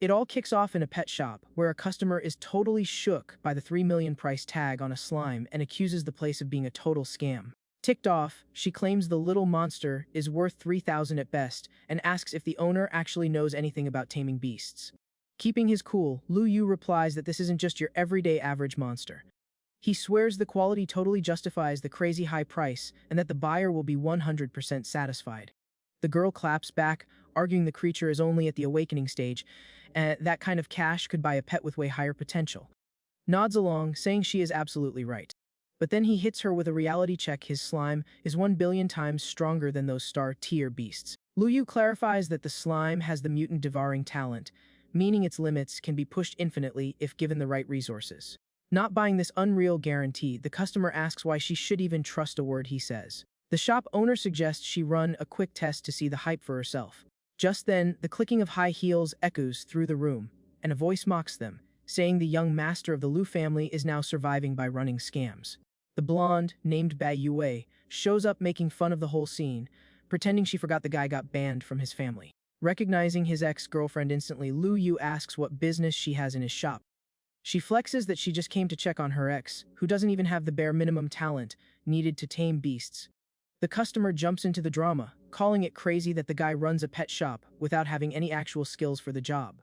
It all kicks off in a pet shop, where a customer is totally shook by the 3 million price tag on a slime and accuses the place of being a total scam. Ticked off, she claims the little monster is worth 3,000 at best and asks if the owner actually knows anything about taming beasts. Keeping his cool, Lu Yu replies that this isn't just your everyday average monster. He swears the quality totally justifies the crazy high price and that the buyer will be 100% satisfied. The girl claps back, arguing the creature is only at the awakening stage, and that kind of cash could buy a pet with way higher potential. Nods along, saying she is absolutely right. But then he hits her with a reality check. His slime is 1 billion times stronger than those star-tier beasts. Lu Yu clarifies that the slime has the mutant devouring talent, meaning its limits can be pushed infinitely if given the right resources. Not buying this unreal guarantee, the customer asks why she should even trust a word he says. The shop owner suggests she run a quick test to see the hype for herself. Just then, the clicking of high heels echoes through the room, and a voice mocks them, saying the young master of the Lu family is now surviving by running scams. The blonde, named Bai Yue, shows up making fun of the whole scene, pretending she forgot the guy got banned from his family. Recognizing his ex-girlfriend instantly, Lu Yu asks what business she has in his shop. She flexes that she just came to check on her ex, who doesn't even have the bare minimum talent needed to tame beasts. The customer jumps into the drama, calling it crazy that the guy runs a pet shop without having any actual skills for the job.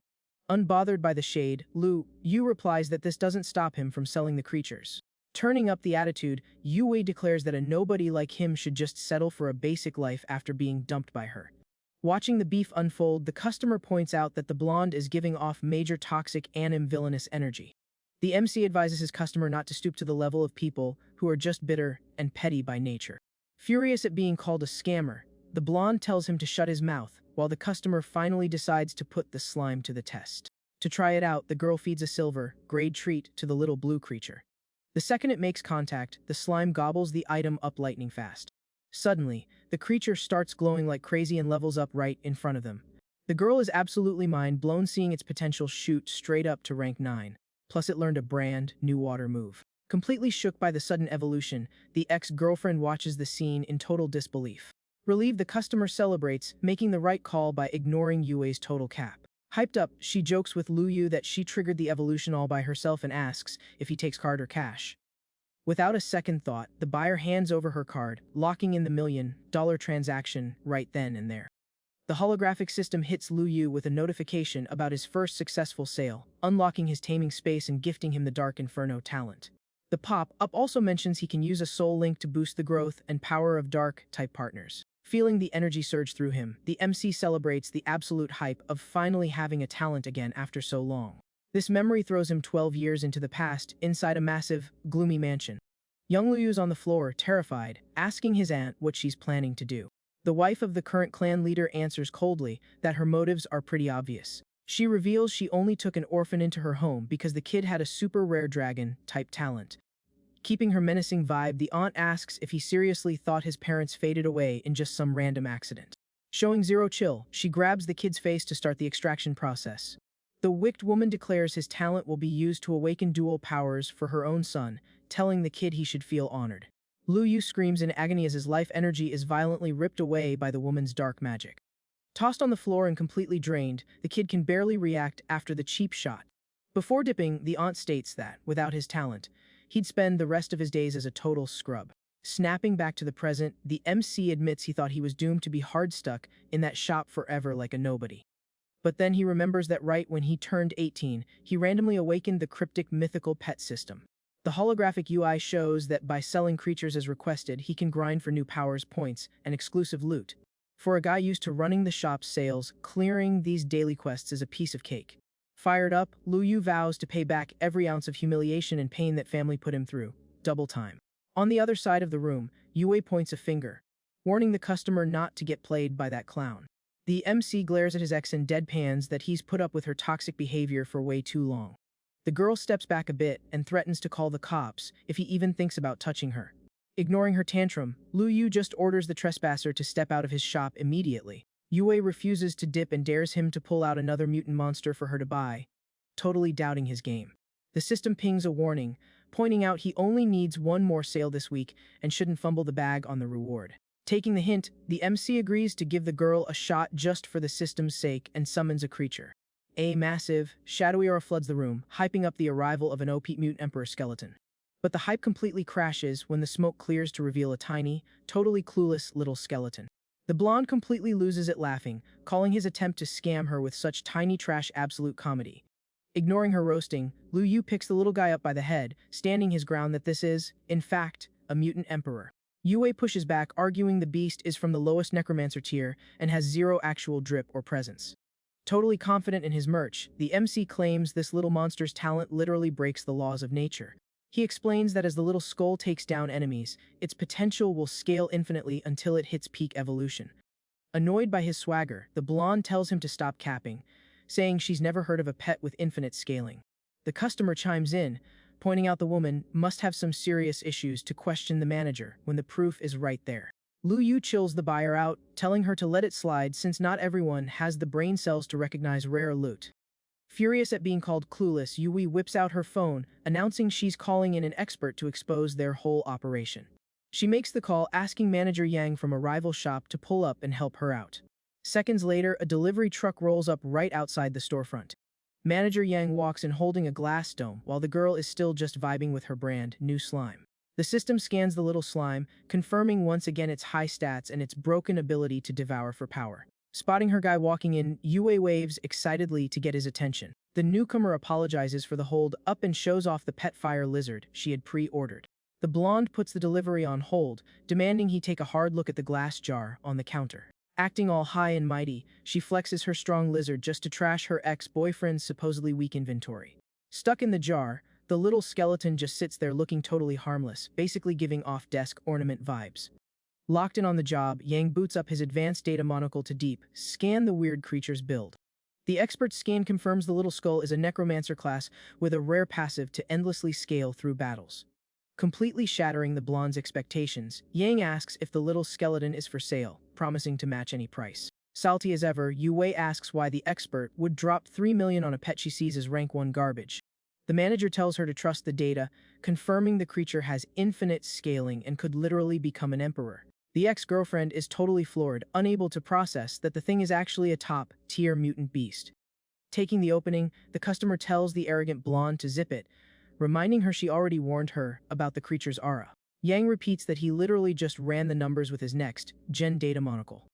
Unbothered by the shade, Lu Yu replies that this doesn't stop him from selling the creatures. Turning up the attitude, Yue declares that a nobody like him should just settle for a basic life after being dumped by her. Watching the beef unfold, the customer points out that the blonde is giving off major toxic villainous energy. The MC advises his customer not to stoop to the level of people who are just bitter and petty by nature. Furious at being called a scammer, the blonde tells him to shut his mouth, while the customer finally decides to put the slime to the test. To try it out, the girl feeds a silver, grade treat to the little blue creature. The second it makes contact, the slime gobbles the item up lightning fast. Suddenly, the creature starts glowing like crazy and levels up right in front of them. The girl is absolutely mind-blown, seeing its potential shoot straight up to rank 9. Plus it learned a brand new water move. Completely shook by the sudden evolution, the ex-girlfriend watches the scene in total disbelief. Relieved, the customer celebrates, making the right call by ignoring Yue's total cap. Hyped up, she jokes with Lu Yu that she triggered the evolution all by herself and asks if he takes card or cash. Without a second thought, the buyer hands over her card, locking in the $1 million transaction right then and there. The holographic system hits Lu Yu with a notification about his first successful sale, unlocking his taming space and gifting him the Dark Inferno talent. The pop-up also mentions he can use a soul link to boost the growth and power of Dark-type partners. Feeling the energy surge through him, the MC celebrates the absolute hype of finally having a talent again after so long. This memory throws him 12 years into the past, inside a massive, gloomy mansion. Young Lu Yu's on the floor, terrified, asking his aunt what she's planning to do. The wife of the current clan leader answers coldly that her motives are pretty obvious. She reveals she only took an orphan into her home because the kid had a super rare dragon-type talent. Keeping her menacing vibe, the aunt asks if he seriously thought his parents faded away in just some random accident. Showing zero chill, she grabs the kid's face to start the extraction process. The wicked woman declares his talent will be used to awaken dual powers for her own son, telling the kid he should feel honored. Lu Yu screams in agony as his life energy is violently ripped away by the woman's dark magic. Tossed on the floor and completely drained, the kid can barely react after the cheap shot. Before dipping, the aunt states that, without his talent, he'd spend the rest of his days as a total scrub. Snapping back to the present, the MC admits he thought he was doomed to be hard stuck in that shop forever like a nobody. But then he remembers that right when he turned 18, he randomly awakened the cryptic mythical pet system. The holographic UI shows that by selling creatures as requested, he can grind for new powers, points, and exclusive loot. For a guy used to running the shop's sales, clearing these daily quests is a piece of cake. Fired up, Lu Yu vows to pay back every ounce of humiliation and pain that family put him through, double time. On the other side of the room, Yue points a finger, warning the customer not to get played by that clown. The MC glares at his ex and deadpans that he's put up with her toxic behavior for way too long. The girl steps back a bit and threatens to call the cops if he even thinks about touching her. Ignoring her tantrum, Lu Yu just orders the trespasser to step out of his shop immediately. Yue refuses to dip and dares him to pull out another mutant monster for her to buy, totally doubting his game. The system pings a warning, pointing out he only needs one more sale this week and shouldn't fumble the bag on the reward. Taking the hint, the MC agrees to give the girl a shot just for the system's sake and summons a creature. A massive, shadowy aura floods the room, hyping up the arrival of an OP mutant emperor skeleton. But the hype completely crashes when the smoke clears to reveal a tiny, totally clueless little skeleton. The blonde completely loses it laughing, calling his attempt to scam her with such tiny trash absolute comedy. Ignoring her roasting, Lu Yu picks the little guy up by the head, standing his ground that this is, in fact, a mutant emperor. Yue pushes back, arguing the beast is from the lowest necromancer tier and has zero actual drip or presence. Totally confident in his merch, the MC claims this little monster's talent literally breaks the laws of nature. He explains that as the little skull takes down enemies, its potential will scale infinitely until it hits peak evolution. Annoyed by his swagger, the blonde tells him to stop capping, saying she's never heard of a pet with infinite scaling. The customer chimes in, pointing out the woman must have some serious issues to question the manager when the proof is right there. Lu Yu chills the buyer out, telling her to let it slide since not everyone has the brain cells to recognize rare loot. Furious at being called clueless, Yui whips out her phone, announcing she's calling in an expert to expose their whole operation. She makes the call, asking manager Yang from a rival shop to pull up and help her out. Seconds later, a delivery truck rolls up right outside the storefront. Manager Yang walks in holding a glass dome, while the girl is still just vibing with her brand new slime. The system scans the little slime, confirming once again its high stats and its broken ability to devour for power. Spotting her guy walking in, Yue waves excitedly to get his attention. The newcomer apologizes for the hold up and shows off the pet fire lizard she had pre-ordered. The blonde puts the delivery on hold, demanding he take a hard look at the glass jar on the counter. Acting all high and mighty, she flexes her strong lizard just to trash her ex-boyfriend's supposedly weak inventory. Stuck in the jar, the little skeleton just sits there looking totally harmless, basically giving off desk ornament vibes. Locked in on the job, Yang boots up his advanced data monocle to deep, scan the weird creature's build. The expert scan confirms the little skull is a necromancer class with a rare passive to endlessly scale through battles. Completely shattering the blonde's expectations, Yang asks if the little skeleton is for sale, promising to match any price. Salty as ever, Yue asks why the expert would drop 3 million on a pet she sees as rank 1 garbage. The manager tells her to trust the data, confirming the creature has infinite scaling and could literally become an emperor. The ex-girlfriend is totally floored, unable to process that the thing is actually a top-tier mutant beast. Taking the opening, the customer tells the arrogant blonde to zip it, reminding her she already warned her about the creature's aura. Yang repeats that he literally just ran the numbers with his next-gen data monocle.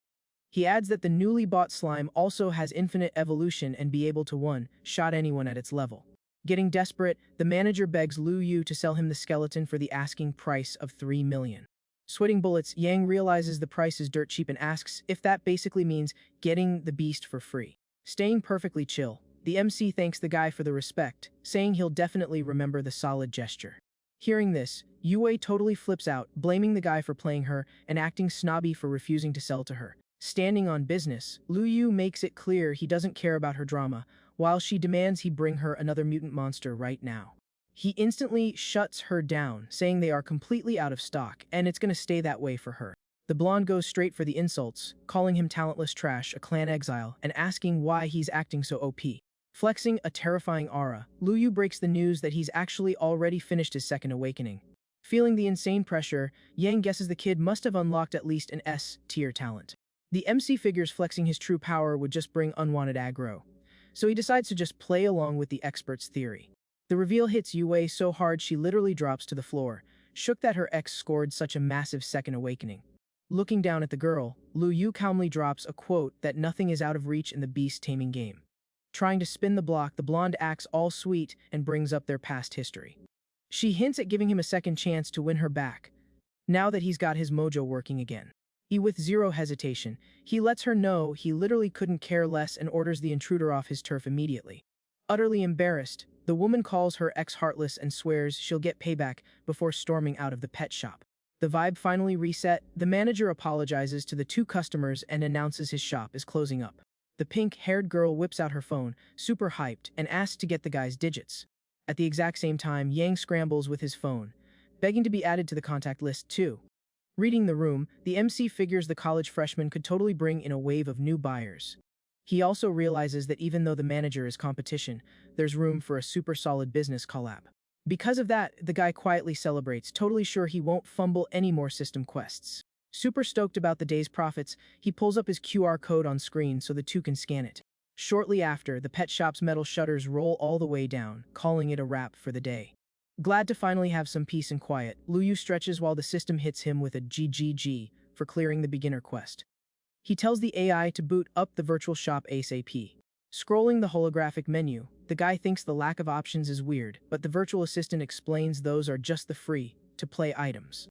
He adds that the newly bought slime also has infinite evolution and be able to one-shot anyone at its level. Getting desperate, the manager begs Lu Yu to sell him the skeleton for the asking price of 3 million. Sweating bullets, Yang realizes the price is dirt cheap and asks if that basically means getting the beast for free. Staying perfectly chill, the MC thanks the guy for the respect, saying he'll definitely remember the solid gesture. Hearing this, Yue totally flips out, blaming the guy for playing her and acting snobby for refusing to sell to her. Standing on business, Lu Yu makes it clear he doesn't care about her drama, while she demands he bring her another mutant monster right now. He instantly shuts her down, saying they are completely out of stock and it's gonna stay that way for her. The blonde goes straight for the insults, calling him talentless trash, a clan exile, and asking why he's acting so OP. Flexing a terrifying aura, Lu Yu breaks the news that he's actually already finished his second awakening. Feeling the insane pressure, Yang guesses the kid must have unlocked at least an S-tier talent. The MC figures flexing his true power would just bring unwanted aggro, so he decides to just play along with the expert's theory. The reveal hits Yue so hard she literally drops to the floor, shook that her ex scored such a massive second awakening. Looking down at the girl, Lu Yu calmly drops a quote that nothing is out of reach in the beast taming game. Trying to spin the block, the blonde acts all sweet and brings up their past history. She hints at giving him a second chance to win her back, now that he's got his mojo working again. With zero hesitation, he lets her know he literally couldn't care less and orders the intruder off his turf immediately. Utterly embarrassed, the woman calls her ex heartless and swears she'll get payback before storming out of the pet shop. The vibe finally reset, the manager apologizes to the two customers and announces his shop is closing up. The pink-haired girl whips out her phone, super hyped, and asks to get the guy's digits. At the exact same time, Yang scrambles with his phone, begging to be added to the contact list too. Reading the room, the MC figures the college freshman could totally bring in a wave of new buyers. He also realizes that even though the manager is competition, there's room for a super solid business collab. Because of that, the guy quietly celebrates, totally sure he won't fumble any more system quests. Super stoked about the day's profits, he pulls up his QR code on screen so the two can scan it. Shortly after, the pet shop's metal shutters roll all the way down, calling it a wrap for the day. Glad to finally have some peace and quiet, Luyu stretches while the system hits him with a GGG for clearing the beginner quest. He tells the AI to boot up the virtual shop ASAP. Scrolling the holographic menu, the guy thinks the lack of options is weird, but the virtual assistant explains those are just the free-to-play items.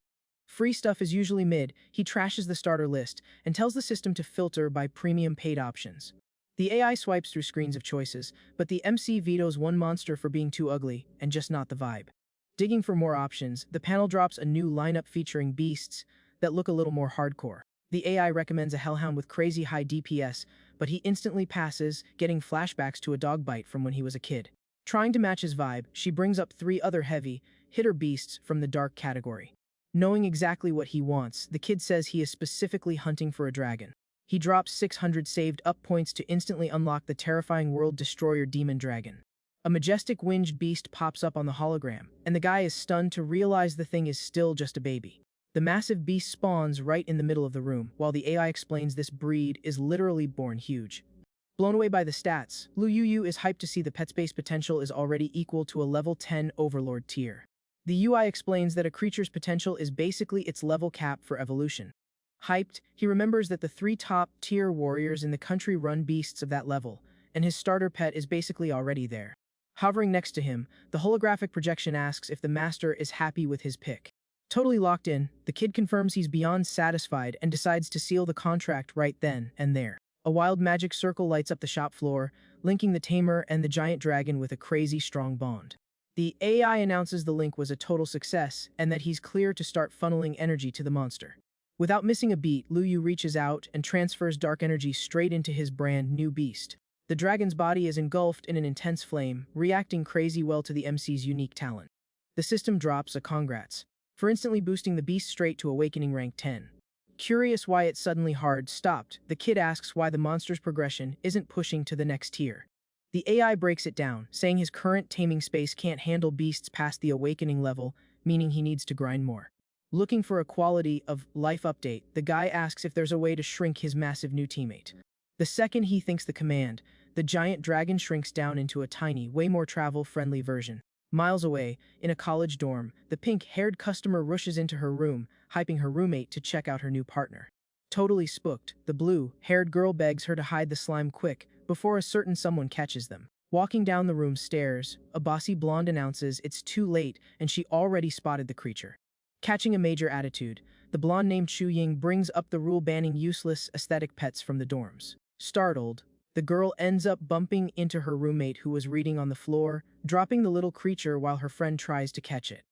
Free stuff is usually mid. He trashes the starter list and tells the system to filter by premium paid options. The AI swipes through screens of choices, but the MC vetoes one monster for being too ugly and just not the vibe. Digging for more options, the panel drops a new lineup featuring beasts that look a little more hardcore. The AI recommends a hellhound with crazy high DPS, but he instantly passes, getting flashbacks to a dog bite from when he was a kid. Trying to match his vibe, she brings up 3 other heavy hitter beasts from the dark category. Knowing exactly what he wants, the kid says he is specifically hunting for a dragon. He drops 600 saved up points to instantly unlock the terrifying world destroyer demon dragon. A majestic winged beast pops up on the hologram, and the guy is stunned to realize the thing is still just a baby. The massive beast spawns right in the middle of the room, while the AI explains this breed is literally born huge. Blown away by the stats, Lu Yu is hyped to see the pet's base potential is already equal to a level 10 overlord tier. The UI explains that a creature's potential is basically its level cap for evolution. Hyped, he remembers that the 3 top-tier warriors in the country run beasts of that level, and his starter pet is basically already there. Hovering next to him, the holographic projection asks if the master is happy with his pick. Totally locked in, the kid confirms he's beyond satisfied and decides to seal the contract right then and there. A wild magic circle lights up the shop floor, linking the Tamer and the giant dragon with a crazy strong bond. The AI announces the link was a total success and that he's clear to start funneling energy to the monster. Without missing a beat, Luyu reaches out and transfers dark energy straight into his brand new beast. The dragon's body is engulfed in an intense flame, reacting crazy well to the MC's unique talent. The system drops a congrats for instantly boosting the beast straight to awakening rank 10. Curious why it's suddenly hard stopped, the kid asks why the monster's progression isn't pushing to the next tier. The AI breaks it down, saying his current taming space can't handle beasts past the awakening level, meaning he needs to grind more. Looking for a quality of life update, the guy asks if there's a way to shrink his massive new teammate. The second he thinks the command, the giant dragon shrinks down into a tiny, way more travel-friendly version. Miles away, in a college dorm, the pink-haired customer rushes into her room, hyping her roommate to check out her new partner. Totally spooked, the blue-haired girl begs her to hide the slime quick before a certain someone catches them. Walking down the room stairs, a bossy blonde announces it's too late and she already spotted the creature. Catching a major attitude, the blonde named Chu Ying brings up the rule banning useless aesthetic pets from the dorms. Startled, the girl ends up bumping into her roommate who was reading on the floor, dropping the little creature while her friend tries to catch it.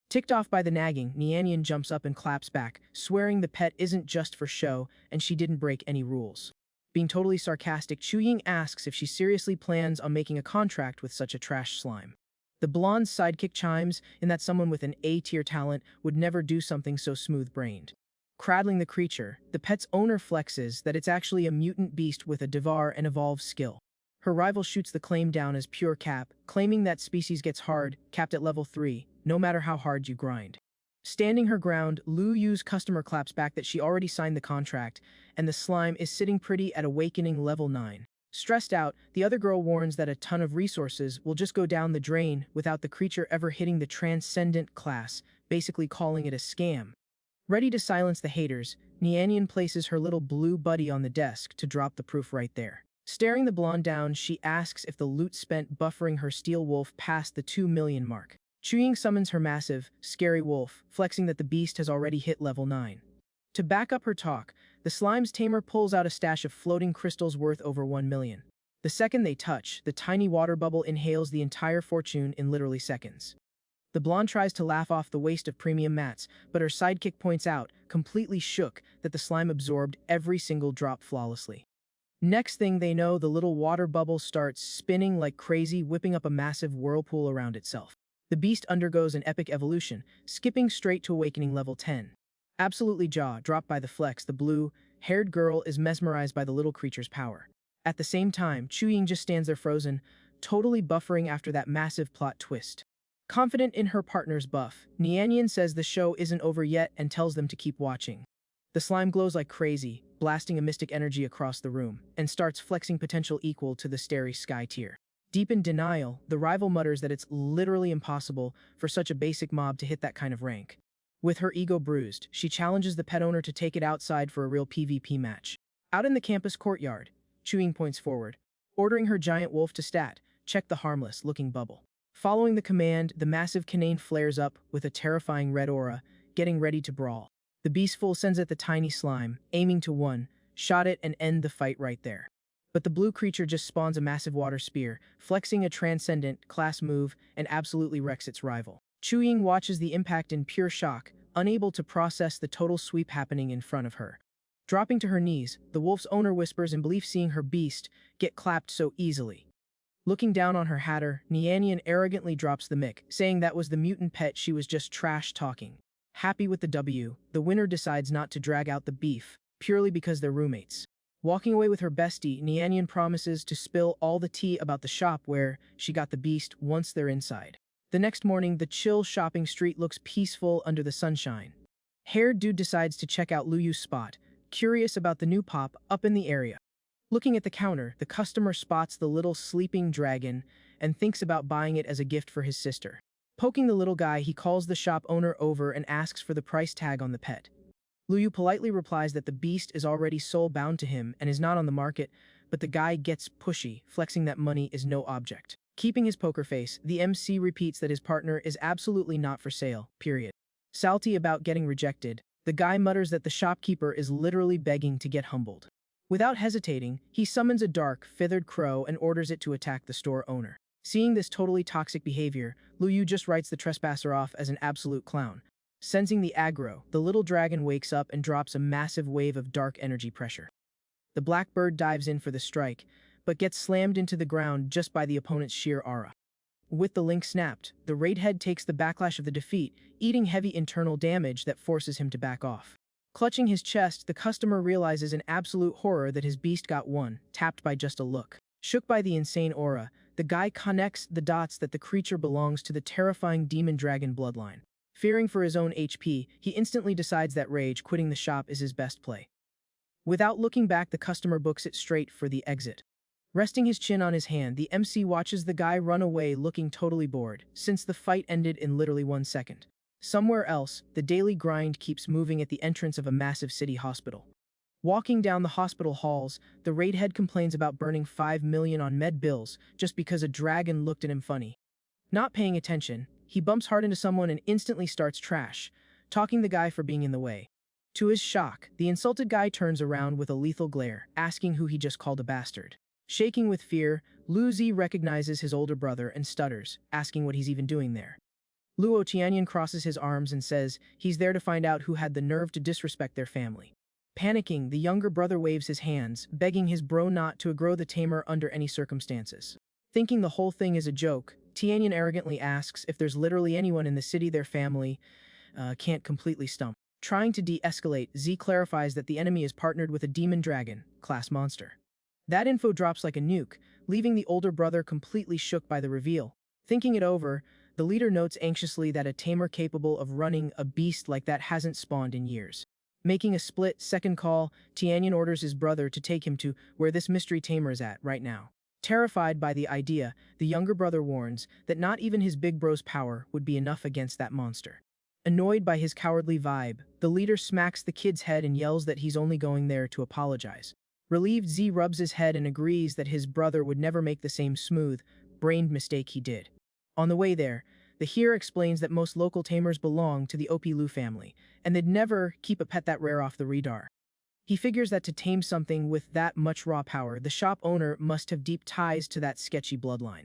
Ticked off by the nagging, Nianyan jumps up and claps back, swearing the pet isn't just for show and she didn't break any rules. Being totally sarcastic, Chu Ying asks if she seriously plans on making a contract with such a trash slime. The blonde's sidekick chimes in that someone with an A-tier talent would never do something so smooth-brained. Cradling the creature, the pet's owner flexes that it's actually a mutant beast with a devour and evolve skill. Her rival shoots the claim down as pure cap, claiming that species gets hard, capped at level 3, no matter how hard you grind. Standing her ground, Lu Yu's customer claps back that she already signed the contract, and the slime is sitting pretty at awakening level 9. Stressed out, the other girl warns that a ton of resources will just go down the drain without the creature ever hitting the transcendent class, basically calling it a scam. Ready to silence the haters, Nianyan places her little blue buddy on the desk to drop the proof right there. Staring the blonde down, she asks if the loot spent buffering her steel wolf passed the 2 million mark. Chu Ying summons her massive, scary wolf, flexing that the beast has already hit level 9. To back up her talk, the slime's tamer pulls out a stash of floating crystals worth over 1 million. The second they touch, the tiny water bubble inhales the entire fortune in literally seconds. The blonde tries to laugh off the waste of premium mats, but her sidekick points out, completely shook, that the slime absorbed every single drop flawlessly. Next thing they know, the little water bubble starts spinning like crazy, whipping up a massive whirlpool around itself. The beast undergoes an epic evolution, skipping straight to awakening level 10. Absolutely jaw-dropped by the flex, the blue-haired girl is mesmerized by the little creature's power. At the same time, Chu Ying just stands there frozen, totally buffering after that massive plot twist. Confident in her partner's buff, Nianyan says the show isn't over yet and tells them to keep watching. The slime glows like crazy, blasting a mystic energy across the room, and starts flexing potential equal to the starry sky tier. Deep in denial, the rival mutters that it's literally impossible for such a basic mob to hit that kind of rank. With her ego bruised, she challenges the pet owner to take it outside for a real PvP match. Out in the campus courtyard, Chewing points forward, ordering her giant wolf to check the harmless-looking bubble. Following the command, the massive canine flares up with a terrifying red aura, getting ready to brawl. The beastful sends at the tiny slime, aiming to shot it and end the fight right there. But the blue creature just spawns a massive water spear, flexing a transcendent class move and absolutely wrecks its rival. Chuying watches the impact in pure shock, unable to process the total sweep happening in front of her. Dropping to her knees, the wolf's owner whispers in belief seeing her beast get clapped so easily. Looking down on her hatter, Nianian arrogantly drops the mic, saying that was the mutant pet she was just trash-talking. Happy with the W, the winner decides not to drag out the beef, purely because they're roommates. Walking away with her bestie, Nianian promises to spill all the tea about the shop where she got the beast once they're inside. The next morning, the chill shopping street looks peaceful under the sunshine. Haired dude decides to check out Luyu's spot, curious about the new pop up in the area. Looking at the counter, the customer spots the little sleeping dragon and thinks about buying it as a gift for his sister. Poking the little guy, he calls the shop owner over and asks for the price tag on the pet. Luyu politely replies that the beast is already soul-bound to him and is not on the market, but the guy gets pushy, flexing that money is no object. Keeping his poker face, the MC repeats that his partner is absolutely not for sale, period. Salty about getting rejected, the guy mutters that the shopkeeper is literally begging to get humbled. Without hesitating, he summons a dark, feathered crow and orders it to attack the store owner. Seeing this totally toxic behavior, Luyu just writes the trespasser off as an absolute clown. Sensing the aggro, the little dragon wakes up and drops a massive wave of dark energy pressure. The black bird dives in for the strike, but gets slammed into the ground just by the opponent's sheer aura. With the link snapped, the raid head takes the backlash of the defeat, eating heavy internal damage that forces him to back off. Clutching his chest, the customer realizes in absolute horror that his beast got tapped by just a look. Shook by the insane aura, the guy connects the dots that the creature belongs to the terrifying demon dragon bloodline. Fearing for his own HP, he instantly decides that rage quitting the shop is his best play. Without looking back, the customer books it straight for the exit. Resting his chin on his hand, the MC watches the guy run away looking totally bored, since the fight ended in literally 1 second. Somewhere else, the daily grind keeps moving at the entrance of a massive city hospital. Walking down the hospital halls, the raid head complains about burning 5 million on med bills just because a dragon looked at him funny. Not paying attention, he bumps hard into someone and instantly starts trash, talking the guy for being in the way. To his shock, the insulted guy turns around with a lethal glare, asking who he just called a bastard. Shaking with fear, Lu Zi recognizes his older brother and stutters, asking what he's even doing there. Luo Tianyan crosses his arms and says he's there to find out who had the nerve to disrespect their family. Panicking, the younger brother waves his hands, begging his bro not to aggro the Tamer under any circumstances. Thinking the whole thing is a joke, Tianyan arrogantly asks if there's literally anyone in the city their family can't completely stump. Trying to de-escalate, Z clarifies that the enemy is partnered with a demon dragon, class monster. That info drops like a nuke, leaving the older brother completely shook by the reveal. Thinking it over, the leader notes anxiously that a tamer capable of running a beast like that hasn't spawned in years. Making a split-second call, Tianyan orders his brother to take him to where this mystery tamer is at right now. Terrified by the idea, the younger brother warns that not even his big bro's power would be enough against that monster. Annoyed by his cowardly vibe, the leader smacks the kid's head and yells that he's only going there to apologize. Relieved, Z rubs his head and agrees that his brother would never make the same smooth-brained mistake he did. On the way there, the hero explains that most local tamers belong to the OP Lu family, and they'd never keep a pet that rare off the radar. He figures that to tame something with that much raw power, the shop owner must have deep ties to that sketchy bloodline.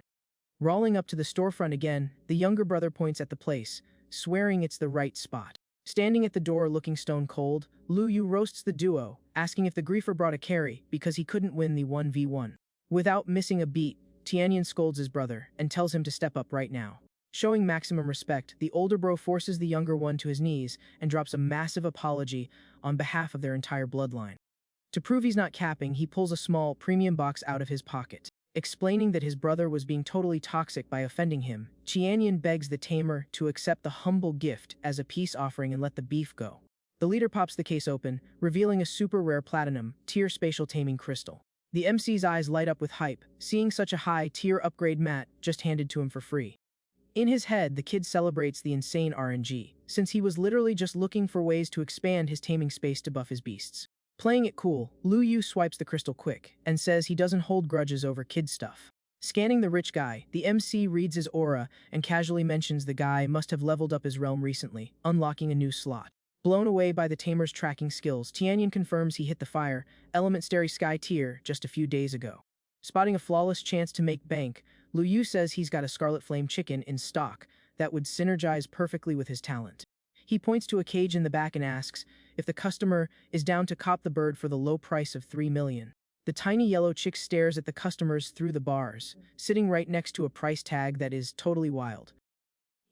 Rolling up to the storefront again, the younger brother points at the place, swearing it's the right spot. Standing at the door looking stone cold, Lu Yu roasts the duo, asking if the griefer brought a carry because he couldn't win the 1v1. Without missing a beat, Tianyan scolds his brother and tells him to step up right now. Showing maximum respect, the older bro forces the younger one to his knees and drops a massive apology on behalf of their entire bloodline. To prove he's not capping, he pulls a small, premium box out of his pocket. Explaining that his brother was being totally toxic by offending him, Tianyan begs the tamer to accept the humble gift as a peace offering and let the beef go. The leader pops the case open, revealing a super rare platinum, tier spatial taming crystal. The MC's eyes light up with hype, seeing such a high-tier upgrade mat just handed to him for free. In his head, the kid celebrates the insane RNG, since he was literally just looking for ways to expand his taming space to buff his beasts. Playing it cool, Lu Yu swipes the crystal quick, and says he doesn't hold grudges over kid stuff. Scanning the rich guy, the MC reads his aura and casually mentions the guy must have leveled up his realm recently, unlocking a new slot. Blown away by the Tamer's tracking skills, Tianyan confirms he hit the fire, element starry sky tier just a few days ago. Spotting a flawless chance to make bank, Lu Yu says he's got a Scarlet Flame chicken in stock that would synergize perfectly with his talent. He points to a cage in the back and asks if the customer is down to cop the bird for the low price of 3 million. The tiny yellow chick stares at the customers through the bars, sitting right next to a price tag that is totally wild.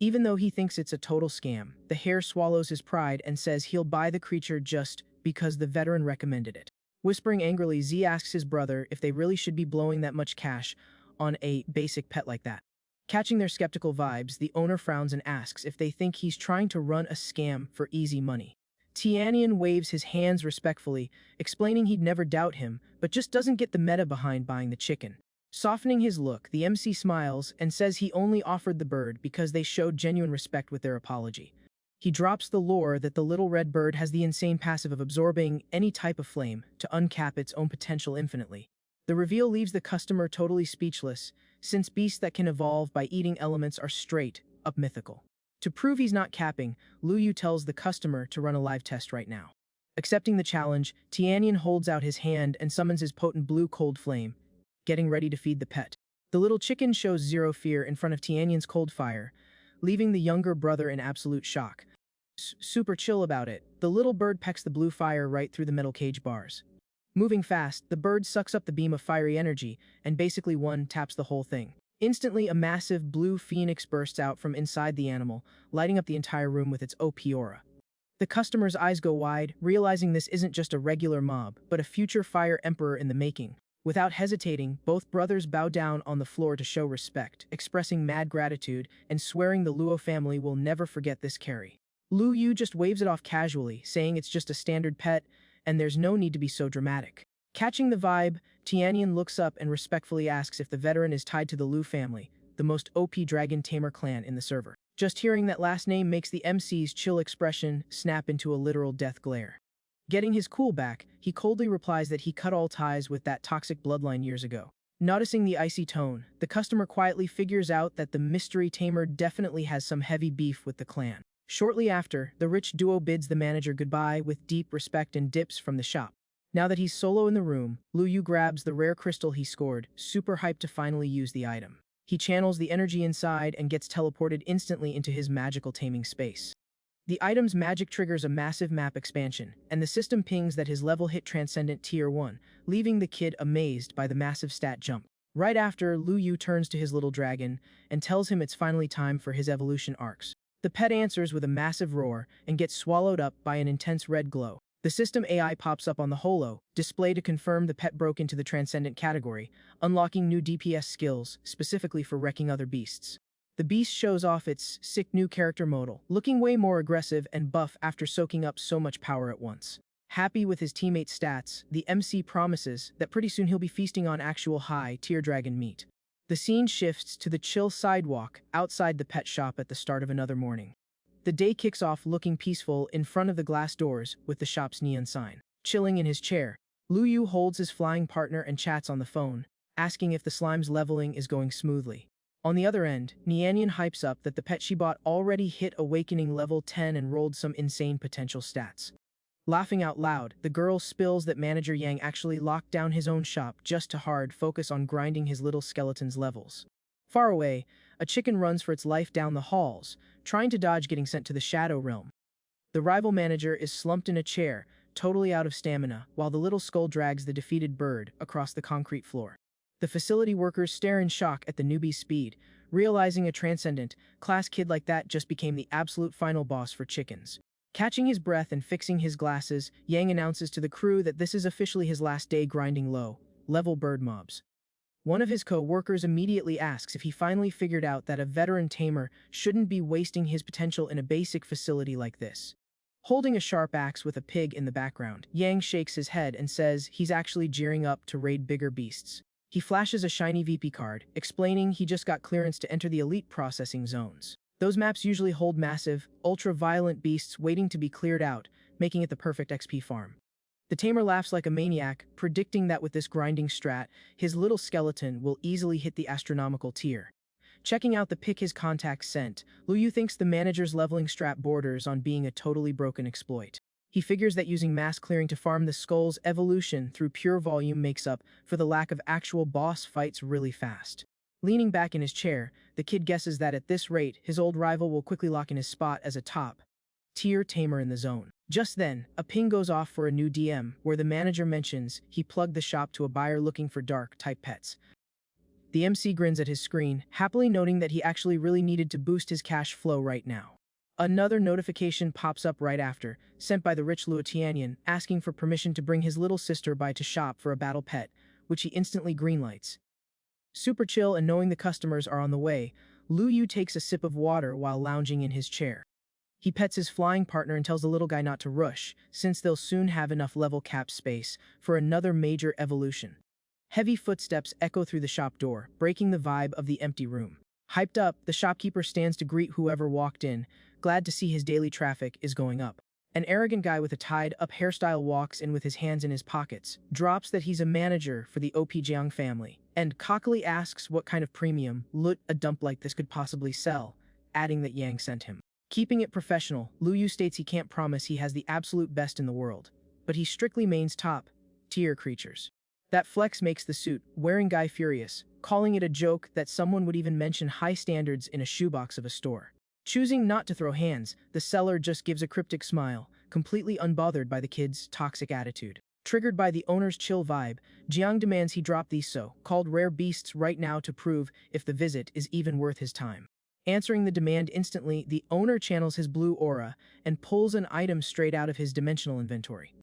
Even though he thinks it's a total scam, the hare swallows his pride and says he'll buy the creature just because the veteran recommended it. Whispering angrily, Z asks his brother if they really should be blowing that much cash on a basic pet like that. Catching their skeptical vibes, the owner frowns and asks if they think he's trying to run a scam for easy money. Tianyan waves his hands respectfully, explaining he'd never doubt him, but just doesn't get the meta behind buying the chicken. Softening his look, the MC smiles and says he only offered the bird because they showed genuine respect with their apology. He drops the lore that the little red bird has the insane passive of absorbing any type of flame to uncap its own potential infinitely. The reveal leaves the customer totally speechless, since beasts that can evolve by eating elements are straight up mythical. To prove he's not capping, Lu Yu tells the customer to run a live test right now. Accepting the challenge, Tianyan holds out his hand and summons his potent blue cold flame, getting ready to feed the pet. The little chicken shows zero fear in front of Tianyan's cold fire, leaving the younger brother in absolute shock. Super chill about it, the little bird pecks the blue fire right through the metal cage bars. Moving fast, the bird sucks up the beam of fiery energy and basically one-taps the whole thing. Instantly, a massive blue phoenix bursts out from inside the animal, lighting up the entire room with its OP aura. The customer's eyes go wide, realizing this isn't just a regular mob, but a future fire emperor in the making. Without hesitating, both brothers bow down on the floor to show respect, expressing mad gratitude and swearing the Luo family will never forget this carry. Lu Yu just waves it off casually, saying it's just a standard pet, and there's no need to be so dramatic. Catching the vibe, Tianyan looks up and respectfully asks if the veteran is tied to the Lu family, the most OP dragon tamer clan in the server. Just hearing that last name makes the MC's chill expression snap into a literal death glare. Getting his cool back, he coldly replies that he cut all ties with that toxic bloodline years ago. Noticing the icy tone, the customer quietly figures out that the mystery tamer definitely has some heavy beef with the clan. Shortly after, the rich duo bids the manager goodbye with deep respect and dips from the shop. Now that he's solo in the room, Lu Yu grabs the rare crystal he scored, super hyped to finally use the item. He channels the energy inside and gets teleported instantly into his magical taming space. The item's magic triggers a massive map expansion, and the system pings that his level hit Transcendent Tier 1, leaving the kid amazed by the massive stat jump. Right after, Lu Yu turns to his little dragon and tells him it's finally time for his evolution arcs. The pet answers with a massive roar and gets swallowed up by an intense red glow. The system AI pops up on the holo display to confirm the pet broke into the Transcendent category, unlocking new DPS skills, specifically for wrecking other beasts. The beast shows off its sick new character modal, looking way more aggressive and buff after soaking up so much power at once. Happy with his teammates' stats, the MC promises that pretty soon he'll be feasting on actual high-tier dragon meat. The scene shifts to the chill sidewalk outside the pet shop at the start of another morning. The day kicks off looking peaceful in front of the glass doors with the shop's neon sign. Chilling in his chair, Lu Yu holds his flying partner and chats on the phone, asking if the slime's leveling is going smoothly. On the other end, Nianyan hypes up that the pet she bought already hit Awakening level 10 and rolled some insane potential stats. Laughing out loud, the girl spills that manager Yang actually locked down his own shop just to hard focus on grinding his little skeleton's levels. Far away, a chicken runs for its life down the halls, trying to dodge getting sent to the Shadow Realm. The rival manager is slumped in a chair, totally out of stamina, while the little skull drags the defeated bird across the concrete floor. The facility workers stare in shock at the newbie's speed, realizing a Transcendent class kid like that just became the absolute final boss for chickens. Catching his breath and fixing his glasses, Yang announces to the crew that this is officially his last day grinding low-level bird mobs. One of his co-workers immediately asks if he finally figured out that a veteran tamer shouldn't be wasting his potential in a basic facility like this. Holding a sharp axe with a pig in the background, Yang shakes his head and says he's actually gearing up to raid bigger beasts. He flashes a shiny VP card, explaining he just got clearance to enter the elite processing zones. Those maps usually hold massive, ultra-violent beasts waiting to be cleared out, making it the perfect XP farm. The Tamer laughs like a maniac, predicting that with this grinding strat, his little skeleton will easily hit the astronomical tier. Checking out the pick his contacts sent, Luyu thinks the manager's leveling strat borders on being a totally broken exploit. He figures that using mass clearing to farm the skull's evolution through pure volume makes up for the lack of actual boss fights really fast. Leaning back in his chair, the kid guesses that at this rate, his old rival will quickly lock in his spot as a top-tier Tamer in the zone. Just then, a ping goes off for a new DM, where the manager mentions he plugged the shop to a buyer looking for dark-type pets. The MC grins at his screen, happily noting that he actually really needed to boost his cash flow right now. Another notification pops up right after, sent by the rich Luotianian, asking for permission to bring his little sister by to shop for a battle pet, which he instantly greenlights. Super chill and knowing the customers are on the way, Lu Yu takes a sip of water while lounging in his chair. He pets his flying partner and tells the little guy not to rush, since they'll soon have enough level cap space for another major evolution. Heavy footsteps echo through the shop door, breaking the vibe of the empty room. Hyped up, the shopkeeper stands to greet whoever walked in, glad to see his daily traffic is going up. An arrogant guy with a tied-up hairstyle walks in with his hands in his pockets, drops that he's a manager for the OP Jiang family, and cockily asks what kind of premium loot a dump like this could possibly sell, adding that Yang sent him. Keeping it professional, Lu Yu states he can't promise he has the absolute best in the world, but he strictly mains top-tier creatures. That flex makes the suit-wearing guy furious, calling it a joke that someone would even mention high standards in a shoebox of a store. Choosing not to throw hands, the seller just gives a cryptic smile, completely unbothered by the kid's toxic attitude. Triggered by the owner's chill vibe, Jiang demands he drop these so-called rare beasts right now to prove if the visit is even worth his time. Answering the demand instantly, the owner channels his blue aura and pulls an item straight out of his dimensional inventory.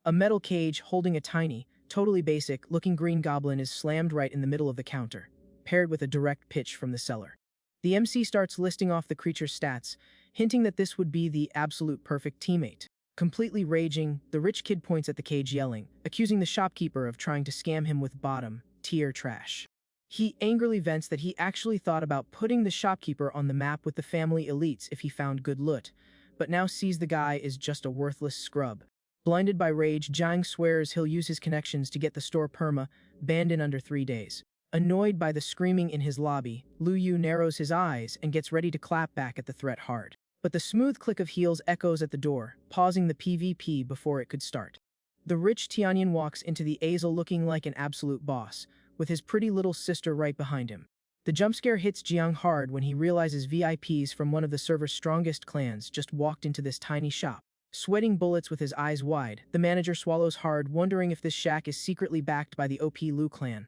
A metal cage holding a tiny, totally basic-looking green goblin is slammed right in the middle of the counter, paired with a direct pitch from the seller. The MC starts listing off the creature's stats, hinting that this would be the absolute perfect teammate. Completely raging, the rich kid points at the cage yelling, accusing the shopkeeper of trying to scam him with bottom-tier trash. He angrily vents that he actually thought about putting the shopkeeper on the map with the family elites if he found good loot, but now sees the guy is just a worthless scrub. Blinded by rage, Jiang swears he'll use his connections to get the store banned in under 3 days. Annoyed by the screaming in his lobby, Lu Yu narrows his eyes and gets ready to clap back at the threat hard. But the smooth click of heels echoes at the door, pausing the PvP before it could start. The rich Tianyan walks into the Azel looking like an absolute boss, with his pretty little sister right behind him. The jumpscare hits Jiang hard when he realizes VIPs from one of the server's strongest clans just walked into this tiny shop. Sweating bullets with his eyes wide, the manager swallows hard, wondering if this shack is secretly backed by the OP Lu clan.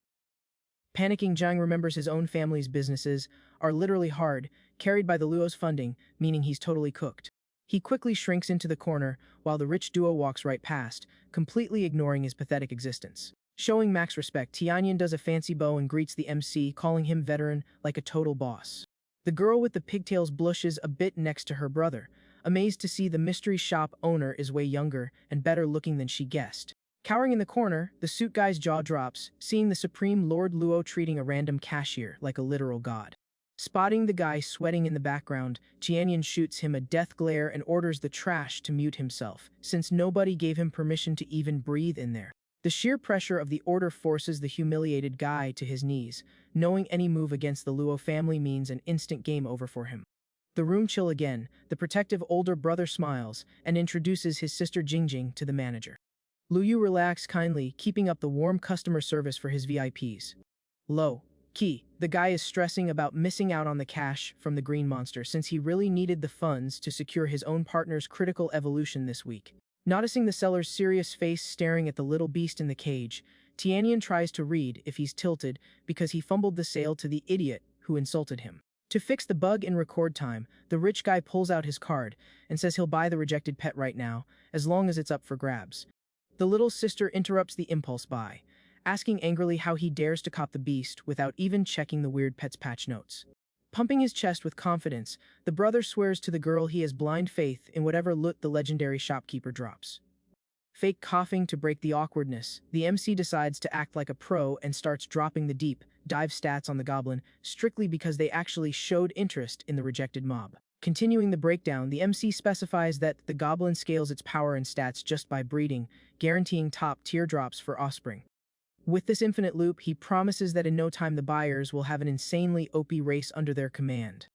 Panicking, Jiang remembers his own family's businesses are literally hard, carried by the Luo's funding, meaning he's totally cooked. He quickly shrinks into the corner while the rich duo walks right past, completely ignoring his pathetic existence. Showing max respect, Tianyan does a fancy bow and greets the MC, calling him veteran like a total boss. The girl with the pigtails blushes a bit next to her brother, amazed to see the mystery shop owner is way younger and better looking than she guessed. Cowering in the corner, the suit guy's jaw drops, seeing the Supreme Lord Luo treating a random cashier like a literal god. Spotting the guy sweating in the background, Tianyan shoots him a death glare and orders the trash to mute himself, since nobody gave him permission to even breathe in there. The sheer pressure of the order forces the humiliated guy to his knees, knowing any move against the Luo family means an instant game over for him. The room chill again, the protective older brother smiles and introduces his sister Jingjing to the manager. Lu Yu relaxes kindly, keeping up the warm customer service for his VIPs. Low key, the guy is stressing about missing out on the cash from the green monster since he really needed the funds to secure his own partner's critical evolution this week. Noticing the seller's serious face staring at the little beast in the cage, Tianyan tries to read if he's tilted because he fumbled the sale to the idiot who insulted him. To fix the bug in record time, the rich guy pulls out his card and says he'll buy the rejected pet right now, as long as it's up for grabs. The little sister interrupts the impulse buy, asking angrily how he dares to cop the beast without even checking the weird pet's patch notes. Pumping his chest with confidence, the brother swears to the girl he has blind faith in whatever loot the legendary shopkeeper drops. Fake coughing to break the awkwardness, the MC decides to act like a pro and starts dropping the deep dive stats on the goblin strictly because they actually showed interest in the rejected mob. Continuing the breakdown, the MC specifies that the goblin scales its power and stats just by breeding, guaranteeing top-tier drops for offspring. With this infinite loop, he promises that in no time the buyers will have an insanely OP race under their command.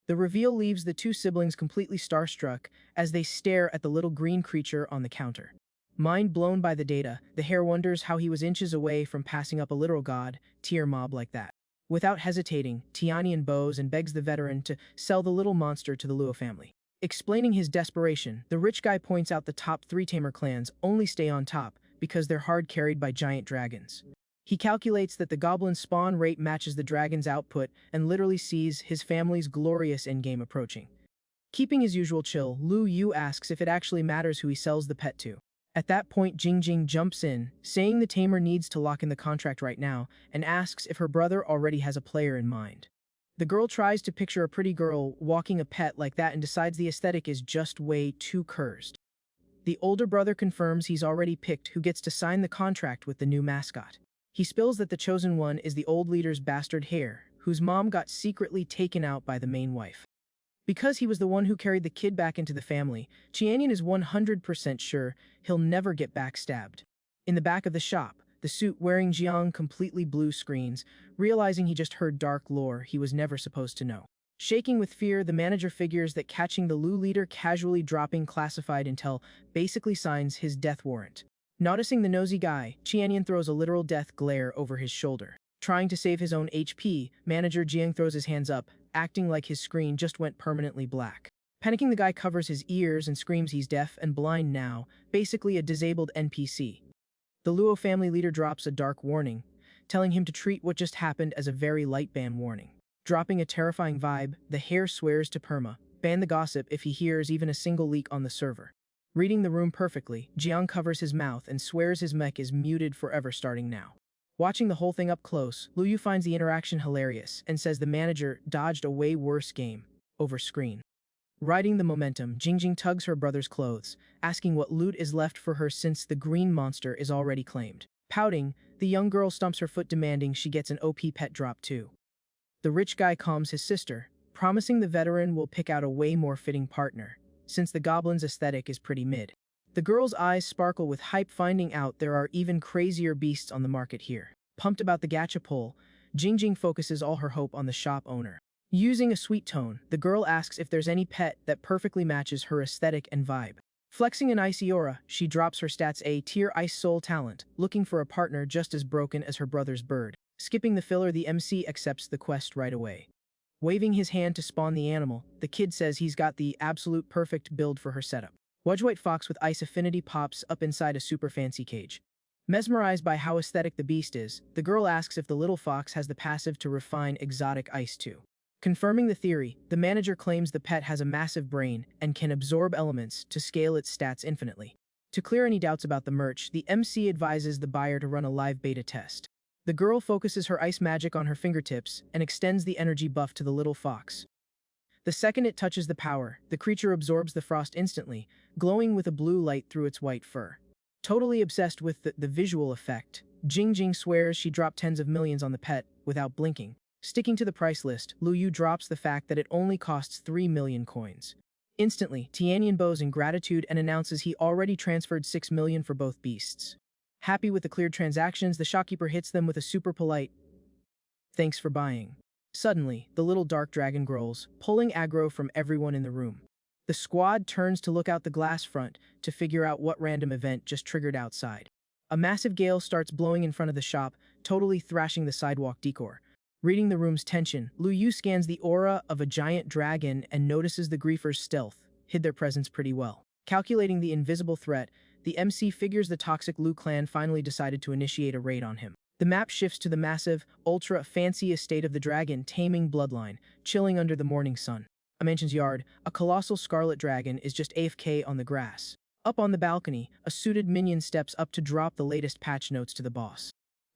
The reveal leaves the two siblings completely starstruck as they stare at the little green creature on the counter. Mind blown by the data, the hare wonders how he was inches away from passing up a literal god-tier mob like that. Without hesitating, Tianian bows and begs the veteran to sell the little monster to the Luo family. Explaining his desperation, the rich guy points out the top 3 Tamer clans only stay on top because they're hard carried by giant dragons. He calculates that the goblin spawn rate matches the dragon's output and literally sees his family's glorious endgame approaching. Keeping his usual chill, Lu Yu asks if it actually matters who he sells the pet to. At that point, Jingjing jumps in, saying the Tamer needs to lock in the contract right now, and asks if her brother already has a player in mind. The girl tries to picture a pretty girl walking a pet like that and decides the aesthetic is just way too cursed. The older brother confirms he's already picked who gets to sign the contract with the new mascot. He spills that the chosen one is the old leader's bastard hare, whose mom got secretly taken out by the main wife. Because he was the one who carried the kid back into the family, Qianian is 100% sure he'll never get backstabbed. In the back of the shop, the suit-wearing Jiang completely blue screens, realizing he just heard dark lore he was never supposed to know. Shaking with fear, the manager figures that catching the Lu leader casually dropping classified intel basically signs his death warrant. Noticing the nosy guy, Qianian throws a literal death glare over his shoulder. Trying to save his own HP, manager Jiang throws his hands up, acting like his screen just went permanently black. Panicking, the guy covers his ears and screams he's deaf and blind now, basically a disabled NPC. The Luo family leader drops a dark warning, telling him to treat what just happened as a very light ban warning. Dropping a terrifying vibe, the hare swears to ban the gossip if he hears even a single leak on the server. Reading the room perfectly, Jiang covers his mouth and swears his mech is muted forever starting now. Watching the whole thing up close, Lu Yu finds the interaction hilarious and says the manager dodged a way worse game over screen. Riding the momentum, Jingjing tugs her brother's clothes, asking what loot is left for her since the green monster is already claimed. Pouting, the young girl stumps her foot demanding she gets an OP pet drop too. The rich guy calms his sister, promising the veteran will pick out a way more fitting partner, since the goblin's aesthetic is pretty mid. The girl's eyes sparkle with hype, finding out there are even crazier beasts on the market here. Pumped about the gacha pull, Jingjing focuses all her hope on the shop owner. Using a sweet tone, the girl asks if there's any pet that perfectly matches her aesthetic and vibe. Flexing an icy aura, she drops her stats A-tier ice soul talent, looking for a partner just as broken as her brother's bird. Skipping the filler, the MC accepts the quest right away. Waving his hand to spawn the animal, the kid says he's got the absolute perfect build for her setup. White fox with ice affinity pops up inside a super fancy cage. Mesmerized by how aesthetic the beast is, the girl asks if the little fox has the passive to refine exotic ice too. Confirming the theory, the manager claims the pet has a massive brain and can absorb elements to scale its stats infinitely. To clear any doubts about the merch, the MC advises the buyer to run a live beta test. The girl focuses her ice magic on her fingertips and extends the energy buff to the little fox. The second it touches the power, the creature absorbs the frost instantly, glowing with a blue light through its white fur. Totally obsessed with the visual effect, Jingjing swears she dropped tens of millions on the pet without blinking. Sticking to the price list, Lu Yu drops the fact that it only costs 3 million coins. Instantly, Tianian bows in gratitude and announces he already transferred 6 million for both beasts. Happy with the cleared transactions, the shopkeeper hits them with a super polite, "Thanks for buying." Suddenly, the little dark dragon growls, pulling aggro from everyone in the room. The squad turns to look out the glass front to figure out what random event just triggered outside. A massive gale starts blowing in front of the shop, totally thrashing the sidewalk decor. Reading the room's tension, Lu Yu scans the aura of a giant dragon and notices the griefers' stealth hid their presence pretty well. Calculating the invisible threat, the MC figures the toxic Lu clan finally decided to initiate a raid on him. The map shifts to the massive, ultra-fancy estate of the dragon taming bloodline, chilling under the morning sun. A mansion's yard, a colossal scarlet dragon is just AFK on the grass. Up on the balcony, a suited minion steps up to drop the latest patch notes to the boss.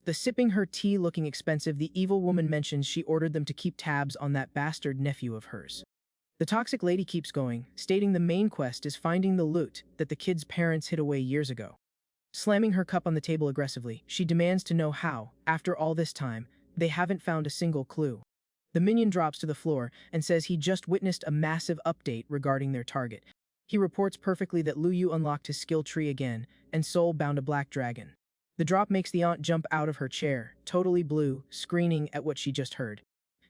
The sipping her tea looking expensive, the evil woman mentions she ordered them to keep tabs on that bastard nephew of hers. The toxic lady keeps going, stating the main quest is finding the loot that the kid's parents hid away years ago. Slamming her cup on the table aggressively, she demands to know how, after all this time, they haven't found a single clue. The minion drops to the floor and says he just witnessed a massive update regarding their target. He reports perfectly that Lu Yu unlocked his skill tree again, and Soul bound a black dragon. The drop makes the aunt jump out of her chair, totally blue, screaming at what she just heard.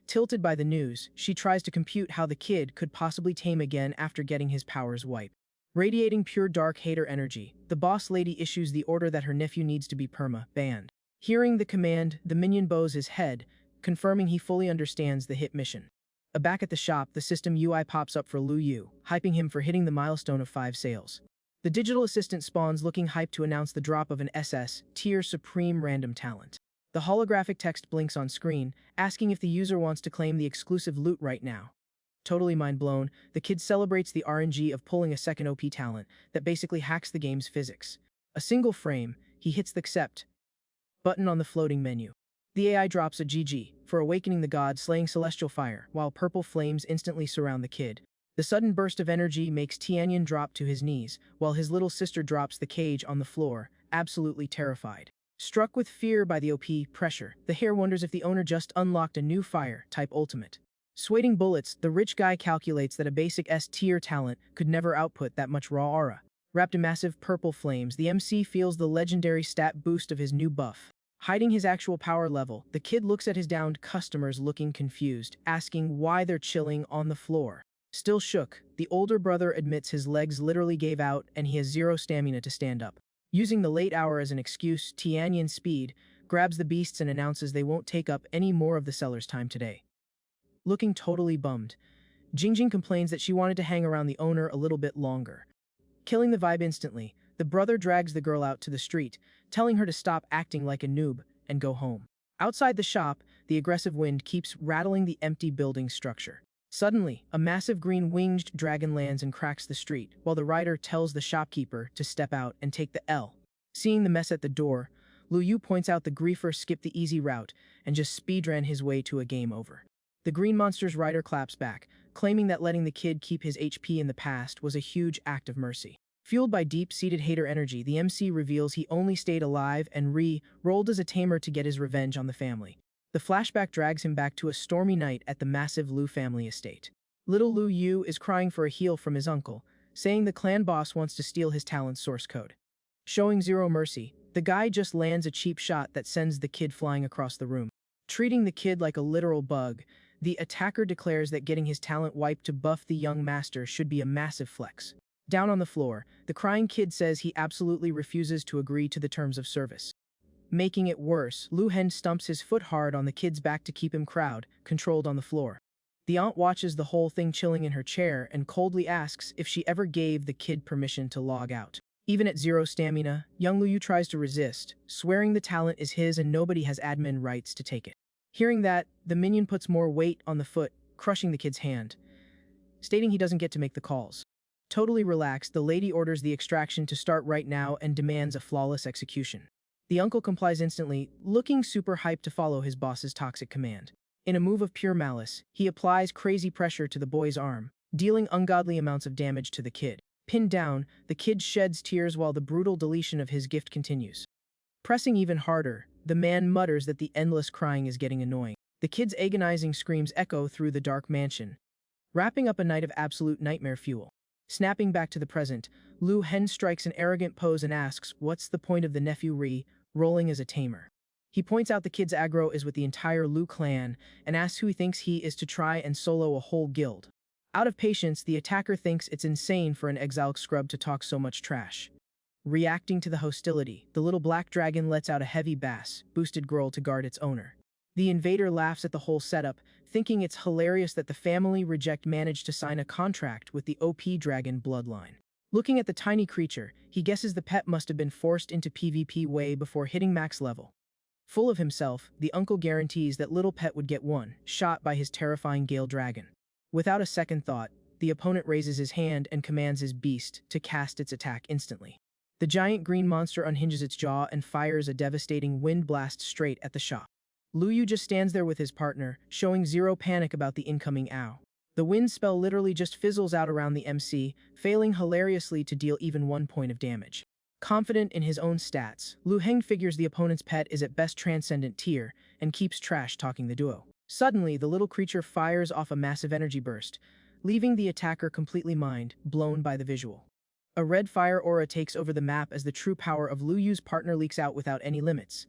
Tilted by the news, she tries to compute how the kid could possibly tame again after getting his powers wiped. Radiating pure dark hater energy, the boss lady issues the order that her nephew needs to be perma-banned. Hearing the command, the minion bows his head, confirming he fully understands the hit mission. Back at the shop, the system UI pops up for Lu Yu, hyping him for hitting the milestone of 5 sales. The digital assistant spawns looking hyped to announce the drop of an SS tier supreme random talent. The holographic text blinks on screen, asking if the user wants to claim the exclusive loot right now. Totally mind blown, the kid celebrates the RNG of pulling a second OP talent that basically hacks the game's physics. A single frame, he hits the accept button on the floating menu. The AI drops a GG for awakening the god, slaying celestial fire, while purple flames instantly surround the kid. The sudden burst of energy makes Tianyan drop to his knees, while his little sister drops the cage on the floor, absolutely terrified. Struck with fear by the OP pressure, the hare wonders if the owner just unlocked a new fire-type ultimate. Sweating bullets, the rich guy calculates that a basic S-tier talent could never output that much raw aura. Wrapped in massive purple flames, the MC feels the legendary stat boost of his new buff. Hiding his actual power level, the kid looks at his downed customers looking confused, asking why they're chilling on the floor. Still shook, the older brother admits his legs literally gave out and he has 0 stamina to stand up. Using the late hour as an excuse, Tianyan Speed grabs the beasts and announces they won't take up any more of the seller's time today. Looking totally bummed, Jingjing complains that she wanted to hang around the owner a little bit longer. Killing the vibe instantly, the brother drags the girl out to the street, telling her to stop acting like a noob and go home. Outside the shop, the aggressive wind keeps rattling the empty building structure. Suddenly, a massive green-winged dragon lands and cracks the street, while the rider tells the shopkeeper to step out and take the L. Seeing the mess at the door, Lu Yu points out the griefer skipped the easy route and just speedran his way to a game over. The green monster's rider claps back, claiming that letting the kid keep his HP in the past was a huge act of mercy. Fueled by deep-seated hater energy, the MC reveals he only stayed alive and rolled as a tamer to get his revenge on the family. The flashback drags him back to a stormy night at the massive Lu family estate. Little Lu Yu is crying for a heal from his uncle, saying the clan boss wants to steal his talent's source code. Showing 0 mercy, the guy just lands a cheap shot that sends the kid flying across the room. Treating the kid like a literal bug, the attacker declares that getting his talent wiped to buff the young master should be a massive flex. Down on the floor, the crying kid says he absolutely refuses to agree to the terms of service. Making it worse, Lu Hen stumps his foot hard on the kid's back to keep him controlled on the floor. The aunt watches the whole thing chilling in her chair and coldly asks if she ever gave the kid permission to log out. Even at 0 stamina, young Lu Yu tries to resist, swearing the talent is his and nobody has admin rights to take it. Hearing that, the minion puts more weight on the foot, crushing the kid's hand, stating he doesn't get to make the calls. Totally relaxed, the lady orders the extraction to start right now and demands a flawless execution. The uncle complies instantly, looking super hyped to follow his boss's toxic command. In a move of pure malice, he applies crazy pressure to the boy's arm, dealing ungodly amounts of damage to the kid. Pinned down, the kid sheds tears while the brutal deletion of his gift continues. Pressing even harder, the man mutters that the endless crying is getting annoying. The kid's agonizing screams echo through the dark mansion, wrapping up a night of absolute nightmare fuel. Snapping back to the present, Lu Hen strikes an arrogant pose and asks what's the point of the nephew rolling as a tamer. He points out the kid's aggro is with the entire Lu clan and asks who he thinks he is to try and solo a whole guild. Out of patience, the attacker thinks it's insane for an exiled scrub to talk so much trash. Reacting to the hostility, the little black dragon lets out a heavy bass, boosted growl to guard its owner. The invader laughs at the whole setup, thinking it's hilarious that the family reject managed to sign a contract with the OP dragon bloodline. Looking at the tiny creature, he guesses the pet must have been forced into PvP way before hitting max level. Full of himself, the uncle guarantees that little pet would get one shot by his terrifying Gale dragon. Without a second thought, the opponent raises his hand and commands his beast to cast its attack instantly. The giant green monster unhinges its jaw and fires a devastating wind blast straight at the shop. Lu Yu just stands there with his partner, showing zero panic about the incoming ow. The wind spell literally just fizzles out around the MC, failing hilariously to deal even 1 point of damage. Confident in his own stats, Lu Heng figures the opponent's pet is at best transcendent tier and keeps trash-talking the duo. Suddenly, the little creature fires off a massive energy burst, leaving the attacker completely mind blown by the visual. A red fire aura takes over the map as the true power of Lu Yu's partner leaks out without any limits.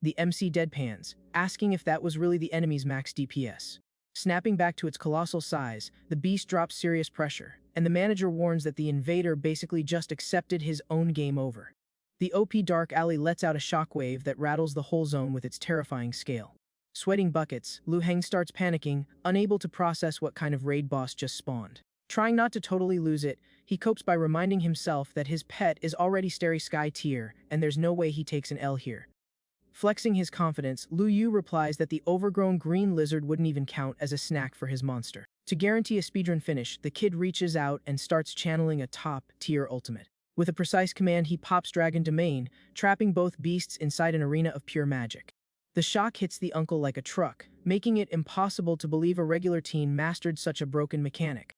The MC deadpans, asking if that was really the enemy's max DPS. Snapping back to its colossal size, the beast drops serious pressure, and the manager warns that the invader basically just accepted his own game over. The OP Dark Alley lets out a shockwave that rattles the whole zone with its terrifying scale. Sweating buckets, Lu Heng starts panicking, unable to process what kind of raid boss just spawned. Trying not to totally lose it, he copes by reminding himself that his pet is already Starry Sky tier, and there's no way he takes an L here. Flexing his confidence, Lu Yu replies that the overgrown green lizard wouldn't even count as a snack for his monster. To guarantee a speedrun finish, the kid reaches out and starts channeling a top-tier ultimate. With a precise command, he pops Dragon Domain, trapping both beasts inside an arena of pure magic. The shock hits the uncle like a truck, making it impossible to believe a regular teen mastered such a broken mechanic.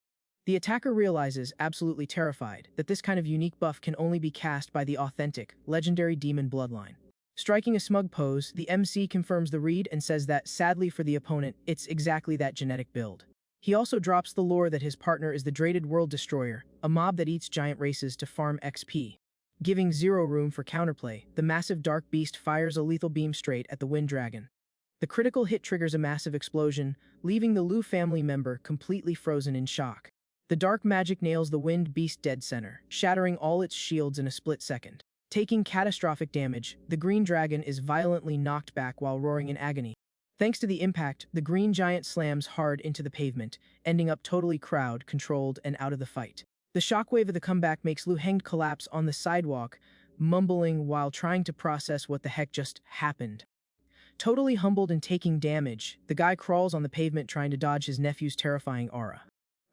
The attacker realizes, absolutely terrified, that this kind of unique buff can only be cast by the authentic, legendary demon bloodline. Striking a smug pose, the MC confirms the read and says that, sadly for the opponent, it's exactly that genetic build. He also drops the lore that his partner is the Dreaded World Destroyer, a mob that eats giant races to farm XP. Giving zero room for counterplay, the massive dark beast fires a lethal beam straight at the Wind Dragon. The critical hit triggers a massive explosion, leaving the Lu family member completely frozen in shock. The dark magic nails the Wind Beast dead center, shattering all its shields in a split second. Taking catastrophic damage, the green dragon is violently knocked back while roaring in agony. Thanks to the impact, the green giant slams hard into the pavement, ending up totally crowd-controlled and out of the fight. The shockwave of the comeback makes Lu Heng collapse on the sidewalk, mumbling while trying to process what the heck just happened. Totally humbled and taking damage, the guy crawls on the pavement trying to dodge his nephew's terrifying aura.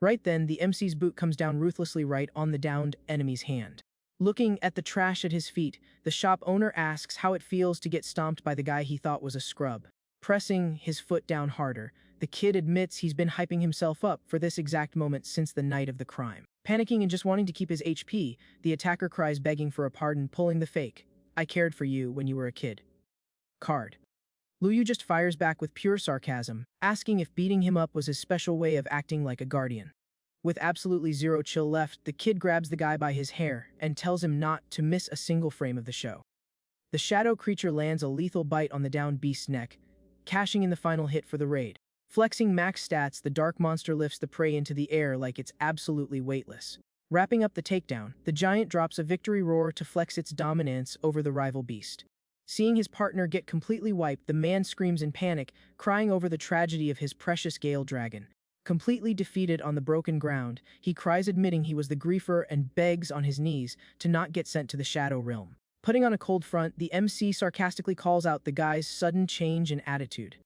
Right then, the MC's boot comes down ruthlessly right on the downed enemy's hand. Looking at the trash at his feet, the shop owner asks how it feels to get stomped by the guy he thought was a scrub. Pressing his foot down harder, the kid admits he's been hyping himself up for this exact moment since the night of the crime. Panicking and just wanting to keep his HP, the attacker cries begging for a pardon, pulling the fake, "I cared for you when you were a kid" card. Lu Yu just fires back with pure sarcasm, asking if beating him up was his special way of acting like a guardian. With absolutely zero chill left, the kid grabs the guy by his hair and tells him not to miss a single frame of the show. The shadow creature lands a lethal bite on the downed beast's neck, cashing in the final hit for the raid. Flexing max stats, the dark monster lifts the prey into the air like it's absolutely weightless. Wrapping up the takedown, the giant drops a victory roar to flex its dominance over the rival beast. Seeing his partner get completely wiped, the man screams in panic, crying over the tragedy of his precious Gale dragon. Completely defeated on the broken ground, he cries admitting he was the griefer and begs on his knees to not get sent to the Shadow Realm. Putting on a cold front, the MC sarcastically calls out the guy's sudden change in attitude.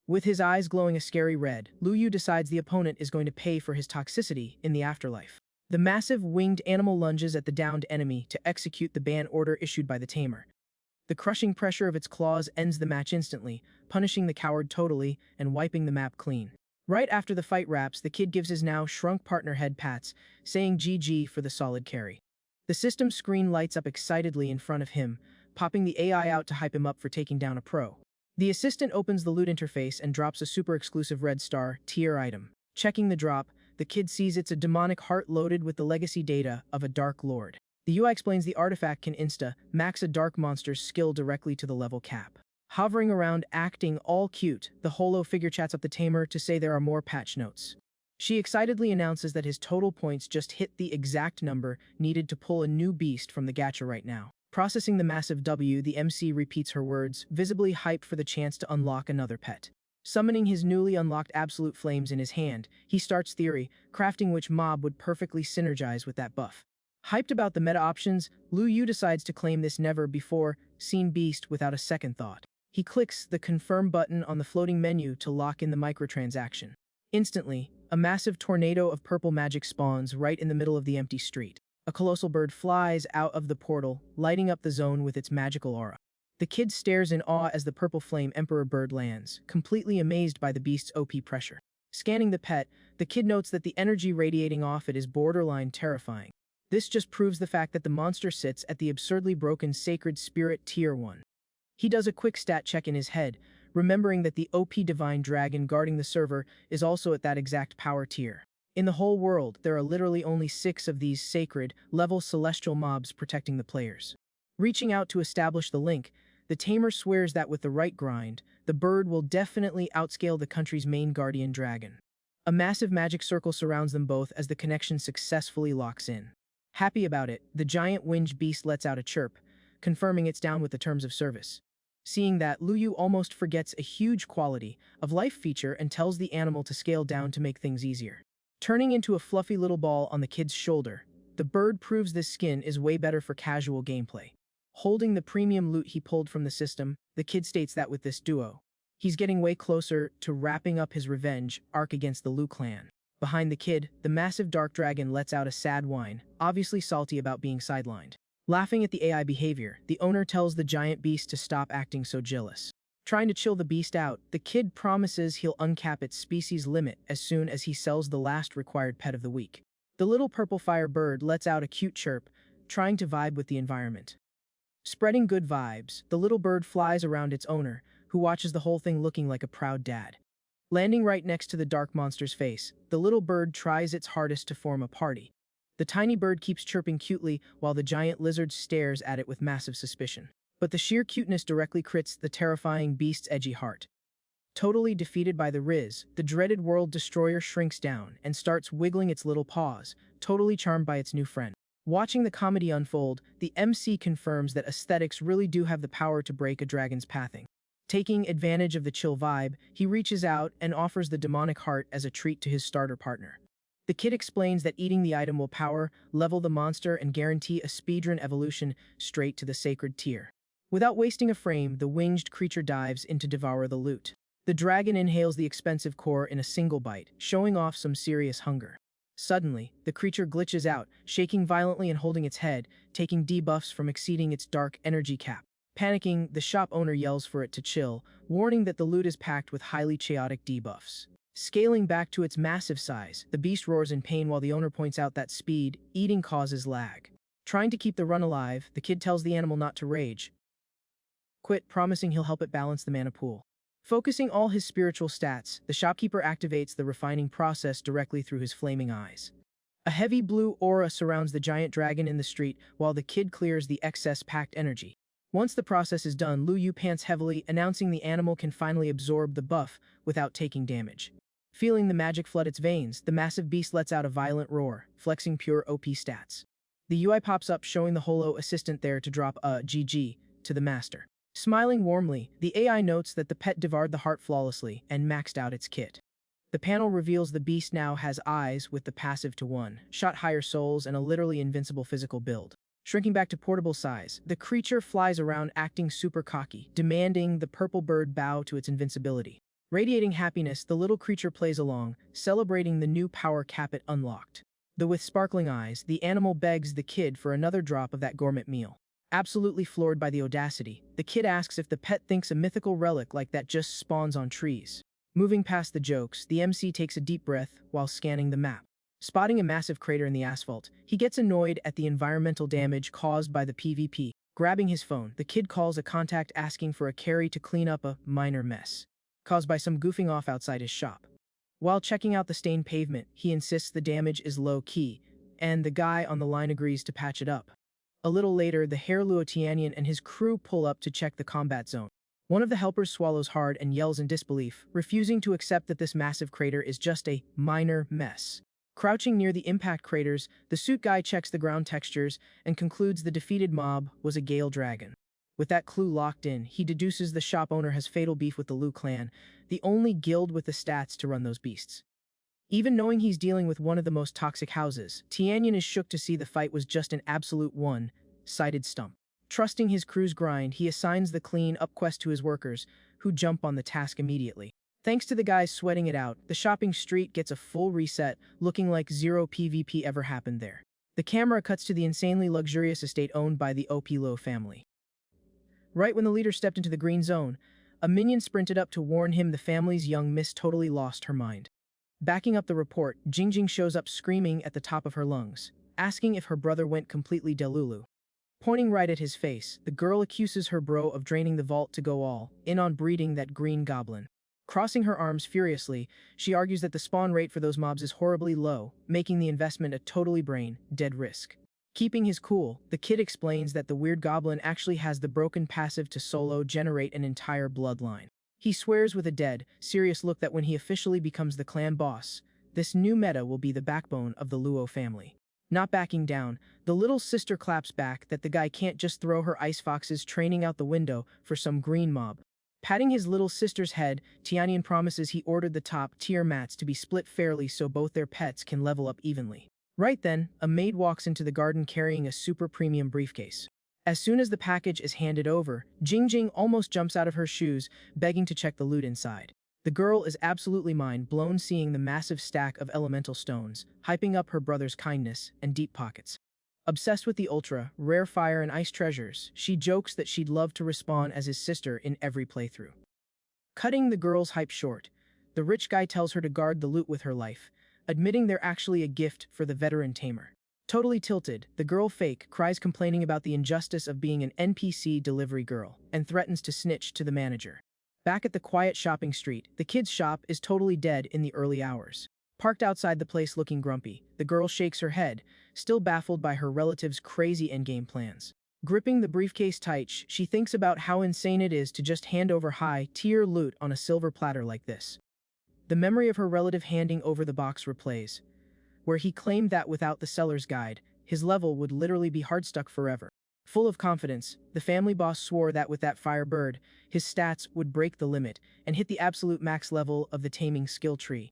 With his eyes glowing a scary red, Lu Yu decides the opponent is going to pay for his toxicity in the afterlife. The massive winged animal lunges at the downed enemy to execute the ban order issued by the Tamer. The crushing pressure of its claws ends the match instantly, punishing the coward totally and wiping the map clean. Right after the fight wraps, the kid gives his now shrunk partner head pats, saying GG for the solid carry. The system screen lights up excitedly in front of him, popping the AI out to hype him up for taking down a pro. The assistant opens the loot interface and drops a super exclusive red star tier item. Checking the drop, the kid sees it's a demonic heart loaded with the legacy data of a dark lord. The UI explains the artifact can max a dark monster's skill directly to the level cap. Hovering around, acting all cute, the holo figure chats up the Tamer to say there are more patch notes. She excitedly announces that his total points just hit the exact number needed to pull a new beast from the gacha right now. Processing the massive W, the MC repeats her words, visibly hyped for the chance to unlock another pet. Summoning his newly unlocked Absolute Flames in his hand, he starts theory, crafting which mob would perfectly synergize with that buff. Hyped about the meta options, Lu Yu decides to claim this never-before-seen beast without a second thought. He clicks the confirm button on the floating menu to lock in the microtransaction. Instantly, a massive tornado of purple magic spawns right in the middle of the empty street. A colossal bird flies out of the portal, lighting up the zone with its magical aura. The kid stares in awe as the purple flame emperor bird lands, completely amazed by the beast's OP pressure. Scanning the pet, the kid notes that the energy radiating off it is borderline terrifying. This just proves the fact that the monster sits at the absurdly broken Sacred Spirit Tier 1. He does a quick stat check in his head, remembering that the OP Divine Dragon guarding the server is also at that exact power tier. In the whole world, there are literally only 6 of these sacred, level celestial mobs protecting the players. Reaching out to establish the link, the Tamer swears that with the right grind, the bird will definitely outscale the country's main guardian dragon. A massive magic circle surrounds them both as the connection successfully locks in. Happy about it, the giant winged beast lets out a chirp, confirming it's down with the terms of service. Seeing that, Luyu almost forgets a huge quality of life feature and tells the animal to scale down to make things easier. Turning into a fluffy little ball on the kid's shoulder, the bird proves this skin is way better for casual gameplay. Holding the premium loot he pulled from the system, the kid states that with this duo, he's getting way closer to wrapping up his revenge arc against the Lu clan. Behind the kid, the massive dark dragon lets out a sad whine, obviously salty about being sidelined. Laughing at the AI behavior, the owner tells the giant beast to stop acting so jealous. Trying to chill the beast out, the kid promises he'll uncap its species limit as soon as he sells the last required pet of the week. The little purple fire bird lets out a cute chirp, trying to vibe with the environment. Spreading good vibes, the little bird flies around its owner, who watches the whole thing looking like a proud dad. Landing right next to the dark monster's face, the little bird tries its hardest to form a party. The tiny bird keeps chirping cutely while the giant lizard stares at it with massive suspicion. But the sheer cuteness directly crits the terrifying beast's edgy heart. Totally defeated by the Riz, the dreaded world destroyer shrinks down and starts wiggling its little paws, totally charmed by its new friend. Watching the comedy unfold, the MC confirms that aesthetics really do have the power to break a dragon's pathing. Taking advantage of the chill vibe, he reaches out and offers the demonic heart as a treat to his starter partner. The kid explains that eating the item will power, level the monster, and guarantee a speedrun evolution straight to the sacred tier. Without wasting a frame, the winged creature dives in to devour the loot. The dragon inhales the expensive core in a single bite, showing off some serious hunger. Suddenly, the creature glitches out, shaking violently and holding its head, taking debuffs from exceeding its dark energy cap. Panicking, the shop owner yells for it to chill, warning that the loot is packed with highly chaotic debuffs. Scaling back to its massive size, the beast roars in pain while the owner points out that speed eating causes lag. Trying to keep the run alive, the kid tells the animal not to rage, promising he'll help it balance the mana pool. Focusing all his spiritual stats, the shopkeeper activates the refining process directly through his flaming eyes. A heavy blue aura surrounds the giant dragon in the street while the kid clears the excess packed energy. Once the process is done, Lu Yu pants heavily, announcing the animal can finally absorb the buff without taking damage. Feeling the magic flood its veins, the massive beast lets out a violent roar, flexing pure OP stats. The UI pops up showing the holo assistant there to drop a GG to the master. Smiling warmly, the AI notes that the pet devoured the heart flawlessly and maxed out its kit. The panel reveals the beast now has eyes with the passive to 1, shot higher souls, and a literally invincible physical build. Shrinking back to portable size, the creature flies around acting super cocky, demanding the purple bird bow to its invincibility. Radiating happiness, the little creature plays along, celebrating the new power cap it unlocked. Though with sparkling eyes, the animal begs the kid for another drop of that gourmet meal. Absolutely floored by the audacity, the kid asks if the pet thinks a mythical relic like that just spawns on trees. Moving past the jokes, the MC takes a deep breath while scanning the map. Spotting a massive crater in the asphalt, he gets annoyed at the environmental damage caused by the PvP. Grabbing his phone, the kid calls a contact asking for a carry to clean up a minor mess caused by some goofing off outside his shop. While checking out the stained pavement, he insists the damage is low-key, and the guy on the line agrees to patch it up. A little later, the Herr Luotianian and his crew pull up to check the combat zone. One of the helpers swallows hard and yells in disbelief, refusing to accept that this massive crater is just a minor mess. Crouching near the impact craters, the suit guy checks the ground textures and concludes the defeated mob was a Gale dragon. With that clue locked in, he deduces the shop owner has fatal beef with the Lu clan, the only guild with the stats to run those beasts. Even knowing he's dealing with one of the most toxic houses, Tianyan is shook to see the fight was just an absolute one-sided stump. Trusting his crew's grind, he assigns the clean-up quest to his workers, who jump on the task immediately. Thanks to the guys sweating it out, the shopping street gets a full reset, looking like zero PvP ever happened there. The camera cuts to the insanely luxurious estate owned by the Opilo family. Right when the leader stepped into the green zone, a minion sprinted up to warn him the family's young miss totally lost her mind. Backing up the report, Jingjing shows up screaming at the top of her lungs, asking if her brother went completely delulu. Pointing right at his face, the girl accuses her bro of draining the vault to go all in on breeding that green goblin. Crossing her arms furiously, she argues that the spawn rate for those mobs is horribly low, making the investment a totally brain-dead risk. Keeping his cool, the kid explains that the weird goblin actually has the broken passive to solo generate an entire bloodline. He swears with a dead, serious look that when he officially becomes the clan boss, this new meta will be the backbone of the Luo family. Not backing down, the little sister claps back that the guy can't just throw her ice foxes training out the window for some green mob. Patting his little sister's head, Tianyan promises he ordered the top-tier mats to be split fairly so both their pets can level up evenly. Right then, a maid walks into the garden carrying a super premium briefcase. As soon as the package is handed over, Jingjing almost jumps out of her shoes, begging to check the loot inside. The girl is absolutely mind-blown seeing the massive stack of elemental stones, hyping up her brother's kindness and deep pockets. Obsessed with the ultra, rare fire and ice treasures, she jokes that she'd love to respawn as his sister in every playthrough. Cutting the girl's hype short, the rich guy tells her to guard the loot with her life, admitting they're actually a gift for the veteran Tamer. Totally tilted, the girl fake cries complaining about the injustice of being an NPC delivery girl, and threatens to snitch to the manager. Back at the quiet shopping street, the kid's shop is totally dead in the early hours. Parked outside the place looking grumpy, the girl shakes her head, still baffled by her relative's crazy endgame plans. Gripping the briefcase tight, she thinks about how insane it is to just hand over high-tier loot on a silver platter like this. The memory of her relative handing over the box replays, where he claimed that without the seller's guide, his level would literally be hard-stuck forever. Full of confidence, the family boss swore that with that firebird, his stats would break the limit and hit the absolute max level of the taming skill tree.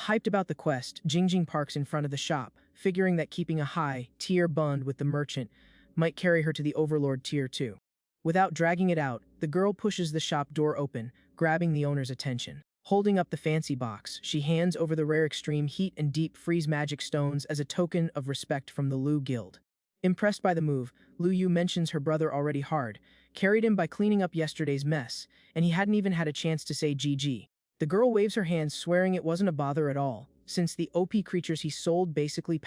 Hyped about the quest, Jingjing parks in front of the shop, figuring that keeping a high-tier bond with the merchant might carry her to the Overlord Tier 2. Without dragging it out, the girl pushes the shop door open, grabbing the owner's attention. Holding up the fancy box, she hands over the rare extreme heat and deep freeze magic stones as a token of respect from the Lu Guild. Impressed by the move, Lu Yu mentions her brother already hard, carried him by cleaning up yesterday's mess, and he hadn't even had a chance to say GG. The girl waves her hands swearing it wasn't a bother at all, since the OP creatures he sold basically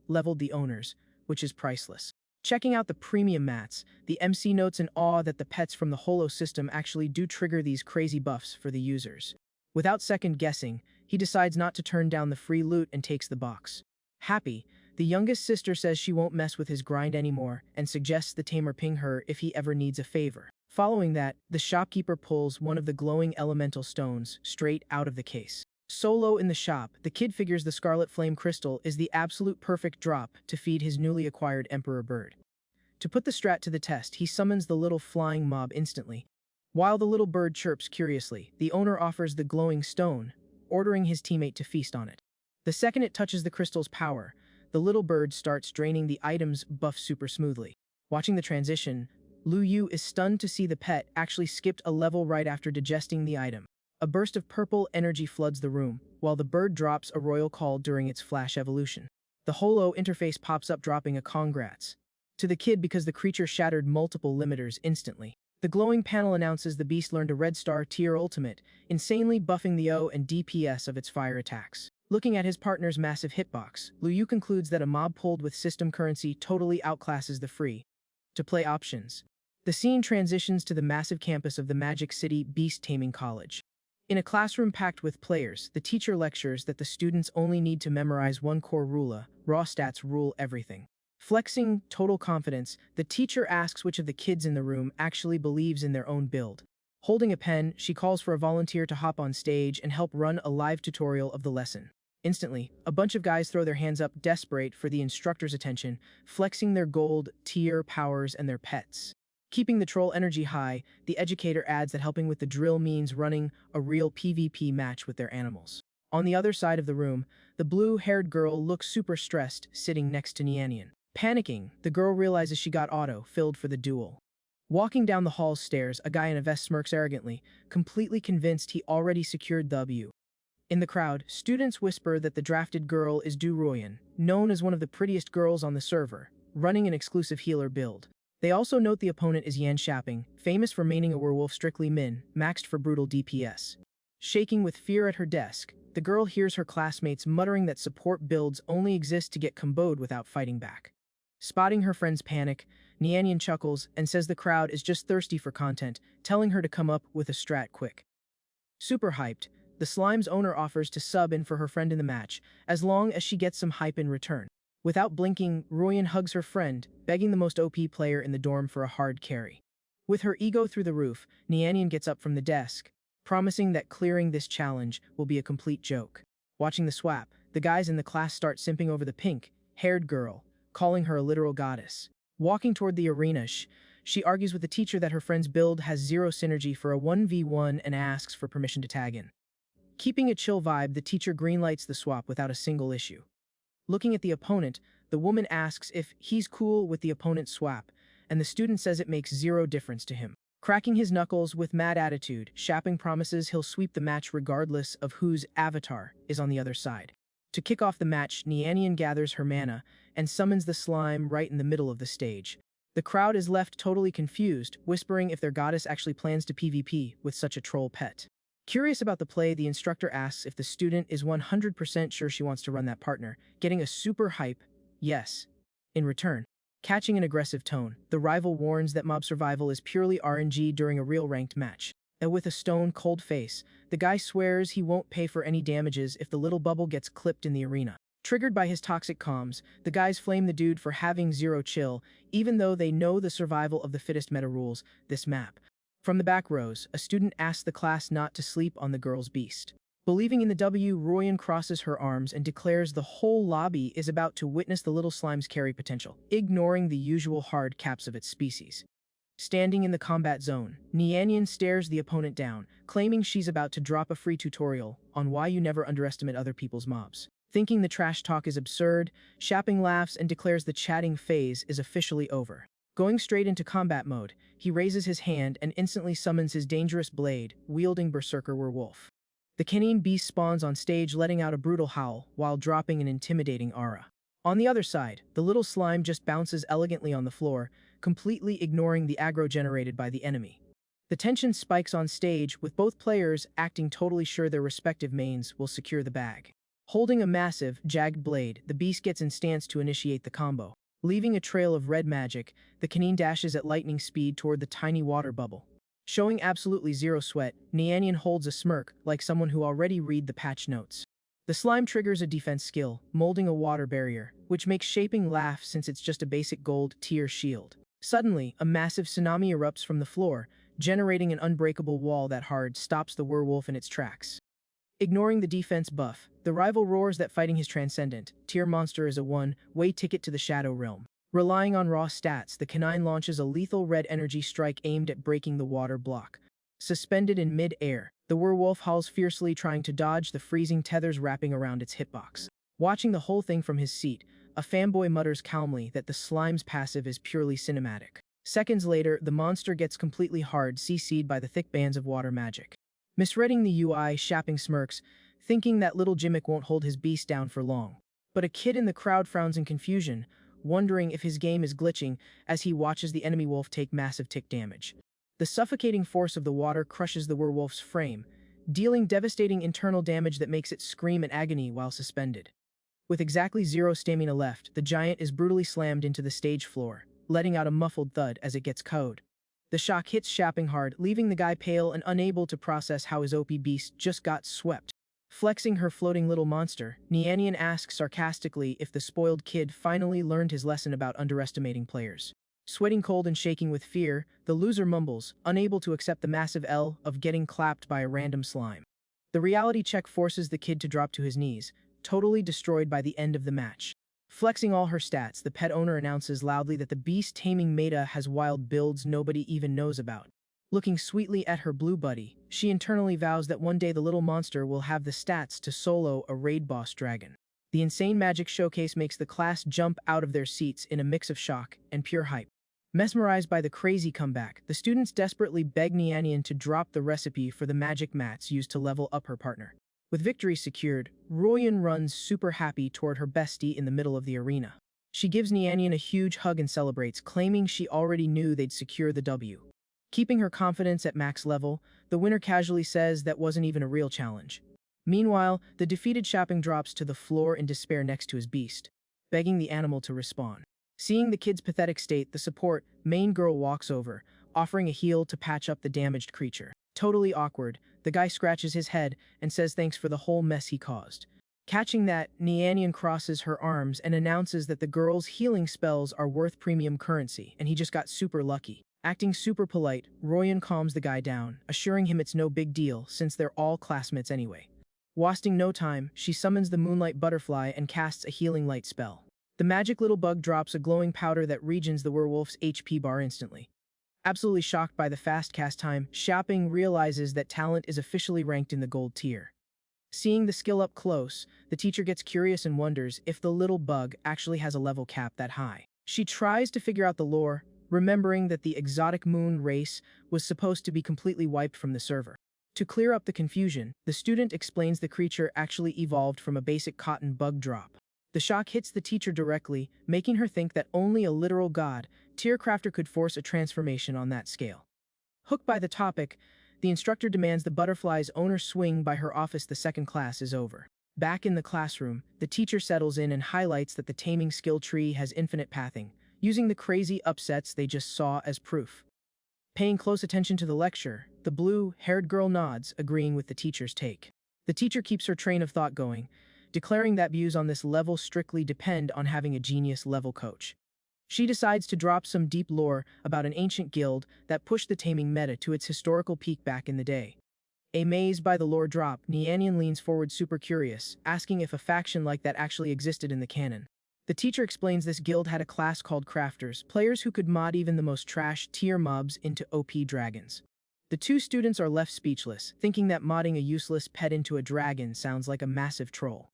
leveled the owners, which is priceless. Checking out the premium mats, the MC notes in awe that the pets from the Holo system actually do trigger these crazy buffs for the users. Without second guessing, he decides not to turn down the free loot and takes the box. Happy, the youngest sister says she won't mess with his grind anymore and suggests the Tamer ping her if he ever needs a favor. Following that, the shopkeeper pulls one of the glowing elemental stones straight out of the case. Solo in the shop, the kid figures the Scarlet Flame Crystal is the absolute perfect drop to feed his newly acquired Emperor Bird. To put the strat to the test, he summons the little flying mob instantly. While the little bird chirps curiously, the owner offers the glowing stone, ordering his teammate to feast on it. The second it touches the crystal's power, the little bird starts draining the item's buff super smoothly. Watching the transition, Lu Yu is stunned to see the pet actually skipped a level right after digesting the item. A burst of purple energy floods the room, while the bird drops a royal call during its flash evolution. The Holo interface pops up dropping a congrats to the kid because the creature shattered multiple limiters instantly. The glowing panel announces the beast learned a red star tier ultimate, insanely buffing the O and DPS of its fire attacks. Looking at his partner's massive hitbox, Lu Yu concludes that a mob pulled with system currency totally outclasses the free-to-play options. The scene transitions to the massive campus of the Magic City Beast Taming College. In a classroom packed with players, the teacher lectures that the students only need to memorize one core rule: raw stats rule everything. Flexing total confidence, the teacher asks which of the kids in the room actually believes in their own build. Holding a pen, she calls for a volunteer to hop on stage and help run a live tutorial of the lesson. Instantly, a bunch of guys throw their hands up desperate for the instructor's attention, flexing their gold tier powers and their pets. Keeping the troll energy high, the educator adds that helping with the drill means running a real PvP match with their animals. On the other side of the room, the blue-haired girl looks super stressed, sitting next to Nianian. Panicking, the girl realizes she got auto-filled for the duel. Walking down the hall's stairs, a guy in a vest smirks arrogantly, completely convinced he already secured the W. In the crowd, students whisper that the drafted girl is Du Ruoyan, known as one of the prettiest girls on the server, running an exclusive healer build. They also note the opponent is Yan Shapping, famous for maining a werewolf strictly min, maxed for brutal DPS. Shaking with fear at her desk, the girl hears her classmates muttering that support builds only exist to get comboed without fighting back. Spotting her friend's panic, Nianyan chuckles and says the crowd is just thirsty for content, telling her to come up with a strat quick. Super hyped, the slime's owner offers to sub in for her friend in the match, as long as she gets some hype in return. Without blinking, Ruoyan hugs her friend, begging the most OP player in the dorm for a hard carry. With her ego through the roof, Nianyan gets up from the desk, promising that clearing this challenge will be a complete joke. Watching the swap, the guys in the class start simping over the pink-haired girl, calling her a literal goddess. Walking toward the arena, she argues with the teacher that her friend's build has zero synergy for a 1v1 and asks for permission to tag in. Keeping a chill vibe, the teacher greenlights the swap without a single issue. Looking at the opponent, the woman asks if he's cool with the opponent's swap, and the student says it makes zero difference to him. Cracking his knuckles with mad attitude, Shapping promises he'll sweep the match regardless of whose avatar is on the other side. To kick off the match, Nianyan gathers her mana and summons the slime right in the middle of the stage. The crowd is left totally confused, whispering if their goddess actually plans to PvP with such a troll pet. Curious about the play, the instructor asks if the student is 100% sure she wants to run that partner, getting a super hype yes in return. Catching an aggressive tone, the rival warns that mob survival is purely RNG during a real ranked match. And with a stone-cold face, the guy swears he won't pay for any damages if the little bubble gets clipped in the arena. Triggered by his toxic comms, the guys flame the dude for having zero chill, even though they know the survival of the fittest meta rules this map. From the back rows, a student asks the class not to sleep on the girl's beast. Believing in the W, Ruoyan crosses her arms and declares the whole lobby is about to witness the little slime's carry potential, ignoring the usual hard caps of its species. Standing in the combat zone, Nianyan stares the opponent down, claiming she's about to drop a free tutorial on why you never underestimate other people's mobs. Thinking the trash talk is absurd, Shapping laughs and declares the chatting phase is officially over. Going straight into combat mode, he raises his hand and instantly summons his dangerous blade, wielding Berserker Werewolf. The canine beast spawns on stage, letting out a brutal howl while dropping an intimidating aura. On the other side, the little slime just bounces elegantly on the floor, completely ignoring the aggro generated by the enemy. The tension spikes on stage, with both players acting totally sure their respective mains will secure the bag. Holding a massive, jagged blade, the beast gets instanced to initiate the combo. Leaving a trail of red magic, the canine dashes at lightning speed toward the tiny water bubble. Showing absolutely zero sweat, Nianyan holds a smirk like someone who already read the patch notes. The slime triggers a defense skill, molding a water barrier, which makes Shapping laugh since it's just a basic gold tier shield. Suddenly, a massive tsunami erupts from the floor, generating an unbreakable wall that hard stops the werewolf in its tracks. Ignoring the defense buff, the rival roars that fighting his transcendent tier monster is a one-way ticket to the Shadow Realm. Relying on raw stats, the canine launches a lethal red energy strike aimed at breaking the water block. Suspended in mid-air, the werewolf howls fiercely, trying to dodge the freezing tethers wrapping around its hitbox. Watching the whole thing from his seat, a fanboy mutters calmly that the slime's passive is purely cinematic. Seconds later, the monster gets completely hard CC'd by the thick bands of water magic. Misreading the UI, Shapping smirks, thinking that little Jimmick won't hold his beast down for long. But a kid in the crowd frowns in confusion, wondering if his game is glitching as he watches the enemy wolf take massive tick damage. The suffocating force of the water crushes the werewolf's frame, dealing devastating internal damage that makes it scream in agony while suspended. With exactly zero stamina left, the giant is brutally slammed into the stage floor, letting out a muffled thud as it gets KO'd. The shock hits Shapping hard, leaving the guy pale and unable to process how his OP beast just got swept. Flexing her floating little monster, Nianyan asks sarcastically if the spoiled kid finally learned his lesson about underestimating players. Sweating cold and shaking with fear, the loser mumbles, unable to accept the massive L of getting clapped by a random slime. The reality check forces the kid to drop to his knees, totally destroyed by the end of the match. Flexing all her stats, the pet owner announces loudly that the beast taming meta has wild builds nobody even knows about. Looking sweetly at her blue buddy, she internally vows that one day the little monster will have the stats to solo a raid boss dragon. The insane magic showcase makes the class jump out of their seats in a mix of shock and pure hype. Mesmerized by the crazy comeback, the students desperately beg Nianyan to drop the recipe for the magic mats used to level up her partner. With victory secured, Royan runs super happy toward her bestie in the middle of the arena. She gives Nianyan a huge hug and celebrates, claiming she already knew they'd secure the W. Keeping her confidence at max level, the winner casually says that wasn't even a real challenge. Meanwhile, the defeated Shopping drops to the floor in despair next to his beast, begging the animal to respawn. Seeing the kid's pathetic state, the support, main girl walks over, offering a heal to patch up the damaged creature. Totally awkward, the guy scratches his head and says thanks for the whole mess he caused. Catching that, Nianyan crosses her arms and announces that the girl's healing spells are worth premium currency, and he just got super lucky. Acting super polite, Royan calms the guy down, assuring him it's no big deal since they're all classmates anyway. Wasting no time, she summons the Moonlight Butterfly and casts a healing light spell. The magic little bug drops a glowing powder that regens the werewolf's HP bar instantly. Absolutely shocked by the fast cast time, Shopping realizes that talent is officially ranked in the gold tier. Seeing the skill up close, the teacher gets curious and wonders if the little bug actually has a level cap that high. She tries to figure out the lore, remembering that the exotic moon race was supposed to be completely wiped from the server. To clear up the confusion, the student explains the creature actually evolved from a basic cotton bug drop. The shock hits the teacher directly, making her think that only a literal god, tier crafter could force a transformation on that scale. Hooked by the topic, the instructor demands the butterfly's owner swing by her office. The second class is over. Back in the classroom, the teacher settles in and highlights that the taming skill tree has infinite pathing, using the crazy upsets they just saw as proof. Paying close attention to the lecture, the blue-haired girl nods, agreeing with the teacher's take. The teacher keeps her train of thought going, declaring that views on this level strictly depend on having a genius level coach. She decides to drop some deep lore about an ancient guild that pushed the taming meta to its historical peak back in the day. Amazed by the lore drop, Nianyan leans forward super curious, asking if a faction like that actually existed in the canon. The teacher explains this guild had a class called Crafters, players who could mod even the most trash tier mobs into OP dragons. The two students are left speechless, thinking that modding a useless pet into a dragon sounds like a massive troll.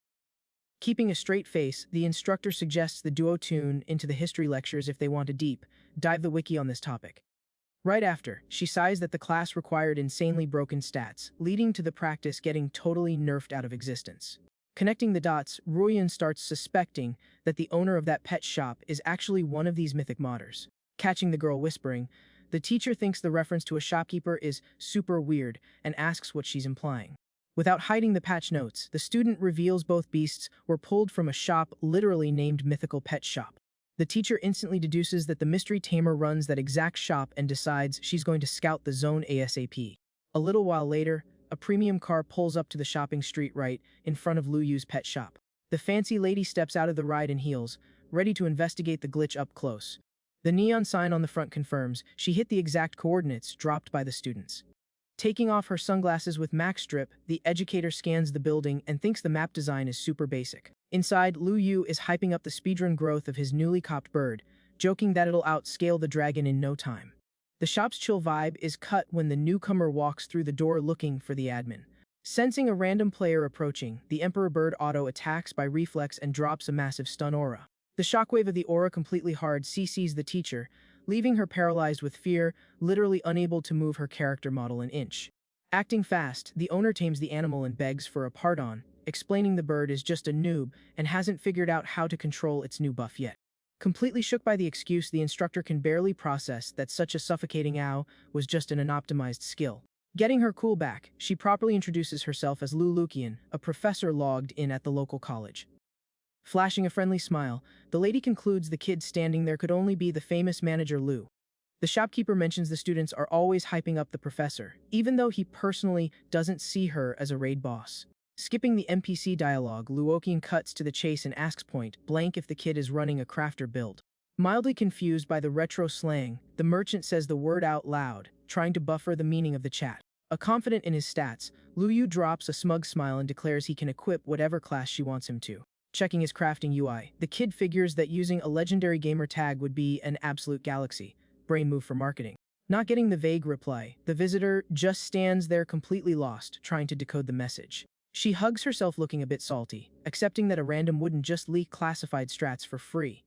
Keeping a straight face, the instructor suggests the duo tune into the history lectures if they want to dive the wiki on this topic. Right after, she sighs that the class required insanely broken stats, leading to the practice getting totally nerfed out of existence. Connecting the dots, Royan starts suspecting that the owner of that pet shop is actually one of these mythic modders. Catching the girl whispering, the teacher thinks the reference to a shopkeeper is super weird and asks what she's implying. Without hiding the patch notes, the student reveals both beasts were pulled from a shop literally named Mythical Pet Shop. The teacher instantly deduces that the mystery Tamer runs that exact shop and decides she's going to scout the zone ASAP. A little while later, a premium car pulls up to the shopping street right in front of Lu Yu's pet shop. The fancy lady steps out of the ride in heels, ready to investigate the glitch up close. The neon sign on the front confirms she hit the exact coordinates dropped by the students. Taking off her sunglasses with Max Strip, the educator scans the building and thinks the map design is super basic. Inside, Lu Yu is hyping up the speedrun growth of his newly copped bird, joking that it'll outscale the dragon in no time. The shop's chill vibe is cut when the newcomer walks through the door looking for the admin. Sensing a random player approaching, the Emperor Bird auto-attacks by reflex and drops a massive stun aura. The shockwave of the aura completely hard CCs the teacher, leaving her paralyzed with fear, literally unable to move her character model an inch. Acting fast, the owner tames the animal and begs for a pardon, explaining the bird is just a noob and hasn't figured out how to control its new buff yet. Completely shook by the excuse, the instructor can barely process that such a suffocating ow was just an unoptimized skill. Getting her cool back, she properly introduces herself as Lu Lukian, a professor logged in at the local college. Flashing a friendly smile, the lady concludes the kid standing there could only be the famous manager Lu. The shopkeeper mentions the students are always hyping up the professor, even though he personally doesn't see her as a raid boss. Skipping the NPC dialogue, Luokian cuts to the chase and asks point blank if the kid is running a crafter build. Mildly confused by the retro slang, the merchant says the word out loud, trying to buffer the meaning of the chat. Confident in his stats, Lu Yu drops a smug smile and declares he can equip whatever class she wants him to. Checking his crafting UI, the kid figures that using a legendary gamer tag would be an absolute galaxy. Brain move for marketing. Not getting the vague reply, the visitor just stands there completely lost, trying to decode the message. She hugs herself looking a bit salty, accepting that a random wouldn't just leak classified strats for free.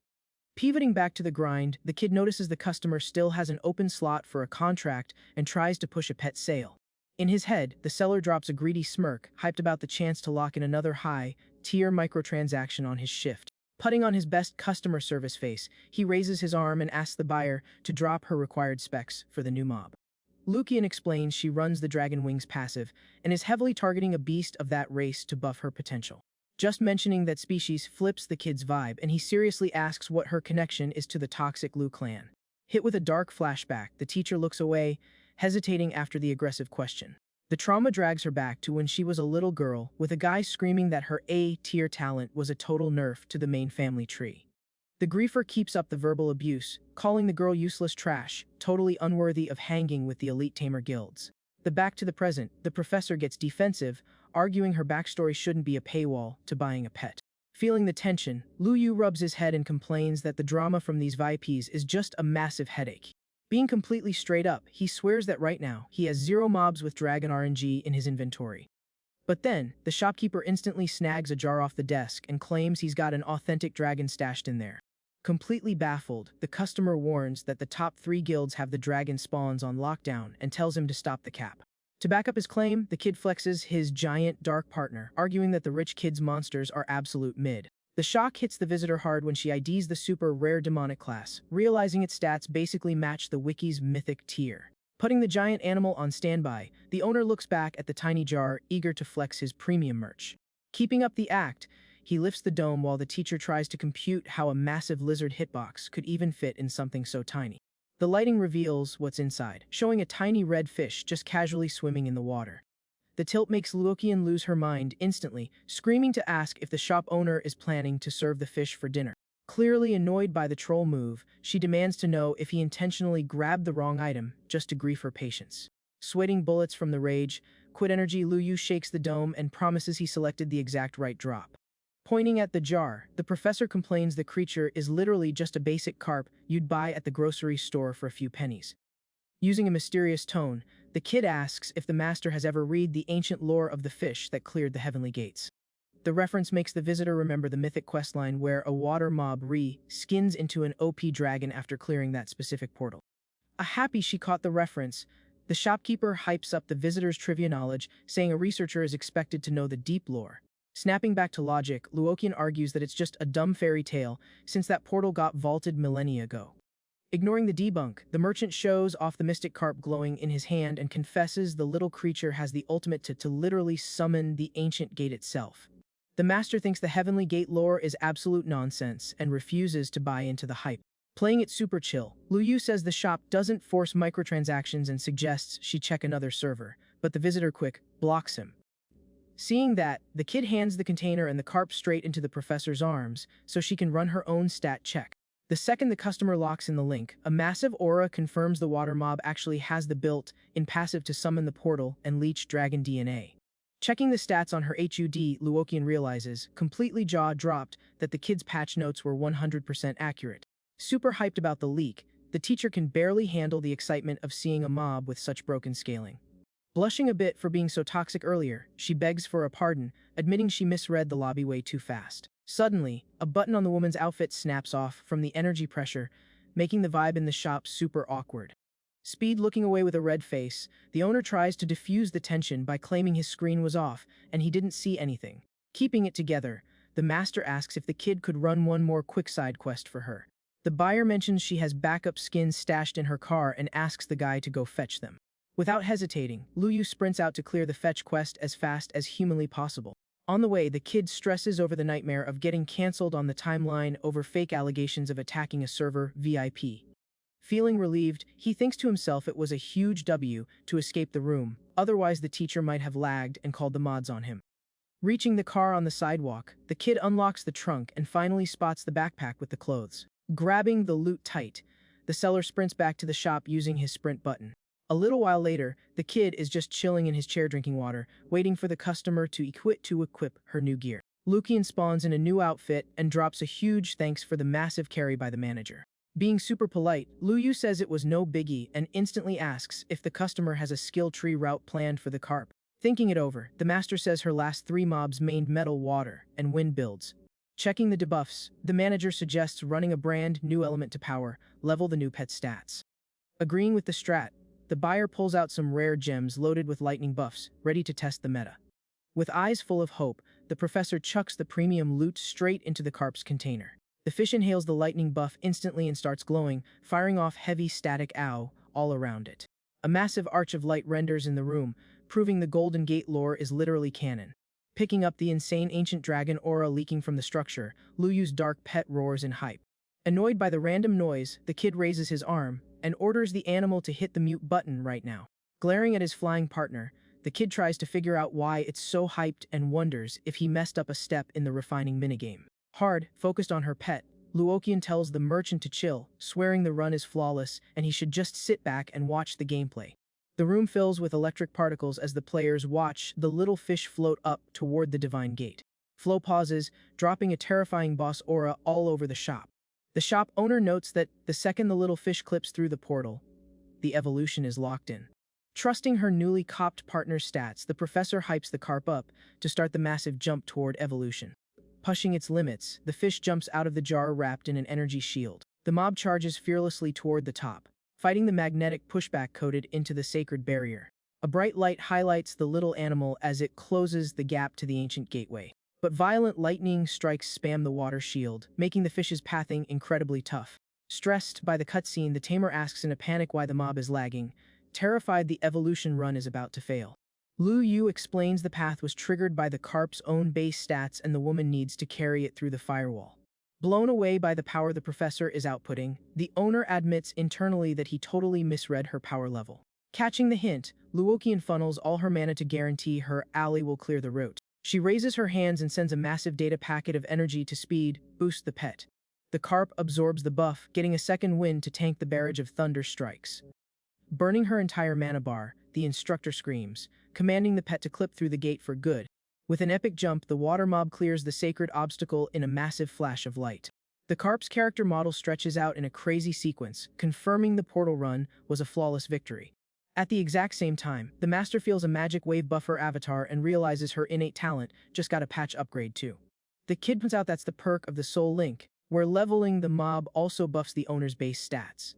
Pivoting back to the grind, the kid notices the customer still has an open slot for a contract and tries to push a pet sale. In his head, the seller drops a greedy smirk, hyped about the chance to lock in another high-tier microtransaction on his shift. Putting on his best customer service face, he raises his arm and asks the buyer to drop her required specs for the new mob. Lucian explains she runs the Dragon Wings passive and is heavily targeting a beast of that race to buff her potential. Just mentioning that species flips the kid's vibe, and he seriously asks what her connection is to the toxic Lu clan. Hit with a dark flashback, the teacher looks away, hesitating after the aggressive question. The trauma drags her back to when she was a little girl, with a guy screaming that her A-tier talent was a total nerf to the main family tree. The griefer keeps up the verbal abuse, calling the girl useless trash, totally unworthy of hanging with the elite Tamer guilds. Back to the present, the professor gets defensive, arguing her backstory shouldn't be a paywall to buying a pet. Feeling the tension, Lu Yu rubs his head and complains that the drama from these VIPs is just a massive headache. Being completely straight up, he swears that right now, he has 0 mobs with Dragon RNG in his inventory. But then, the shopkeeper instantly snags a jar off the desk and claims he's got an authentic dragon stashed in there. Completely baffled, the customer warns that the top 3 guilds have the dragon spawns on lockdown and tells him to stop the cap. To back up his claim, the kid flexes his giant dark partner, arguing that the rich kid's monsters are absolute mid. The shock hits the visitor hard when she IDs the super rare demonic class, realizing its stats basically match the wiki's mythic tier. Putting the giant animal on standby, the owner looks back at the tiny jar, eager to flex his premium merch. Keeping up the act, he lifts the dome while the teacher tries to compute how a massive lizard hitbox could even fit in something so tiny. The lighting reveals what's inside, showing a tiny red fish just casually swimming in the water. The tilt makes Luoqian lose her mind instantly, screaming to ask if the shop owner is planning to serve the fish for dinner. Clearly annoyed by the troll move, she demands to know if he intentionally grabbed the wrong item, just to grief her patience. Sweating bullets from the rage, quit energy, Lu Yu shakes the dome and promises he selected the exact right drop. Pointing at the jar, the professor complains the creature is literally just a basic carp you'd buy at the grocery store for a few pennies. Using a mysterious tone, the kid asks if the master has ever read the ancient lore of the fish that cleared the heavenly gates. The reference makes the visitor remember the mythic questline where a water mob skins into an OP dragon after clearing that specific portal. Happy she caught the reference, the shopkeeper hypes up the visitor's trivia knowledge, saying a researcher is expected to know the deep lore. Snapping back to logic, Luoqian argues that it's just a dumb fairy tale since that portal got vaulted millennia ago. Ignoring the debunk, the merchant shows off the mystic carp glowing in his hand and confesses the little creature has the ultimate to literally summon the ancient gate itself. The master thinks the heavenly gate lore is absolute nonsense and refuses to buy into the hype. Playing it super chill, Lu Yu says the shop doesn't force microtransactions and suggests she check another server, but the visitor quick blocks him. Seeing that, the kid hands the container and the carp straight into the professor's arms so she can run her own stat check. The second the customer locks in the link, a massive aura confirms the water mob actually has the built-in passive to summon the portal and leech dragon DNA. Checking the stats on her HUD, Luoqian realizes, completely jaw-dropped, that the kid's patch notes were 100% accurate. Super hyped about the leak, the teacher can barely handle the excitement of seeing a mob with such broken scaling. Blushing a bit for being so toxic earlier, she begs for a pardon, admitting she misread the lobby way too fast. Suddenly, a button on the woman's outfit snaps off from the energy pressure, making the vibe in the shop super awkward. Speed looking away with a red face, the owner tries to diffuse the tension by claiming his screen was off and he didn't see anything. Keeping it together, the master asks if the kid could run one more quick side quest for her. The buyer mentions she has backup skins stashed in her car and asks the guy to go fetch them. Without hesitating, Lu Yu sprints out to clear the fetch quest as fast as humanly possible. On the way, the kid stresses over the nightmare of getting cancelled on the timeline over fake allegations of attacking a server VIP. Feeling relieved, he thinks to himself it was a huge W to escape the room, otherwise the teacher might have lagged and called the mods on him. Reaching the car on the sidewalk, the kid unlocks the trunk and finally spots the backpack with the clothes. Grabbing the loot tight, the seller sprints back to the shop using his sprint button. A little while later, the kid is just chilling in his chair drinking water, waiting for the customer to equip her new gear. Lucian spawns in a new outfit and drops a huge thanks for the massive carry by the manager. Being super polite, Lu Yu says it was no biggie and instantly asks if the customer has a skill tree route planned for the carp. Thinking it over, the master says her last 3 mobs mained metal, water, and wind builds. Checking the debuffs, the manager suggests running a brand new element to power, level the new pet stats. Agreeing with the strat, the buyer pulls out some rare gems loaded with lightning buffs, ready to test the meta. With eyes full of hope, the professor chucks the premium loot straight into the carp's container. The fish inhales the lightning buff instantly and starts glowing, firing off heavy static ow all around it. A massive arch of light renders in the room, proving the Golden Gate lore is literally canon. Picking up the insane ancient dragon aura leaking from the structure, Luyu's dark pet roars in hype. Annoyed by the random noise, the kid raises his arm and orders the animal to hit the mute button right now. Glaring at his flying partner, the kid tries to figure out why it's so hyped and wonders if he messed up a step in the refining minigame. Hard, focused on her pet, Luoqian tells the merchant to chill, swearing the run is flawless and he should just sit back and watch the gameplay. The room fills with electric particles as the players watch the little fish float up toward the divine gate. Flow pauses, dropping a terrifying boss aura all over the shop. The shop owner notes that the second the little fish clips through the portal, the evolution is locked in. Trusting her newly copped partner's stats, the professor hypes the carp up to start the massive jump toward evolution. Pushing its limits, the fish jumps out of the jar wrapped in an energy shield. The mob charges fearlessly toward the top, fighting the magnetic pushback coded into the sacred barrier. A bright light highlights the little animal as it closes the gap to the ancient gateway. But violent lightning strikes spam the water shield, making the fish's pathing incredibly tough. Stressed by the cutscene, the tamer asks in a panic why the mob is lagging, terrified the evolution run is about to fail. Lu Yu explains the path was triggered by the carp's own base stats and the woman needs to carry it through the firewall. Blown away by the power the professor is outputting, the owner admits internally that he totally misread her power level. Catching the hint, Luoqian funnels all her mana to guarantee her ally will clear the route. She raises her hands and sends a massive data packet of energy to speed, boost the pet. The carp absorbs the buff, getting a second wind to tank the barrage of thunder strikes. Burning her entire mana bar, the instructor screams, commanding the pet to clip through the gate for good. With an epic jump, the water mob clears the sacred obstacle in a massive flash of light. The carp's character model stretches out in a crazy sequence, confirming the portal run was a flawless victory. At the exact same time, the master feels a magic wave buffer avatar and realizes her innate talent just got a patch upgrade too. The kid points out that's the perk of the Soul Link, where leveling the mob also buffs the owner's base stats.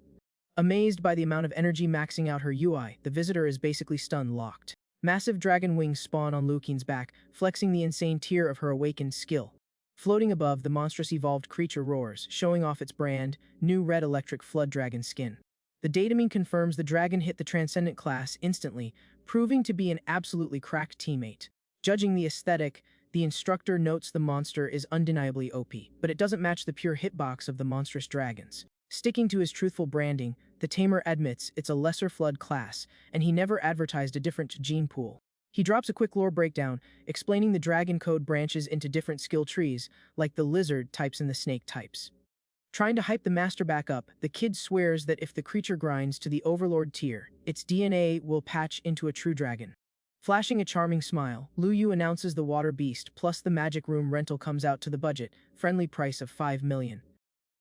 Amazed by the amount of energy maxing out her UI, the visitor is basically stun-locked. Massive dragon wings spawn on Luoqian's back, flexing the insane tier of her awakened skill. Floating above, the monstrous evolved creature roars, showing off its brand, new red electric flood dragon skin. The datamine confirms the dragon hit the Transcendent class instantly, proving to be an absolutely cracked teammate. Judging the aesthetic, the instructor notes the monster is undeniably OP, but it doesn't match the pure hitbox of the monstrous dragons. Sticking to his truthful branding, the tamer admits it's a lesser flood class, and he never advertised a different gene pool. He drops a quick lore breakdown, explaining the dragon code branches into different skill trees, like the lizard types and the snake types. Trying to hype the master back up, the kid swears that if the creature grinds to the overlord tier, its DNA will patch into a true dragon. Flashing a charming smile, Lu Yu announces the water beast plus the magic room rental comes out to the budget, friendly price of 5 million.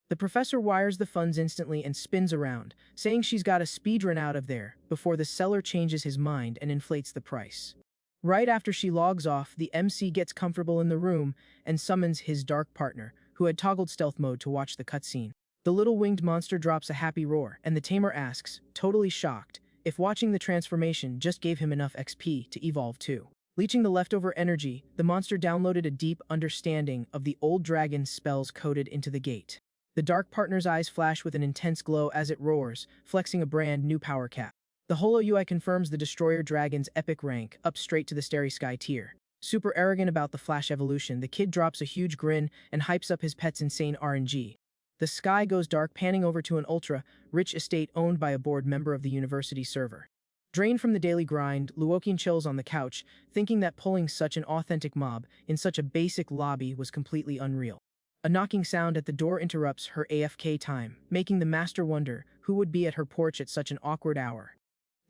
The professor wires the funds instantly and spins around, saying she's got a speedrun out of there before the seller changes his mind and inflates the price. Right after she logs off, the MC gets comfortable in the room and summons his dark partner, who had toggled stealth mode to watch the cutscene. The little winged monster drops a happy roar, and the tamer asks, totally shocked, if watching the transformation just gave him enough XP to evolve too. Leeching the leftover energy, the monster downloaded a deep understanding of the old dragon's spells coded into the gate. The dark partner's eyes flash with an intense glow as it roars, flexing a brand new power cap. The Holo UI confirms the Destroyer Dragon's epic rank, up straight to the Starry Sky tier. Super arrogant about the Flash evolution, the kid drops a huge grin and hypes up his pet's insane RNG. The sky goes dark, panning over to an ultra-rich estate owned by a board member of the university server. Drained from the daily grind, Luoqian chills on the couch, thinking that pulling such an authentic mob in such a basic lobby was completely unreal. A knocking sound at the door interrupts her AFK time, making the master wonder who would be at her porch at such an awkward hour.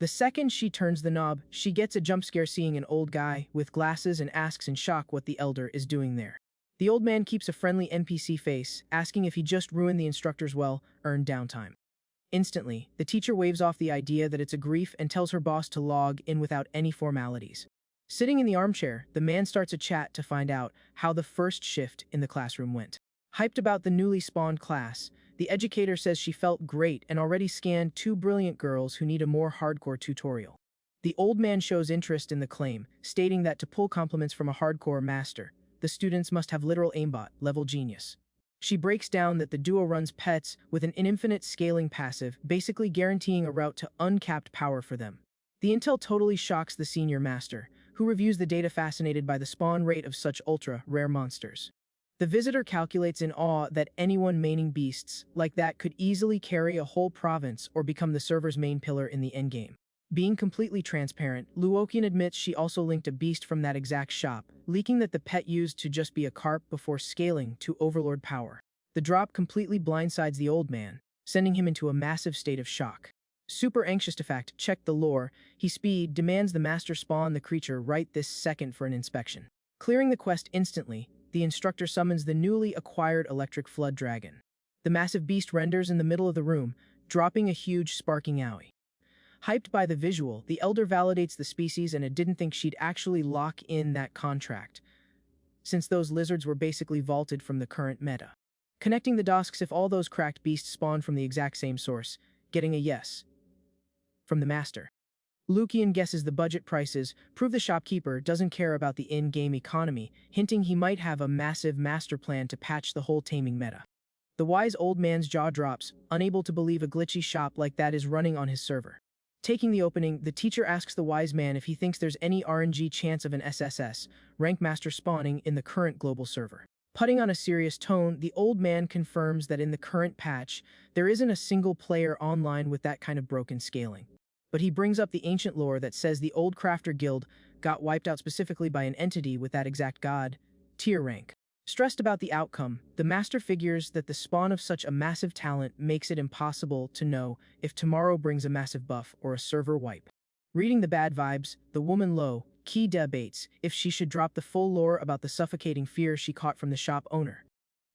The second she turns the knob, she gets a jump scare seeing an old guy with glasses and asks in shock what the elder is doing there. The old man keeps a friendly NPC face, asking if he just ruined the instructor's well-earned downtime. Instantly, the teacher waves off the idea that it's a grief and tells her boss to log in without any formalities. Sitting in the armchair, the man starts a chat to find out how the first shift in the classroom went. Hyped about the newly spawned class, The educator says she felt great and already scanned 2 brilliant girls who need a more hardcore tutorial. The old man shows interest in the claim, stating that to pull compliments from a hardcore master, the students must have literal aimbot, level genius. She breaks down that the duo runs pets with an infinite scaling passive, basically guaranteeing a route to uncapped power for them. The intel totally shocks the senior master, who reviews the data fascinated by the spawn rate of such ultra-rare monsters. The visitor calculates in awe that anyone maining beasts like that could easily carry a whole province or become the server's main pillar in the endgame. Being completely transparent, Luoqian admits she also linked a beast from that exact shop, leaking that the pet used to just be a carp before scaling to overlord power. The drop completely blindsides the old man, sending him into a massive state of shock. Super anxious to fact-check the lore, he demands the master spawn the creature right this second for an inspection. Clearing the quest instantly, the instructor summons the newly acquired electric flood dragon. The massive beast renders in the middle of the room, dropping a huge sparking owie. Hyped by the visual, the elder validates the species and didn't think she'd actually lock in that contract, since those lizards were basically vaulted from the current meta. Connecting the dots if all those cracked beasts spawned from the exact same source, getting a yes from the master. Lucian guesses the budget prices, prove the shopkeeper doesn't care about the in-game economy, hinting he might have a massive master plan to patch the whole taming meta. The wise old man's jaw drops, unable to believe a glitchy shop like that is running on his server. Taking the opening, the teacher asks the wise man if he thinks there's any RNG chance of an SSS, rank master spawning in the current global server. Putting on a serious tone, the old man confirms that in the current patch, there isn't a single player online with that kind of broken scaling. But he brings up the ancient lore that says the old crafter guild got wiped out specifically by an entity with that exact god tier rank. Stressed about the outcome, the master figures that the spawn of such a massive talent makes it impossible to know if tomorrow brings a massive buff or a server wipe. Reading the bad vibes, the woman Key debates if she should drop the full lore about the suffocating fear she caught from the shop owner.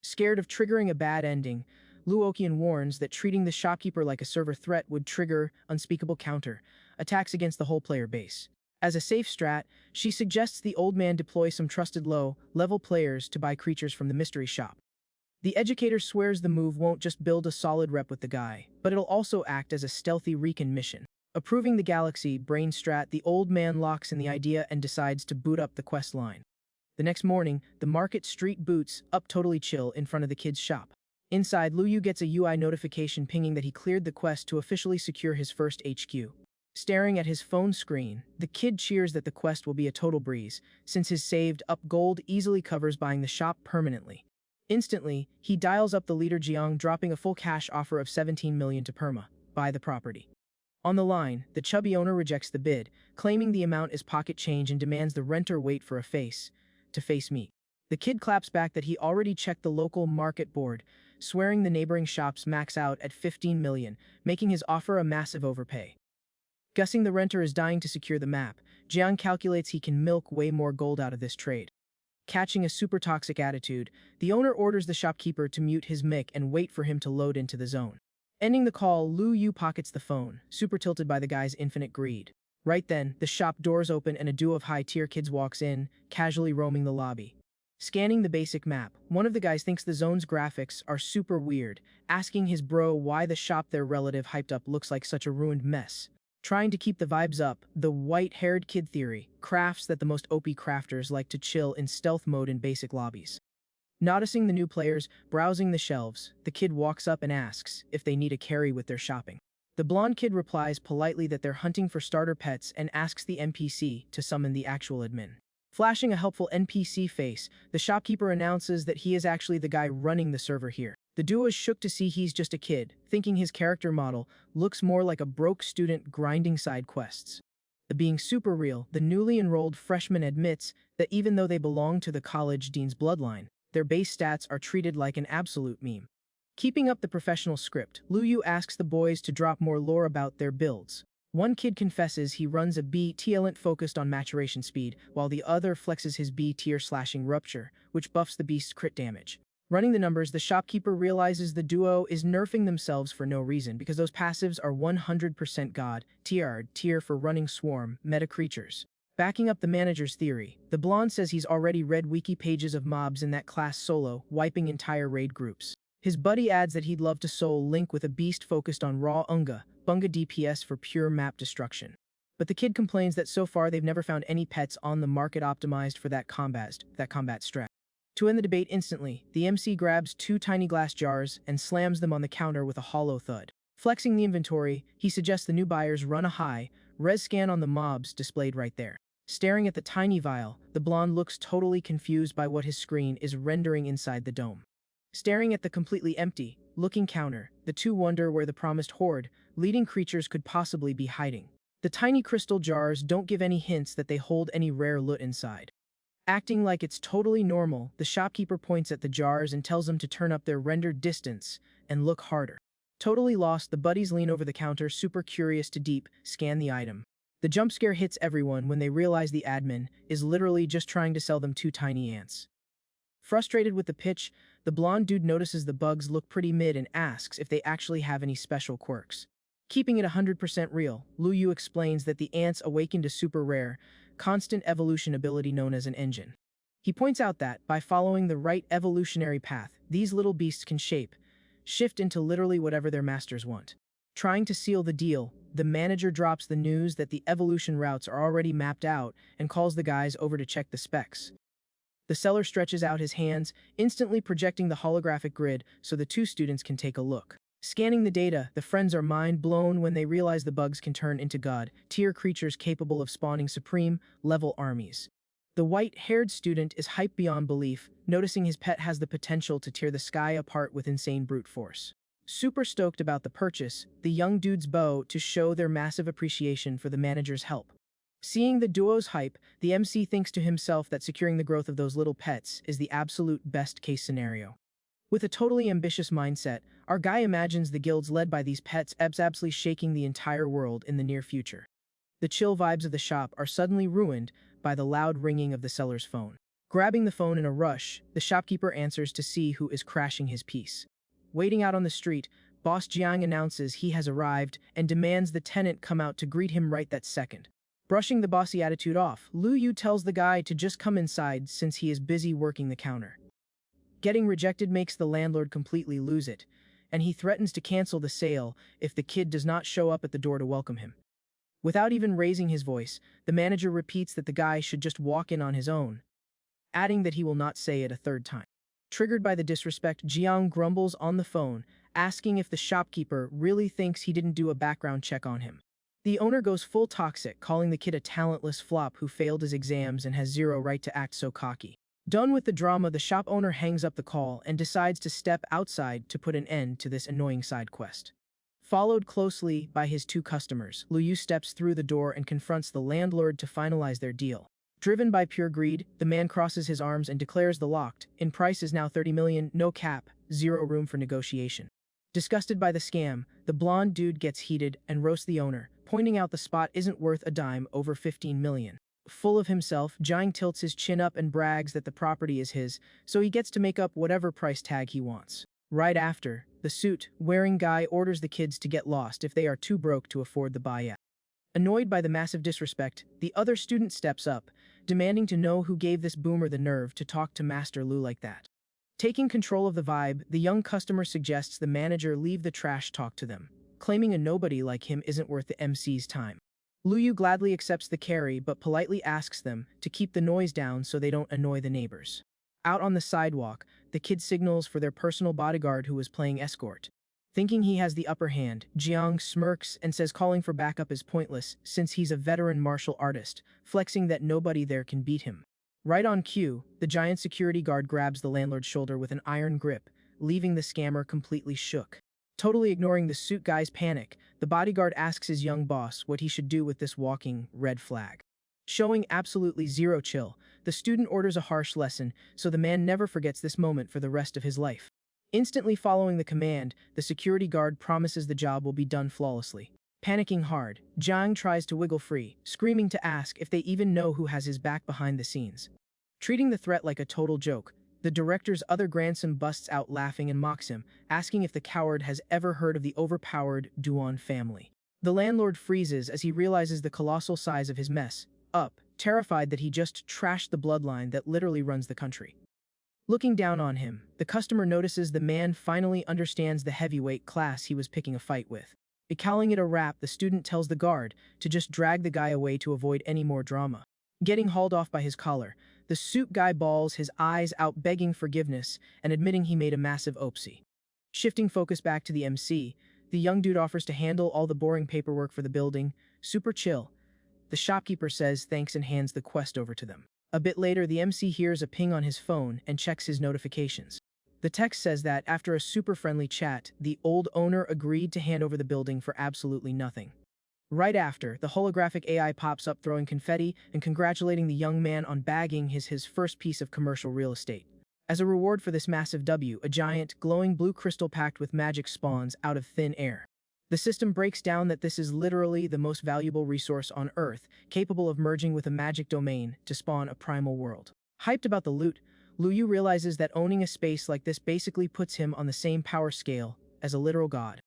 Scared of triggering a bad ending, Luoqian warns that treating the shopkeeper like a server threat would trigger unspeakable counter attacks against the whole player base. As a safe strat, she suggests the old man deploy some trusted low-level players to buy creatures from the mystery shop. The educator swears the move won't just build a solid rep with the guy, but it'll also act as a stealthy recon mission. Approving the galaxy brain strat, the old man locks in the idea and decides to boot up the quest line. The next morning, the Market Street boots up totally chill in front of the kid's shop. Inside, Luyu gets a UI notification pinging that he cleared the quest to officially secure his first HQ. Staring at his phone screen, the kid cheers that the quest will be a total breeze, since his saved-up gold easily covers buying the shop permanently. Instantly, he dials up the leader Jiang, dropping a full cash offer of 17 million to buy the property. On the line, the chubby owner rejects the bid, claiming the amount is pocket change and demands the renter wait for a face-to-face meet. The kid claps back that he already checked the local market board, swearing the neighboring shops max out at 15 million, making his offer a massive overpay. Guessing the renter is dying to secure the map, Jiang calculates he can milk way more gold out of this trade. Catching a super toxic attitude, the owner orders the shopkeeper to mute his mic and wait for him to load into the zone. Ending the call, Lu Yu pockets the phone, super tilted by the guy's infinite greed. Right then, the shop doors open and a duo of high-tier kids walks in, casually roaming the lobby. Scanning the basic map, one of the guys thinks the zone's graphics are super weird, asking his bro why the shop their relative hyped up looks like such a ruined mess. Trying to keep the vibes up, the white-haired kid theory crafts that the most OP crafters like to chill in stealth mode in basic lobbies. Noticing the new players browsing the shelves, the kid walks up and asks if they need a carry with their shopping. The blonde kid replies politely that they're hunting for starter pets and asks the NPC to summon the actual admin. Flashing a helpful NPC face, the shopkeeper announces that he is actually the guy running the server here. The duo is shook to see he's just a kid, thinking his character model looks more like a broke student grinding side quests. Being super real, the newly enrolled freshman admits that even though they belong to the college dean's bloodline, their base stats are treated like an absolute meme. Keeping up the professional script, Luyu asks the boys to drop more lore about their builds. One kid confesses he runs a B talent focused on maturation speed, while the other flexes his B tier slashing rupture, which buffs the beast's crit damage. Running the numbers, the shopkeeper realizes the duo is nerfing themselves for no reason because those passives are 100% god tier for running swarm meta creatures. Backing up the manager's theory, the blonde says he's already read wiki pages of mobs in that class solo, wiping entire raid groups. His buddy adds that he'd love to soul link with a beast focused on raw bunga DPS for pure map destruction. But the kid complains that so far they've never found any pets on the market optimized for that combat strat. To end the debate instantly, the MC grabs two tiny glass jars and slams them on the counter with a hollow thud. Flexing the inventory, he suggests the new buyers run a high-res scan on the mobs displayed right there. Staring at the tiny vial, the blonde looks totally confused by what his screen is rendering inside the dome. Staring at the completely empty, looking counter, the two wonder where the promised horde, leading creatures could possibly be hiding. The tiny crystal jars don't give any hints that they hold any rare loot inside. Acting like it's totally normal, the shopkeeper points at the jars and tells them to turn up their rendered distance and look harder. Totally lost, the buddies lean over the counter, super curious to deep scan the item. The jump scare hits everyone when they realize the admin is literally just trying to sell them two tiny ants. Frustrated with the pitch, the blonde dude notices the bugs look pretty mid and asks if they actually have any special quirks. Keeping it 100% real, Lu Yu explains that the ants awakened a super rare, constant evolution ability known as an engine. He points out that, by following the right evolutionary path, these little beasts can shift into literally whatever their masters want. Trying to seal the deal, the manager drops the news that the evolution routes are already mapped out and calls the guys over to check the specs. The seller stretches out his hands, instantly projecting the holographic grid so the two students can take a look. Scanning the data, the friends are mind-blown when they realize the bugs can turn into god-tier creatures capable of spawning supreme-level armies. The white-haired student is hyped beyond belief, noticing his pet has the potential to tear the sky apart with insane brute force. Super stoked about the purchase, the young dudes bow to show their massive appreciation for the manager's help. Seeing the duo's hype, the MC thinks to himself that securing the growth of those little pets is the absolute best-case scenario. With a totally ambitious mindset, our guy imagines the guilds led by these pets absolutely shaking the entire world in the near future. The chill vibes of the shop are suddenly ruined by the loud ringing of the seller's phone. Grabbing the phone in a rush, the shopkeeper answers to see who is crashing his piece. Waiting out on the street, Boss Jiang announces he has arrived and demands the tenant come out to greet him right that second. Brushing the bossy attitude off, Lu Yu tells the guy to just come inside since he is busy working the counter. Getting rejected makes the landlord completely lose it, and he threatens to cancel the sale if the kid does not show up at the door to welcome him. Without even raising his voice, the manager repeats that the guy should just walk in on his own, adding that he will not say it a third time. Triggered by the disrespect, Jiang grumbles on the phone, asking if the shopkeeper really thinks he didn't do a background check on him. The owner goes full toxic, calling the kid a talentless flop who failed his exams and has zero right to act so cocky. Done with the drama, the shop owner hangs up the call and decides to step outside to put an end to this annoying side quest. Followed closely by his two customers, Lu Yu steps through the door and confronts the landlord to finalize their deal. Driven by pure greed, the man crosses his arms and declares the locked-in price is now 30 million, no cap, zero room for negotiation. Disgusted by the scam, the blonde dude gets heated and roasts the owner, pointing out the spot isn't worth a dime over 15 million. Full of himself, Jiang tilts his chin up and brags that the property is his, so he gets to make up whatever price tag he wants. Right after, the suit-wearing guy orders the kids to get lost if they are too broke to afford the buyout. Annoyed by the massive disrespect, the other student steps up, demanding to know who gave this boomer the nerve to talk to Master Lu like that. Taking control of the vibe, the young customer suggests the manager leave the trash talk to them, claiming a nobody like him isn't worth the MC's time. Lu Yu gladly accepts the carry but politely asks them to keep the noise down so they don't annoy the neighbors. Out on the sidewalk, the kid signals for their personal bodyguard who is playing escort. Thinking he has the upper hand, Jiang smirks and says calling for backup is pointless since he's a veteran martial artist, flexing that nobody there can beat him. Right on cue, the giant security guard grabs the landlord's shoulder with an iron grip, leaving the scammer completely shook. Totally ignoring the suit guy's panic, the bodyguard asks his young boss what he should do with this walking red flag. Showing absolutely zero chill, the student orders a harsh lesson so the man never forgets this moment for the rest of his life. Instantly following the command, the security guard promises the job will be done flawlessly. Panicking hard, Jiang tries to wiggle free, screaming to ask if they even know who has his back behind the scenes. Treating the threat like a total joke, the director's other grandson busts out laughing and mocks him, asking if the coward has ever heard of the overpowered Duan family. The landlord freezes as he realizes the colossal size of his mess up, terrified that he just trashed the bloodline that literally runs the country. Looking down on him, the customer notices the man finally understands the heavyweight class he was picking a fight with. Calling it a wrap, the student tells the guard to just drag the guy away to avoid any more drama. Getting hauled off by his collar, the suit guy bawls his eyes out begging forgiveness and admitting he made a massive oopsie. Shifting focus back to the MC, the young dude offers to handle all the boring paperwork for the building, super chill. The shopkeeper says thanks and hands the quest over to them. A bit later, the MC hears a ping on his phone and checks his notifications. The text says that after a super friendly chat, the old owner agreed to hand over the building for absolutely nothing. Right after, the holographic AI pops up throwing confetti and congratulating the young man on bagging his first piece of commercial real estate. As a reward for this massive W, a giant, glowing blue crystal packed with magic spawns out of thin air. The system breaks down that this is literally the most valuable resource on Earth, capable of merging with a magic domain to spawn a primal world. Hyped about the loot, Lu Yu realizes that owning a space like this basically puts him on the same power scale as a literal god.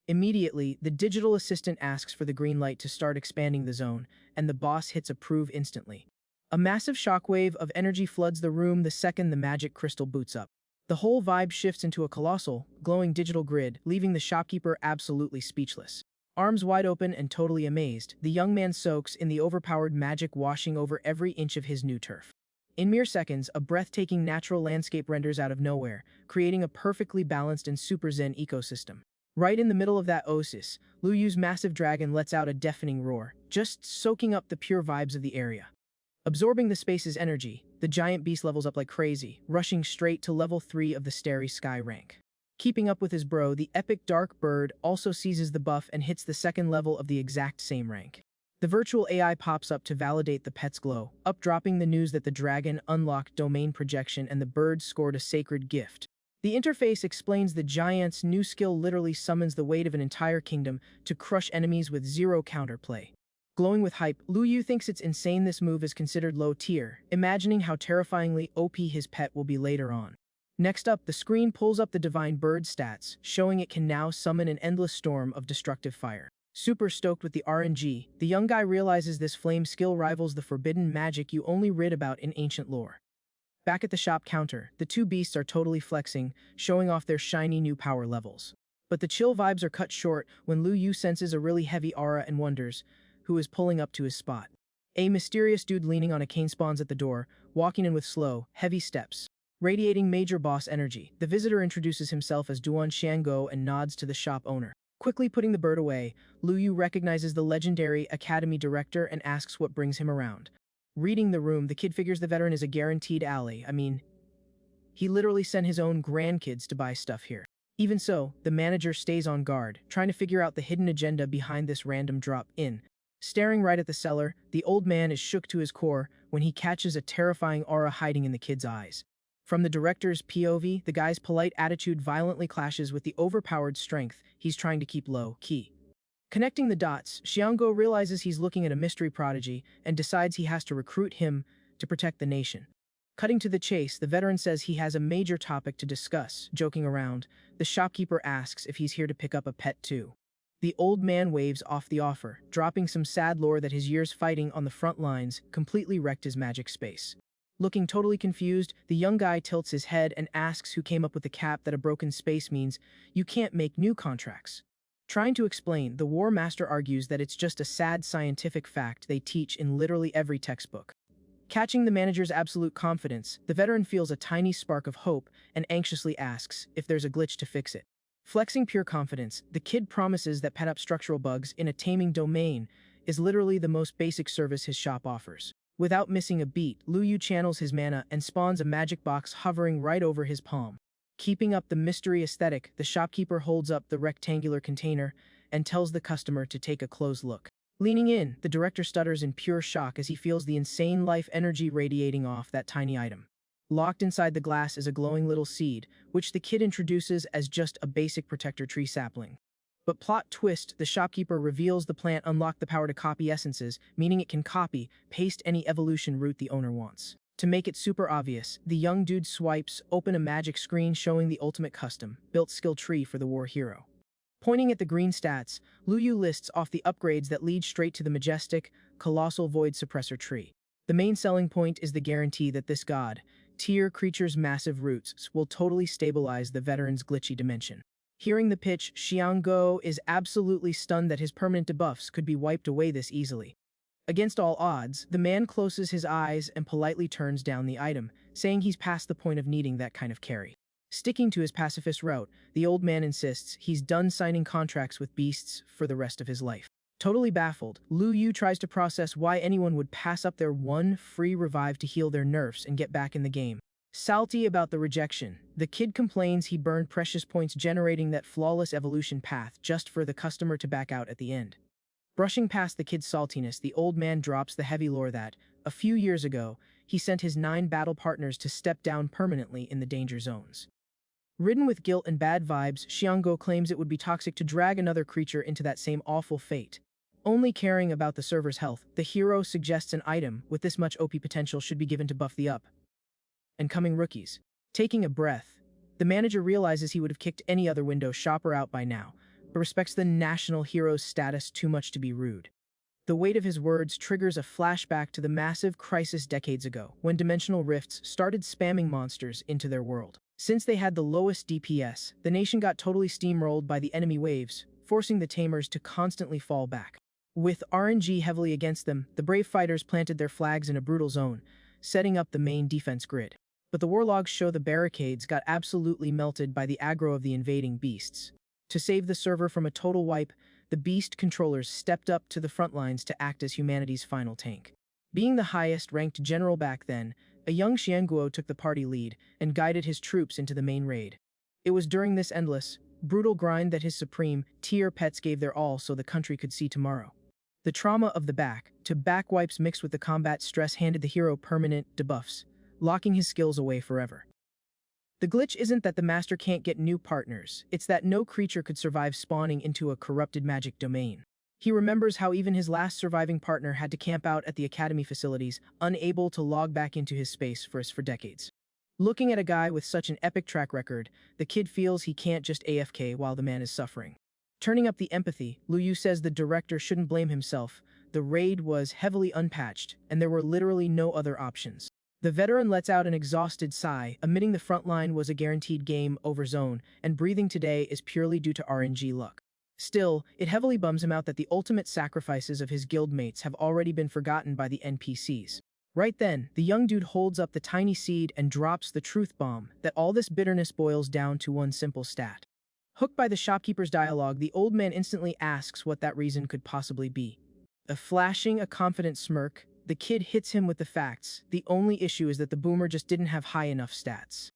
Immediately, the digital assistant asks for the green light to start expanding the zone, and the boss hits approve instantly. A massive shockwave of energy floods the room the second the magic crystal boots up. The whole vibe shifts into a colossal, glowing digital grid, leaving the shopkeeper absolutely speechless. Arms wide open and totally amazed, the young man soaks in the overpowered magic washing over every inch of his new turf. In mere seconds, a breathtaking natural landscape renders out of nowhere, creating a perfectly balanced and super zen ecosystem. Right in the middle of that oasis, Lu Yu's massive dragon lets out a deafening roar, just soaking up the pure vibes of the area. Absorbing the space's energy, the giant beast levels up like crazy, rushing straight to level 3 of the Starry Sky rank. Keeping up with his bro, the epic dark bird also seizes the buff and hits the second level of the exact same rank. The virtual AI pops up to validate the pet's glow, dropping the news that the dragon unlocked domain projection and the bird scored a sacred gift. The interface explains the giant's new skill literally summons the weight of an entire kingdom to crush enemies with zero counterplay. Glowing with hype, Lu Yu thinks it's insane this move is considered low tier, imagining how terrifyingly OP his pet will be later on. Next up, the screen pulls up the divine bird stats, showing it can now summon an endless storm of destructive fire. Super stoked with the RNG, the young guy realizes this flame skill rivals the forbidden magic you only read about in ancient lore. Back at the shop counter, the two beasts are totally flexing, showing off their shiny new power levels. But the chill vibes are cut short when Lu Yu senses a really heavy aura and wonders who is pulling up to his spot. A mysterious dude leaning on a cane spawns at the door, walking in with slow, heavy steps. Radiating major boss energy, the visitor introduces himself as Duan Xiango and nods to the shop owner. Quickly putting the bird away, Lu Yu recognizes the legendary academy director and asks what brings him around. Reading the room, the kid figures the veteran is a guaranteed ally. He literally sent his own grandkids to buy stuff here. Even so, the manager stays on guard, trying to figure out the hidden agenda behind this random drop-in. Staring right at the seller, the old man is shook to his core when he catches a terrifying aura hiding in the kid's eyes. From the director's POV, the guy's polite attitude violently clashes with the overpowered strength he's trying to keep low-key. Connecting the dots, Xiango realizes he's looking at a mystery prodigy and decides he has to recruit him to protect the nation. Cutting to the chase, the veteran says he has a major topic to discuss. Joking around, the shopkeeper asks if he's here to pick up a pet too. The old man waves off the offer, dropping some sad lore that his years fighting on the front lines completely wrecked his magic space. Looking totally confused, the young guy tilts his head and asks who came up with the cap that a broken space means you can't make new contracts. Trying to explain, the War Master argues that it's just a sad scientific fact they teach in literally every textbook. Catching the manager's absolute confidence, the veteran feels a tiny spark of hope and anxiously asks if there's a glitch to fix it. Flexing pure confidence, the kid promises that pet up structural bugs in a taming domain is literally the most basic service his shop offers. Without missing a beat, Lu Yu channels his mana and spawns a magic box hovering right over his palm. Keeping up the mystery aesthetic, the shopkeeper holds up the rectangular container and tells the customer to take a close look. Leaning in, the director stutters in pure shock as he feels the insane life energy radiating off that tiny item. Locked inside the glass is a glowing little seed, which the kid introduces as just a basic protector tree sapling. But plot twist, the shopkeeper reveals the plant unlocked the power to copy essences, meaning it can copy, paste any evolution route the owner wants. To make it super obvious, the young dude swipes open a magic screen showing the ultimate custom-built skill tree for the war hero. Pointing at the green stats, Lu Yu lists off the upgrades that lead straight to the majestic, colossal void suppressor tree. The main selling point is the guarantee that this god Tier creature's massive roots will totally stabilize the veteran's glitchy dimension. Hearing the pitch, Xianggo is absolutely stunned that his permanent debuffs could be wiped away this easily. Against all odds, the man closes his eyes and politely turns down the item, saying he's past the point of needing that kind of carry. Sticking to his pacifist route, the old man insists he's done signing contracts with beasts for the rest of his life. Totally baffled, Lu Yu tries to process why anyone would pass up their one free revive to heal their nerfs and get back in the game. Salty about the rejection, the kid complains he burned precious points generating that flawless evolution path just for the customer to back out at the end. Brushing past the kid's saltiness, the old man drops the heavy lore that, a few years ago, he sent his 9 battle partners to step down permanently in the danger zones. Ridden with guilt and bad vibes, Xianggo claims it would be toxic to drag another creature into that same awful fate. Only caring about the server's health, the hero suggests an item with this much OP potential should be given to buff the up and coming rookies. Taking a breath, the manager realizes he would have kicked any other window shopper out by now, but respects the national hero's status too much to be rude. The weight of his words triggers a flashback to the massive crisis decades ago, when dimensional rifts started spamming monsters into their world. Since they had the lowest DPS, the nation got totally steamrolled by the enemy waves, forcing the Tamers to constantly fall back. With RNG heavily against them, the brave fighters planted their flags in a brutal zone, setting up the main defense grid. But the warlogs show the barricades got absolutely melted by the aggro of the invading beasts. To save the server from a total wipe, the beast controllers stepped up to the front lines to act as humanity's final tank. Being the highest-ranked general back then, a young Xiangguo took the party lead and guided his troops into the main raid. It was during this endless, brutal grind that his supreme tier pets gave their all so the country could see tomorrow. The trauma of the back-to-back wipes mixed with the combat stress handed the hero permanent debuffs, locking his skills away forever. The glitch isn't that the master can't get new partners, it's that no creature could survive spawning into a corrupted magic domain. He remembers how even his last surviving partner had to camp out at the academy facilities, unable to log back into his space for decades. Looking at a guy with such an epic track record, the kid feels he can't just AFK while the man is suffering. Turning up the empathy, Lu Yu says the director shouldn't blame himself. The raid was heavily unpatched, and there were literally no other options. The veteran lets out an exhausted sigh, admitting the front line was a guaranteed game over zone, and breathing today is purely due to RNG luck. Still, it heavily bums him out that the ultimate sacrifices of his guildmates have already been forgotten by the NPCs. Right then, the young dude holds up the tiny seed and drops the truth bomb that all this bitterness boils down to one simple stat. Hooked by the shopkeeper's dialogue, the old man instantly asks what that reason could possibly be. Flashing a confident smirk, the kid hits him with the facts. The only issue is that the boomer just didn't have high enough stats.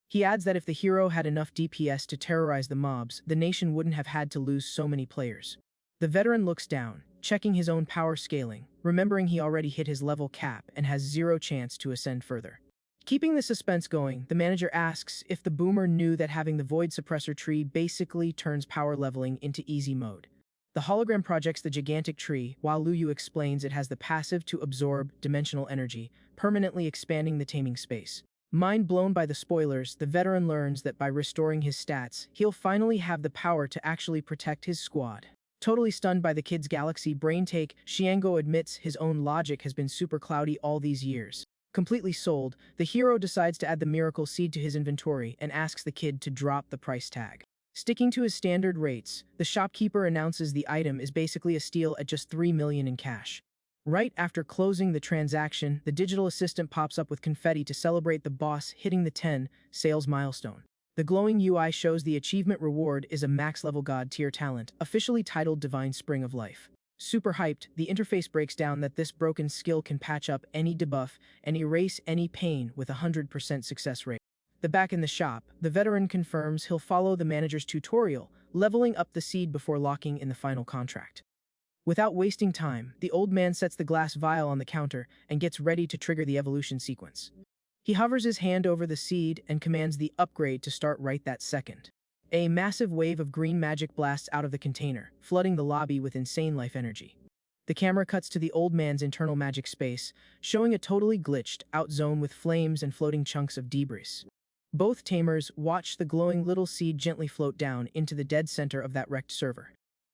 He adds that if the hero had enough DPS to terrorize the mobs, the nation wouldn't have had to lose so many players. The veteran looks down, checking his own power scaling, remembering he already hit his level cap and has zero chance to ascend further. Keeping the suspense going, the manager asks if the boomer knew that having the void suppressor tree basically turns power leveling into easy mode. The hologram projects the gigantic tree, while Lu Yu explains it has the passive to absorb dimensional energy, permanently expanding the taming space. Mind blown by the spoilers, the veteran learns that by restoring his stats, he'll finally have the power to actually protect his squad. Totally stunned by the kid's galaxy brain take, Xianggo admits his own logic has been super cloudy all these years. Completely sold, the hero decides to add the miracle seed to his inventory and asks the kid to drop the price tag. Sticking to his standard rates, the shopkeeper announces the item is basically a steal at just 3 million in cash. Right after closing the transaction, the digital assistant pops up with confetti to celebrate the boss hitting the 10 sales milestone. The glowing UI shows the achievement reward is a max-level god tier talent, officially titled Divine Spring of Life. Super hyped, the interface breaks down that this broken skill can patch up any debuff and erase any pain with a 100% success rate. Back in the shop, the veteran confirms he'll follow the manager's tutorial, leveling up the seed before locking in the final contract. Without wasting time, the old man sets the glass vial on the counter and gets ready to trigger the evolution sequence. He hovers his hand over the seed and commands the upgrade to start right that second. A massive wave of green magic blasts out of the container, flooding the lobby with insane life energy. The camera cuts to the old man's internal magic space, showing a totally glitched out zone with flames and floating chunks of debris. Both Tamers watch the glowing little seed gently float down into the dead center of that wrecked server.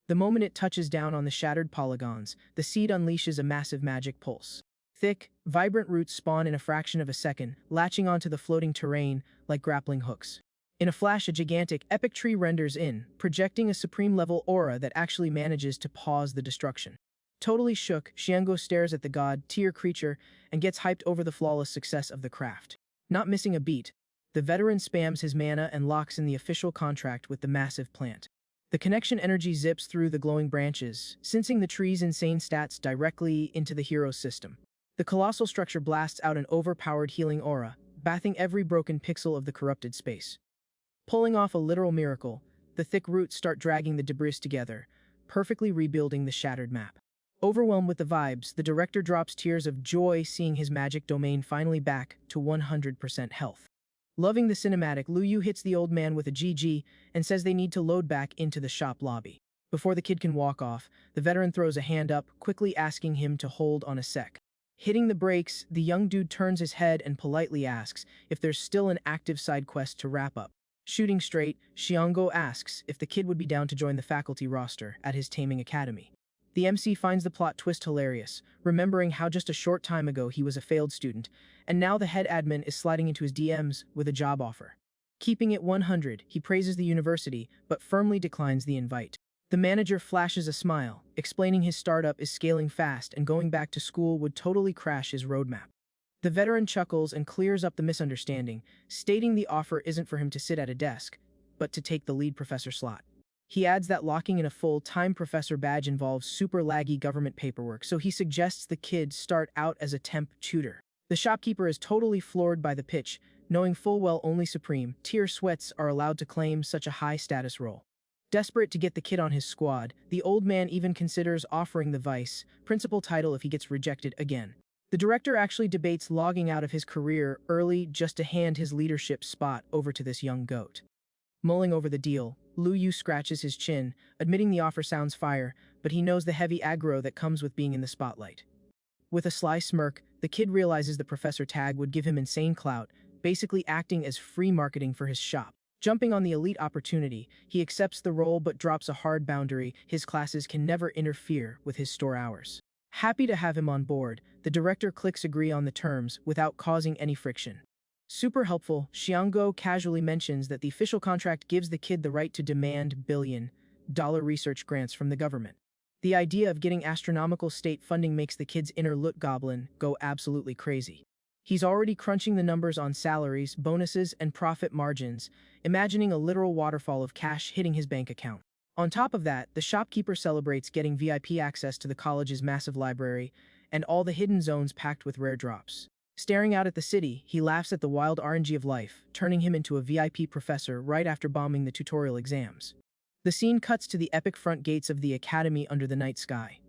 The moment it touches down on the shattered polygons, the seed unleashes a massive magic pulse. Thick, vibrant roots spawn in a fraction of a second, latching onto the floating terrain like grappling hooks. In a flash, a gigantic, epic tree renders in, projecting a supreme-level aura that actually manages to pause the destruction. Totally shook, Xiango stares at the god-tier creature and gets hyped over the flawless success of the craft. Not missing a beat, the veteran spams his mana and locks in the official contract with the massive plant. The connection energy zips through the glowing branches, sensing the tree's insane stats directly into the hero's system. The colossal structure blasts out an overpowered healing aura, bathing every broken pixel of the corrupted space. Pulling off a literal miracle, the thick roots start dragging the debris together, perfectly rebuilding the shattered map. Overwhelmed with the vibes, the director drops tears of joy seeing his magic domain finally back to 100% health. Loving the cinematic, Lu Yu hits the old man with a GG and says they need to load back into the shop lobby. Before the kid can walk off, the veteran throws a hand up, quickly asking him to hold on a sec. Hitting the brakes, the young dude turns his head and politely asks if there's still an active side quest to wrap up. Shooting straight, Xiango asks if the kid would be down to join the faculty roster at his taming academy. The MC finds the plot twist hilarious, remembering how just a short time ago he was a failed student, and now the head admin is sliding into his DMs with a job offer. Keeping it 100, he praises the university, but firmly declines the invite. The manager flashes a smile, explaining his startup is scaling fast and going back to school would totally crash his roadmap. The veteran chuckles and clears up the misunderstanding, stating the offer isn't for him to sit at a desk, but to take the lead professor slot. He adds that locking in a full-time professor badge involves super laggy government paperwork, so he suggests the kid start out as a temp tutor. The shopkeeper is totally floored by the pitch, knowing full well only supreme tier sweats are allowed to claim such a high-status role. Desperate to get the kid on his squad, the old man even considers offering the vice principal title if he gets rejected again. The director actually debates logging out of his career early just to hand his leadership spot over to this young goat. Mulling over the deal, Lu Yu scratches his chin, admitting the offer sounds fire, but he knows the heavy aggro that comes with being in the spotlight. With a sly smirk, the kid realizes the professor tag would give him insane clout, basically acting as free marketing for his shop. Jumping on the elite opportunity, he accepts the role but drops a hard boundary: his classes can never interfere with his store hours. Happy to have him on board, the director clicks agree on the terms without causing any friction. Super helpful, Xiango casually mentions that the official contract gives the kid the right to demand billion-dollar research grants from the government. The idea of getting astronomical state funding makes the kid's inner loot goblin go absolutely crazy. He's already crunching the numbers on salaries, bonuses, and profit margins, imagining a literal waterfall of cash hitting his bank account. On top of that, the shopkeeper celebrates getting VIP access to the college's massive library and all the hidden zones packed with rare drops. Staring out at the city, he laughs at the wild RNG of life, turning him into a VIP professor right after bombing the tutorial exams. The scene cuts to the epic front gates of the academy under the night sky.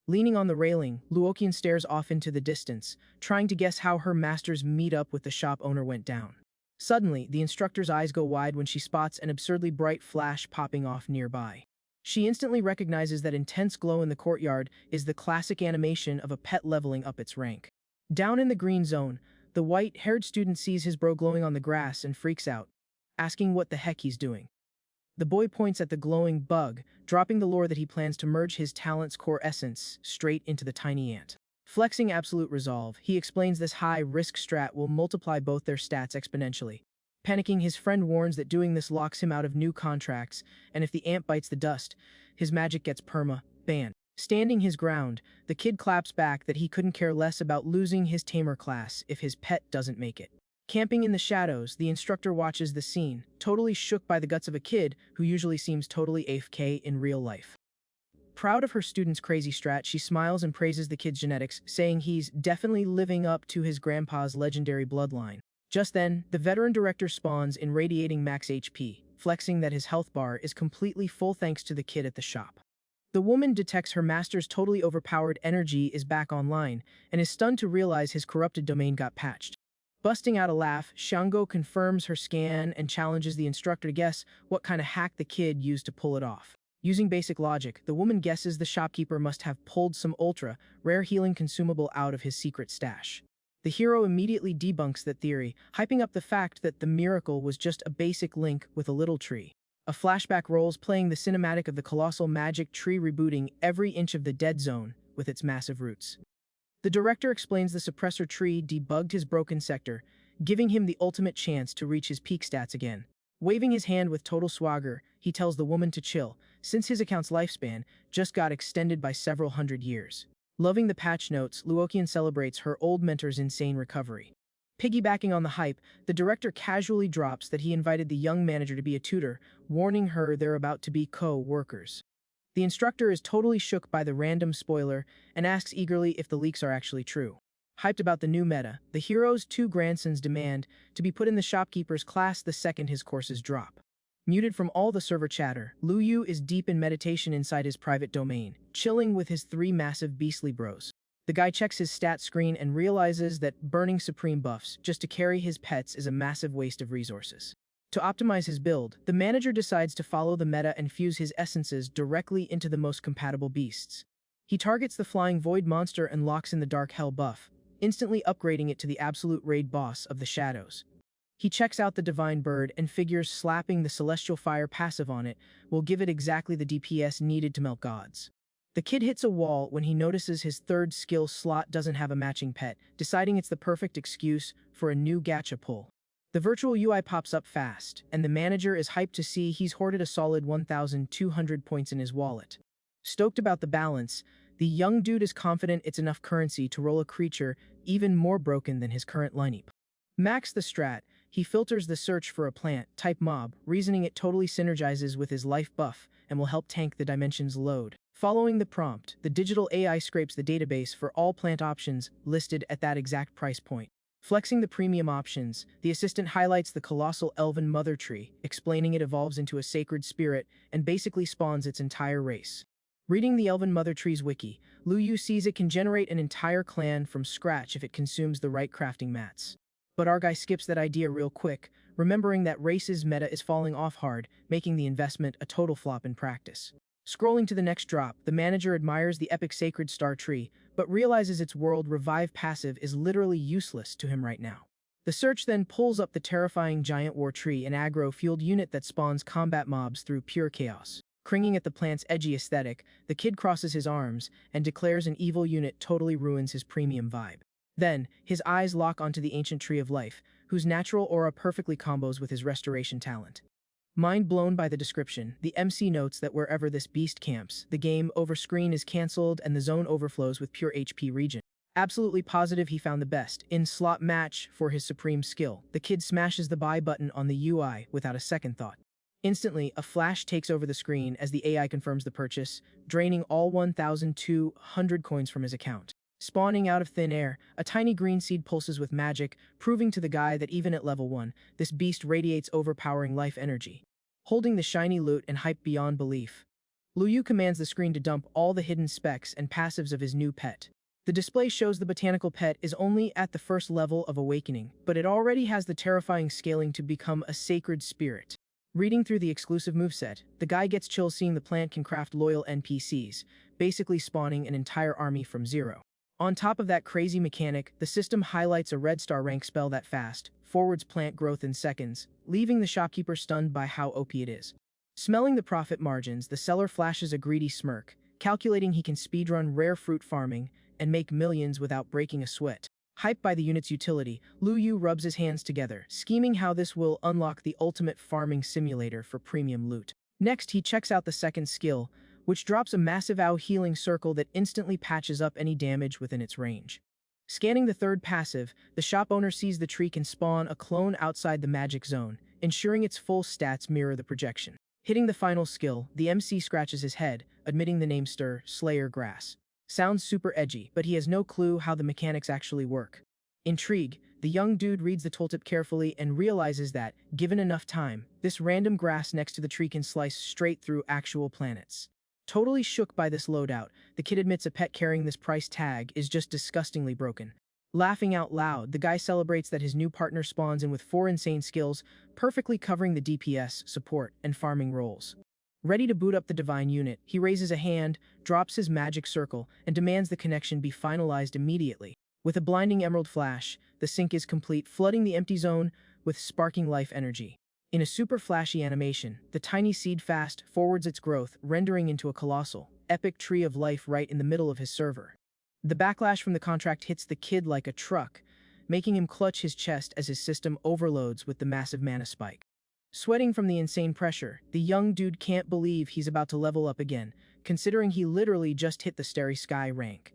Leaning on the railing, Luoqian stares off into the distance, trying to guess how her master's meet-up with the shop owner went down. Suddenly, the instructor's eyes go wide when she spots an absurdly bright flash popping off nearby. She instantly recognizes that intense glow in the courtyard is the classic animation of a pet leveling up its rank. Down in the green zone, the white-haired student sees his bro glowing on the grass and freaks out, asking what the heck he's doing. The boy points at the glowing bug, dropping the lore that he plans to merge his talent's core essence straight into the tiny ant. Flexing absolute resolve, he explains this high-risk strat will multiply both their stats exponentially. Panicking, his friend warns that doing this locks him out of new contracts, and if the ant bites the dust, his magic gets perma-banned. Standing his ground, the kid claps back that he couldn't care less about losing his Tamer class if his pet doesn't make it. Camping in the shadows, the instructor watches the scene, totally shook by the guts of a kid who usually seems totally AFK in real life. Proud of her student's crazy strat, she smiles and praises the kid's genetics, saying he's definitely living up to his grandpa's legendary bloodline. Just then, the veteran director spawns in radiating max HP, flexing that his health bar is completely full thanks to the kid at the shop. The woman detects her master's totally overpowered energy is back online, and is stunned to realize his corrupted domain got patched. Busting out a laugh, Xiango confirms her scan and challenges the instructor to guess what kind of hack the kid used to pull it off. Using basic logic, the woman guesses the shopkeeper must have pulled some ultra-rare healing consumable out of his secret stash. The hero immediately debunks that theory, hyping up the fact that the miracle was just a basic link with a little tree. A flashback rolls, playing the cinematic of the colossal magic tree rebooting every inch of the dead zone with its massive roots. The director explains the suppressor tree debugged his broken sector, giving him the ultimate chance to reach his peak stats again. Waving his hand with total swagger, he tells the woman to chill, since his account's lifespan just got extended by several hundred years. Loving the patch notes, Luokian celebrates her old mentor's insane recovery. Piggybacking on the hype, the director casually drops that he invited the young manager to be a tutor, warning her they're about to be co-workers. The instructor is totally shook by the random spoiler and asks eagerly if the leaks are actually true. Hyped about the new meta, the hero's two grandsons demand to be put in the shopkeeper's class the second his courses drop. Muted from all the server chatter, Lu Yu is deep in meditation inside his private domain, chilling with his three massive beastly bros. The guy checks his stat screen and realizes that burning supreme buffs just to carry his pets is a massive waste of resources. To optimize his build, the manager decides to follow the meta and fuse his essences directly into the most compatible beasts. He targets the flying void monster and locks in the dark hell buff, instantly upgrading it to the absolute raid boss of the shadows. He checks out the divine bird and figures slapping the celestial fire passive on it will give it exactly the DPS needed to melt gods. The kid hits a wall when he notices his third skill slot doesn't have a matching pet, deciding it's the perfect excuse for a new gacha pull. The virtual UI pops up fast, and the manager is hyped to see he's hoarded a solid 1,200 points in his wallet. Stoked about the balance, the young dude is confident it's enough currency to roll a creature even more broken than his current lineup. Max the strat, he filters the search for a plant-type mob, reasoning it totally synergizes with his life buff and will help tank the dimension's load. Following the prompt, the digital AI scrapes the database for all plant options listed at that exact price point. Flexing the premium options, the assistant highlights the colossal elven mother tree, explaining it evolves into a sacred spirit and basically spawns its entire race. Reading the elven mother tree's wiki, Lu Yu sees it can generate an entire clan from scratch if it consumes the right crafting mats. But our guy skips that idea real quick, remembering that race's meta is falling off hard, making the investment a total flop in practice. Scrolling to the next drop, the manager admires the epic sacred star tree, but realizes its world revive passive is literally useless to him right now. The search then pulls up the terrifying giant war tree, an aggro-fueled unit that spawns combat mobs through pure chaos. Cringing at the plant's edgy aesthetic, the kid crosses his arms and declares an evil unit totally ruins his premium vibe. Then, his eyes lock onto the ancient tree of life, whose natural aura perfectly combos with his restoration talent. Mind blown by the description, the MC notes that wherever this beast camps, the game over screen is cancelled and the zone overflows with pure HP regen. Absolutely positive he found the best in-slot match for his supreme skill. The kid smashes the buy button on the UI without a second thought. Instantly, a flash takes over the screen as the AI confirms the purchase, draining all 1,200 coins from his account. Spawning out of thin air, a tiny green seed pulses with magic, proving to the guy that even at level 1, this beast radiates overpowering life energy. Holding the shiny loot and hype beyond belief, Lu Yu commands the screen to dump all the hidden specs and passives of his new pet. The display shows the botanical pet is only at the first level of awakening, but it already has the terrifying scaling to become a sacred spirit. Reading through the exclusive moveset, the guy gets chills seeing the plant can craft loyal NPCs, basically spawning an entire army from zero. On top of that crazy mechanic, the system highlights a red star rank spell that fast forwards plant growth in seconds, leaving the shopkeeper stunned by how OP it is. Smelling the profit margins, the seller flashes a greedy smirk, calculating he can speedrun rare fruit farming and make millions without breaking a sweat. Hyped by the unit's utility, Lu Yu rubs his hands together, scheming how this will unlock the ultimate farming simulator for premium loot. Next, he checks out the second skill, which drops a massive AoE healing circle that instantly patches up any damage within its range. Scanning the third passive, the shop owner sees the tree can spawn a clone outside the magic zone, ensuring its full stats mirror the projection. Hitting the final skill, the MC scratches his head, admitting the name Slayer Grass. Sounds super edgy, but he has no clue how the mechanics actually work. Intrigued, the young dude reads the tooltip carefully and realizes that, given enough time, this random grass next to the tree can slice straight through actual planets. Totally shook by this loadout, the kid admits a pet carrying this price tag is just disgustingly broken. Laughing out loud, the guy celebrates that his new partner spawns in with 4 insane skills, perfectly covering the DPS, support, and farming roles. Ready to boot up the divine unit, he raises a hand, drops his magic circle, and demands the connection be finalized immediately. With a blinding emerald flash, the sync is complete, flooding the empty zone with sparking life energy. In a super flashy animation, the tiny seed fast forwards its growth, rendering into a colossal, epic tree of life right in the middle of his server. The backlash from the contract hits the kid like a truck, making him clutch his chest as his system overloads with the massive mana spike. Sweating from the insane pressure, the young dude can't believe he's about to level up again, considering he literally just hit the Starry Sky rank.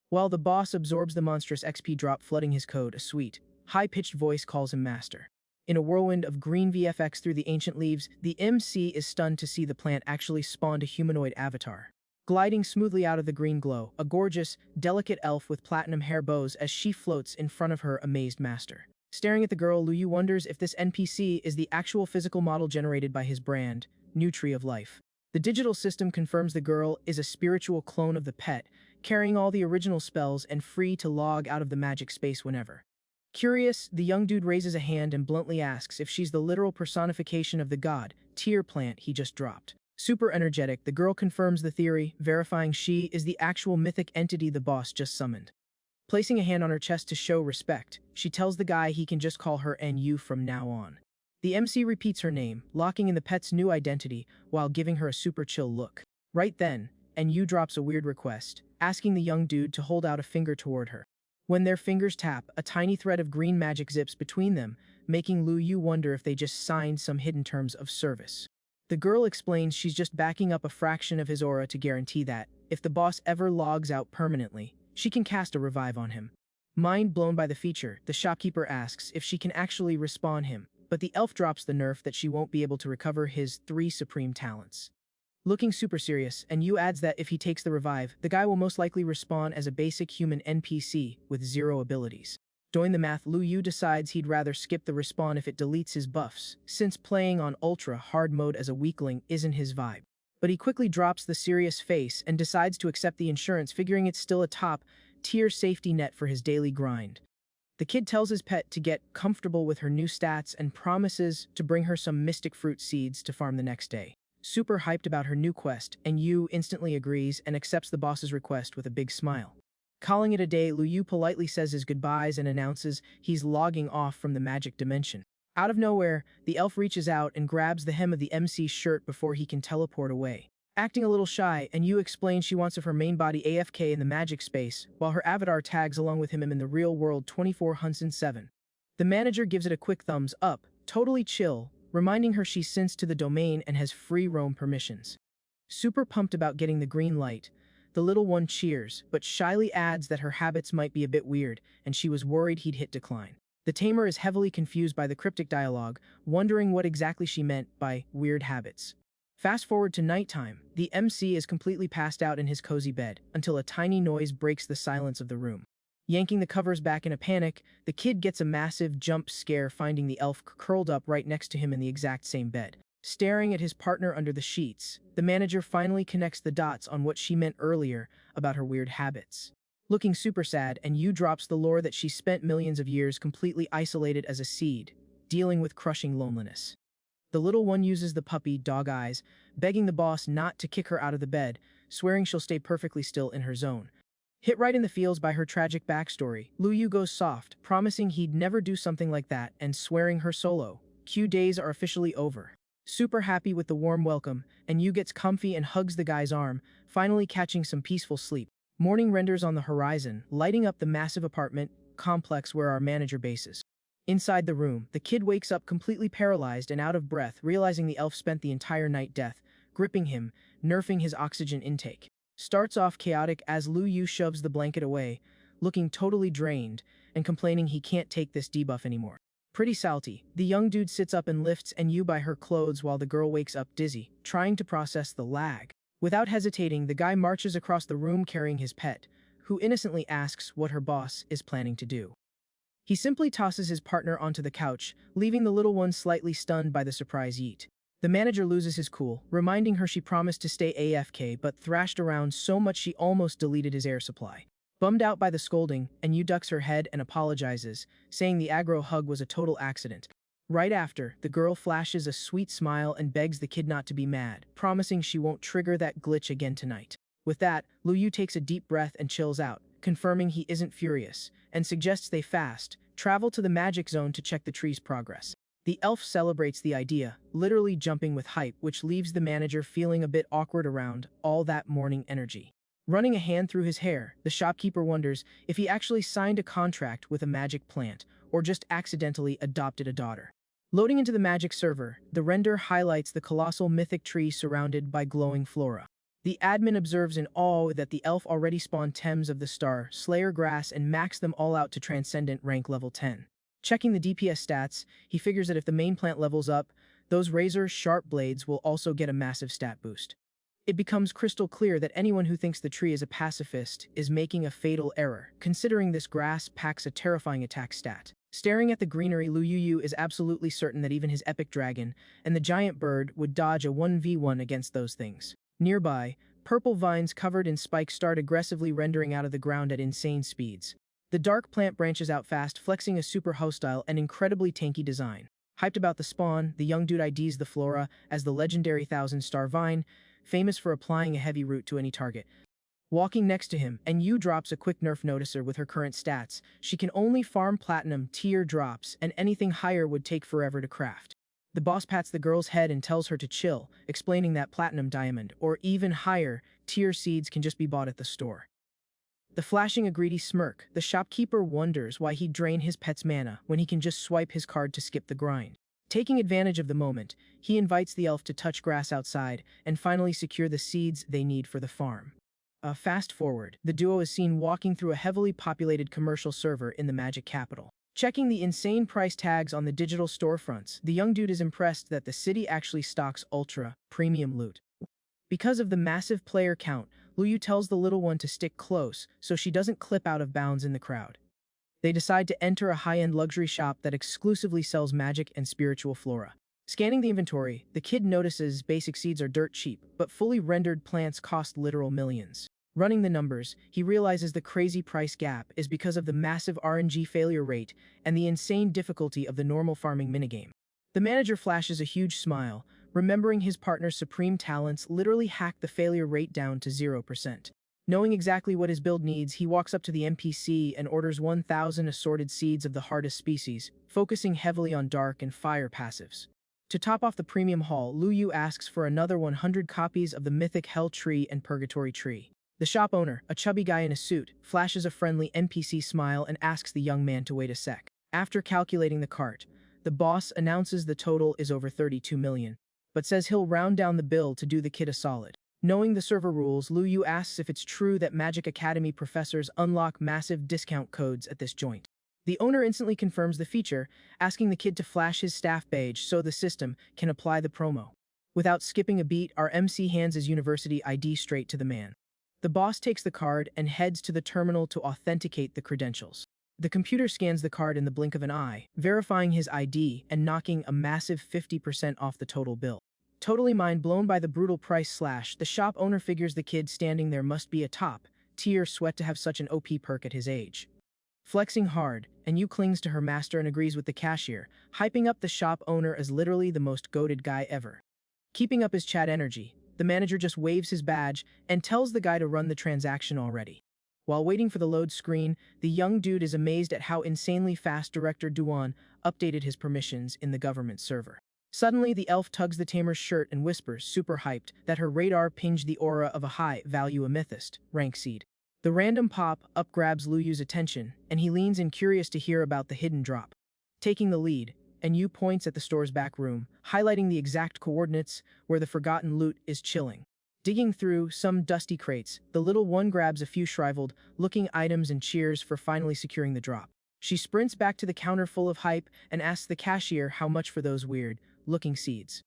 While the boss absorbs the monstrous XP drop flooding his code, a sweet, high-pitched voice calls him master. In a whirlwind of green VFX through the ancient leaves, the MC is stunned to see the plant actually spawned a humanoid avatar. Gliding smoothly out of the green glow, a gorgeous, delicate elf with platinum hair bows as she floats in front of her amazed master. Staring at the girl, Lu Yu wonders if this NPC is the actual physical model generated by his brand, New Tree of Life. The digital system confirms the girl is a spiritual clone of the pet, carrying all the original spells and free to log out of the magic space whenever. Curious, the young dude raises a hand and bluntly asks if she's the literal personification of the god, tier plant he just dropped. Super energetic, the girl confirms the theory, verifying she is the actual mythic entity the boss just summoned. Placing a hand on her chest to show respect, she tells the guy he can just call her NU from now on. The MC repeats her name, locking in the pet's new identity while giving her a super chill look. Right then, NU drops a weird request, asking the young dude to hold out a finger toward her. When their fingers tap, a tiny thread of green magic zips between them, making Lu Yu wonder if they just signed some hidden terms of service. The girl explains she's just backing up a fraction of his aura to guarantee that, if the boss ever logs out permanently, she can cast a revive on him. Mind blown by the feature, the shopkeeper asks if she can actually respawn him, but the elf drops the nerf that she won't be able to recover his 3 supreme talents. Looking super serious, and Yu adds that if he takes the revive, the guy will most likely respawn as a basic human NPC with 0 abilities. Doing the math, Lu Yu decides he'd rather skip the respawn if it deletes his buffs, since playing on ultra hard mode as a weakling isn't his vibe. But he quickly drops the serious face and decides to accept the insurance, figuring it's still a top-tier safety net for his daily grind. The kid tells his pet to get comfortable with her new stats and promises to bring her some mystic fruit seeds to farm the next day. Super hyped about her new quest, and Yu instantly agrees and accepts the boss's request with a big smile. Calling it a day, Lu Yu politely says his goodbyes and announces he's logging off from the magic dimension. Out of nowhere, the elf reaches out and grabs the hem of the MC's shirt before he can teleport away. Acting a little shy, and Yu explains she wants of her main body AFK in the magic space, while her avatar tags along with him in the real world 24/7. The manager gives it a quick thumbs up, totally chill, reminding her she's synced to the domain and has free roam permissions. Super pumped about getting the green light, the little one cheers, but shyly adds that her habits might be a bit weird, and she was worried he'd hit decline. The Tamer is heavily confused by the cryptic dialogue, wondering what exactly she meant by weird habits. Fast forward to nighttime, the MC is completely passed out in his cozy bed, until a tiny noise breaks the silence of the room. Yanking the covers back in a panic, the kid gets a massive jump scare finding the elf curled up right next to him in the exact same bed. Staring at his partner under the sheets, the manager finally connects the dots on what she meant earlier about her weird habits. Looking super sad, and Yu drops the lore that she spent millions of years completely isolated as a seed, dealing with crushing loneliness. The little one uses the puppy dog eyes, begging the boss not to kick her out of the bed, swearing she'll stay perfectly still in her zone. Hit right in the feels by her tragic backstory, Lu Yu goes soft, promising he'd never do something like that and swearing her solo Q days are officially over. Super happy with the warm welcome, and Yu gets comfy and hugs the guy's arm, finally catching some peaceful sleep. Morning renders on the horizon, lighting up the massive apartment complex where our manager bases. Inside the room, the kid wakes up completely paralyzed and out of breath, realizing the elf spent the entire night death, gripping him, nerfing his oxygen intake. Starts off chaotic as Lu Yu shoves the blanket away, looking totally drained, and complaining he can't take this debuff anymore. Pretty salty, the young dude sits up and lifts Yu by her clothes while the girl wakes up dizzy, trying to process the lag. Without hesitating, the guy marches across the room carrying his pet, who innocently asks what her boss is planning to do. He simply tosses his partner onto the couch, leaving the little one slightly stunned by the surprise yeet. The manager loses his cool, reminding her she promised to stay AFK but thrashed around so much she almost deleted his air supply. Bummed out by the scolding, Yu ducks her head and apologizes, saying the aggro hug was a total accident. Right after, the girl flashes a sweet smile and begs the kid not to be mad, promising she won't trigger that glitch again tonight. With that, Lu Yu takes a deep breath and chills out, confirming he isn't furious, and suggests they fast, travel to the magic zone to check the tree's progress. The elf celebrates the idea, literally jumping with hype, which leaves the manager feeling a bit awkward around all that morning energy. Running a hand through his hair, the shopkeeper wonders if he actually signed a contract with a magic plant or just accidentally adopted a daughter. Loading into the magic server, the render highlights the colossal mythic tree surrounded by glowing flora. The admin observes in awe that the elf already spawned Thames of the Star, Slayer Grass, and maxed them all out to Transcendent rank level 10. Checking the DPS stats, he figures that if the main plant levels up, those razor-sharp blades will also get a massive stat boost. It becomes crystal clear that anyone who thinks the tree is a pacifist is making a fatal error, considering this grass packs a terrifying attack stat. Staring at the greenery, Lu Yu is absolutely certain that even his epic dragon and the giant bird would dodge a 1v1 against those things. Nearby, purple vines covered in spikes start aggressively rendering out of the ground at insane speeds. The dark plant branches out fast, flexing a super hostile and incredibly tanky design. Hyped about the spawn, the young dude IDs the flora as the legendary 1000-star vine, famous for applying a heavy root to any target. Walking next to him, Yu drops a quick nerf noticer with her current stats. She can only farm platinum tier drops, and anything higher would take forever to craft. The boss pats the girl's head and tells her to chill, explaining that platinum diamond, or even higher, tier seeds can just be bought at the store. The flashing a greedy smirk, the shopkeeper wonders why he'd drain his pet's mana when he can just swipe his card to skip the grind. Taking advantage of the moment, he invites the elf to touch grass outside and finally secure the seeds they need for the farm. Fast forward, the duo is seen walking through a heavily populated commercial server in the magic capital. Checking the insane price tags on the digital storefronts, the young dude is impressed that the city actually stocks ultra-premium loot. Because of the massive player count, Lu Yu tells the little one to stick close so she doesn't clip out of bounds in the crowd. They decide to enter a high-end luxury shop that exclusively sells magic and spiritual flora. Scanning the inventory, the kid notices basic seeds are dirt cheap, but fully rendered plants cost literal millions. Running the numbers, he realizes the crazy price gap is because of the massive RNG failure rate and the insane difficulty of the normal farming minigame. The manager flashes a huge smile, remembering his partner's supreme talents literally hacked the failure rate down to 0%. Knowing exactly what his build needs, he walks up to the NPC and orders 1,000 assorted seeds of the hardest species, focusing heavily on dark and fire passives. To top off the premium haul, Lu Yu asks for another 100 copies of the mythic Hell Tree and Purgatory Tree. The shop owner, a chubby guy in a suit, flashes a friendly NPC smile and asks the young man to wait a sec. After calculating the cart, the boss announces the total is over 32 million, but says he'll round down the bill to do the kid a solid. Knowing the server rules, Lu Yu asks if it's true that Magic Academy professors unlock massive discount codes at this joint. The owner instantly confirms the feature, asking the kid to flash his staff badge so the system can apply the promo. Without skipping a beat, our MC hands his university ID straight to the man. The boss takes the card and heads to the terminal to authenticate the credentials. The computer scans the card in the blink of an eye, verifying his ID and knocking a massive 50% off the total bill. Totally mind blown by the brutal price slash, the shop owner figures the kid standing there must be a top-tier sweat to have such an OP perk at his age. Flexing hard, Yu clings to her master and agrees with the cashier, hyping up the shop owner as literally the most goated guy ever. Keeping up his chat energy, the manager just waves his badge and tells the guy to run the transaction already. While waiting for the load screen, the young dude is amazed at how insanely fast Director Duan updated his permissions in the government server. Suddenly, the elf tugs the Tamer's shirt and whispers, super hyped, that her radar pinged the aura of a high-value amethyst, rank seed. The random pop-up grabs Lu Yu's attention, and he leans in curious to hear about the hidden drop. Taking the lead, Yu points at the store's back room, highlighting the exact coordinates where the forgotten loot is chilling. Digging through some dusty crates, the little one grabs a few shriveled-looking items and cheers for finally securing the drop. She sprints back to the counter full of hype and asks the cashier how much for those weird-looking seeds.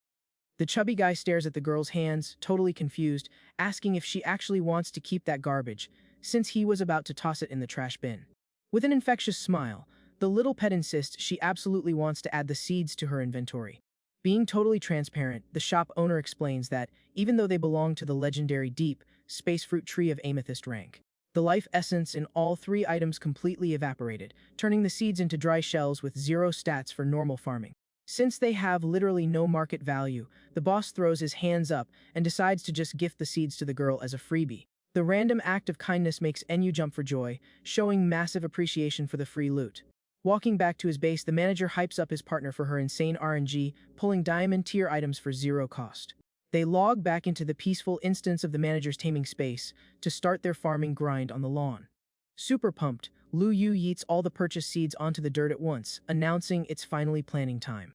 The chubby guy stares at the girl's hands, totally confused, asking if she actually wants to keep that garbage, since he was about to toss it in the trash bin. With an infectious smile, the little pet insists she absolutely wants to add the seeds to her inventory. Being totally transparent, the shop owner explains that, even though they belong to the legendary deep, space fruit tree of amethyst rank, the life essence in all three items completely evaporated, turning the seeds into dry shells with 0 stats for normal farming. Since they have literally no market value, the boss throws his hands up and decides to just gift the seeds to the girl as a freebie. The random act of kindness makes Yu jump for joy, showing massive appreciation for the free loot. Walking back to his base, the manager hypes up his partner for her insane RNG, pulling diamond tier items for 0 cost. They log back into the peaceful instance of the manager's taming space to start their farming grind on the lawn. Super pumped, Lu Yu yeets all the purchased seeds onto the dirt at once, announcing it's finally planting time.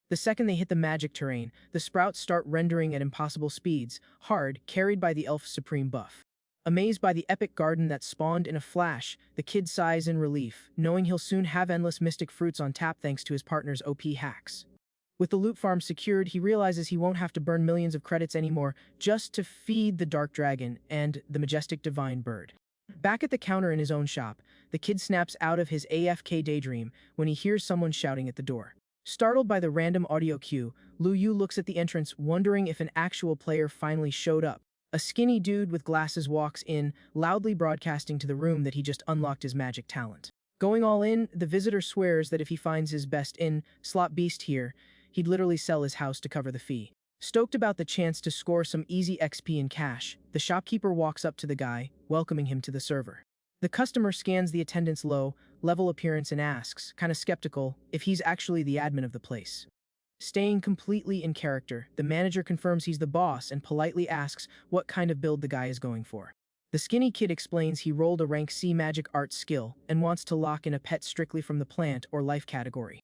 The second they hit the magic terrain, the sprouts start rendering at impossible speeds, hard, carried by the elf's supreme buff. Amazed by the epic garden that spawned in a flash, the kid sighs in relief, knowing he'll soon have endless mystic fruits on tap thanks to his partner's OP hacks. With the loot farm secured, he realizes he won't have to burn millions of credits anymore just to feed the dark dragon and the majestic divine bird. Back at the counter in his own shop, the kid snaps out of his AFK daydream when he hears someone shouting at the door. Startled by the random audio cue, Lu Yu looks at the entrance, wondering if an actual player finally showed up. A skinny dude with glasses walks in, loudly broadcasting to the room that he just unlocked his magic talent. Going all in, the visitor swears that if he finds his best slot beast here, he'd literally sell his house to cover the fee. Stoked about the chance to score some easy XP in cash, the shopkeeper walks up to the guy, welcoming him to the server. The customer scans the attendant's low-level appearance and asks, kinda skeptical, if he's actually the admin of the place. Staying completely in character, the manager confirms he's the boss and politely asks what kind of build the guy is going for. The skinny kid explains he rolled a rank C magic arts skill and wants to lock in a pet strictly from the plant or life category.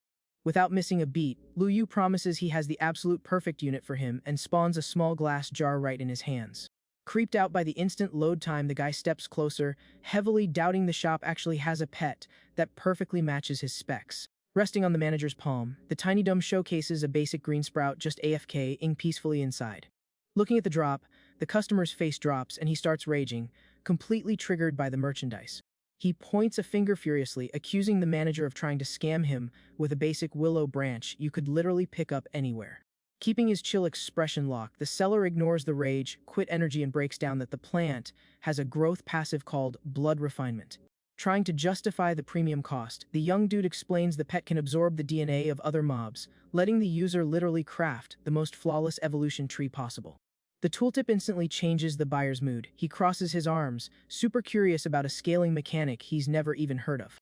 Without missing a beat, Lu Yu promises he has the absolute perfect unit for him and spawns a small glass jar right in his hands. Creeped out by the instant load time, the guy steps closer, heavily doubting the shop actually has a pet that perfectly matches his specs. Resting on the manager's palm, the tiny dumb showcases a basic green sprout just AFK-ing peacefully inside. Looking at the drop, the customer's face drops and he starts raging, completely triggered by the merchandise. He points a finger furiously, accusing the manager of trying to scam him with a basic willow branch you could literally pick up anywhere. Keeping his chill expression locked, the seller ignores the rage, quit energy, and breaks down that the plant has a growth passive called blood refinement. Trying to justify the premium cost, the young dude explains the pet can absorb the DNA of other mobs, letting the user literally craft the most flawless evolution tree possible. The tooltip instantly changes the buyer's mood. He crosses his arms, super curious about a scaling mechanic he's never even heard of.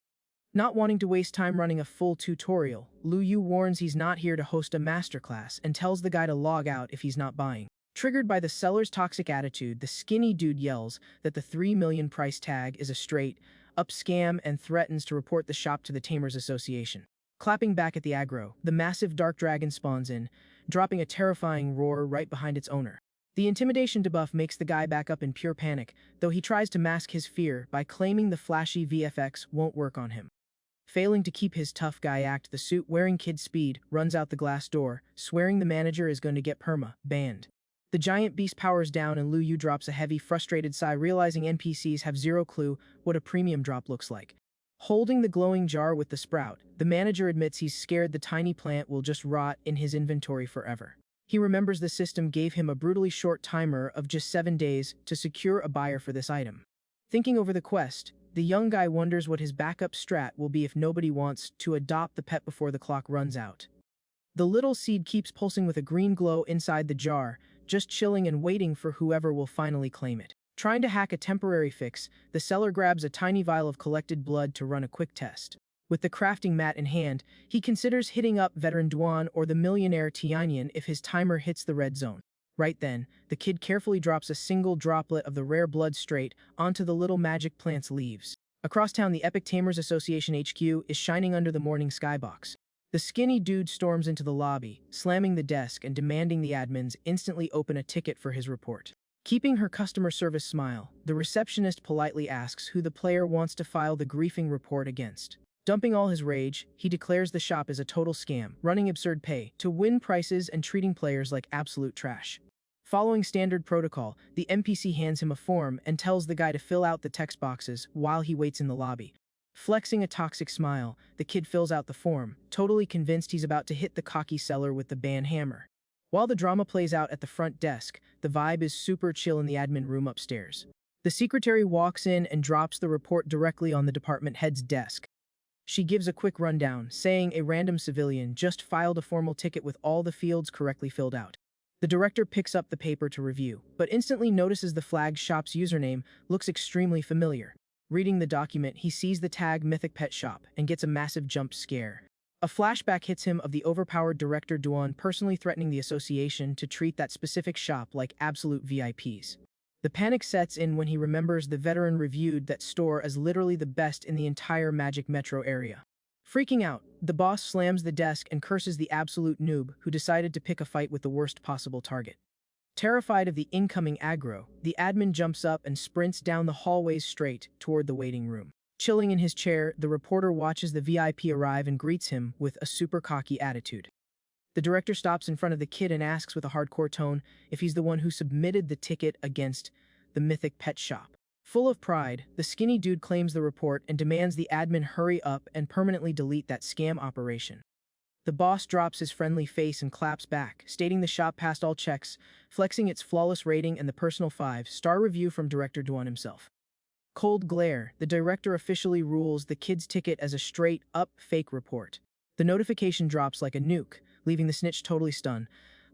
Not wanting to waste time running a full tutorial, Lu Yu warns he's not here to host a masterclass and tells the guy to log out if he's not buying. Triggered by the seller's toxic attitude, the skinny dude yells that the 3 million price tag is a straight-up scam and threatens to report the shop to the Tamers Association. Clapping back at the aggro, the massive dark dragon spawns in, dropping a terrifying roar right behind its owner. The intimidation debuff makes the guy back up in pure panic, though he tries to mask his fear by claiming the flashy VFX won't work on him. Failing to keep his tough guy act, the suit-wearing kid Speed runs out the glass door, swearing the manager is going to get banned. The giant beast powers down and Lu Yu drops a heavy, frustrated sigh, realizing NPCs have zero clue what a premium drop looks like. Holding the glowing jar with the sprout, the manager admits he's scared the tiny plant will just rot in his inventory forever. He remembers the system gave him a brutally short timer of just 7 days to secure a buyer for this item. Thinking over the quest, the young guy wonders what his backup strat will be if nobody wants to adopt the pet before the clock runs out. The little seed keeps pulsing with a green glow inside the jar, just chilling and waiting for whoever will finally claim it. Trying to hack a temporary fix, the seller grabs a tiny vial of collected blood to run a quick test. With the crafting mat in hand, he considers hitting up veteran Duan or the millionaire Tianyan if his timer hits the red zone. Right then, the kid carefully drops a single droplet of the rare blood straight onto the little magic plant's leaves. Across town, the Epic Tamers Association HQ is shining under the morning skybox. The skinny dude storms into the lobby, slamming the desk and demanding the admins instantly open a ticket for his report. Keeping her customer service smile, the receptionist politely asks who the player wants to file the griefing report against. Dumping all his rage, he declares the shop is a total scam, running absurd pay to win prices and treating players like absolute trash. Following standard protocol, the NPC hands him a form and tells the guy to fill out the text boxes while he waits in the lobby. Flexing a toxic smile, the kid fills out the form, totally convinced he's about to hit the cocky seller with the ban hammer. While the drama plays out at the front desk, the vibe is super chill in the admin room upstairs. The secretary walks in and drops the report directly on the department head's desk. She gives a quick rundown, saying a random civilian just filed a formal ticket with all the fields correctly filled out. The director picks up the paper to review, but instantly notices the flag shop's username looks extremely familiar. Reading the document, he sees the tag Mythic Pet Shop and gets a massive jump scare. A flashback hits him of the overpowered director Duan personally threatening the association to treat that specific shop like absolute VIPs. The panic sets in when he remembers the veteran reviewed that store as literally the best in the entire Magic Metro area. Freaking out, the boss slams the desk and curses the absolute noob who decided to pick a fight with the worst possible target. Terrified of the incoming aggro, the admin jumps up and sprints down the hallways straight toward the waiting room. Chilling in his chair, the reporter watches the VIP arrive and greets him with a super cocky attitude. The director stops in front of the kid and asks with a hardcore tone if he's the one who submitted the ticket against the mythic pet shop. Full of pride, the skinny dude claims the report and demands the admin hurry up and permanently delete that scam operation. The boss drops his friendly face and claps back, stating the shop passed all checks, flexing its flawless rating and the personal 5-star review from director Duan himself. Cold glare, the director officially rules the kid's ticket as a straight-up fake report. The notification drops like a nuke, leaving the snitch totally stunned,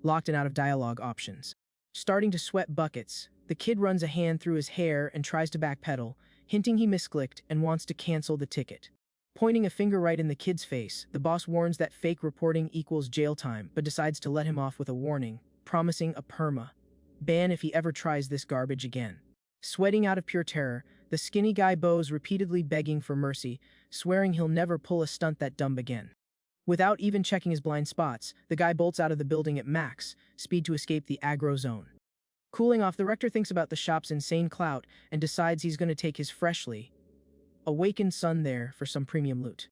locked and out of dialogue options. Starting to sweat buckets, the kid runs a hand through his hair and tries to backpedal, hinting he misclicked and wants to cancel the ticket. Pointing a finger right in the kid's face, the boss warns that fake reporting equals jail time, but decides to let him off with a warning, promising a perma ban if he ever tries this garbage again. Sweating out of pure terror, the skinny guy bows repeatedly begging for mercy, swearing he'll never pull a stunt that dumb again. Without even checking his blind spots, the guy bolts out of the building at max speed to escape the aggro zone. Cooling off, the rector thinks about the shop's insane clout and decides he's going to take his freshly awakened son there for some premium loot.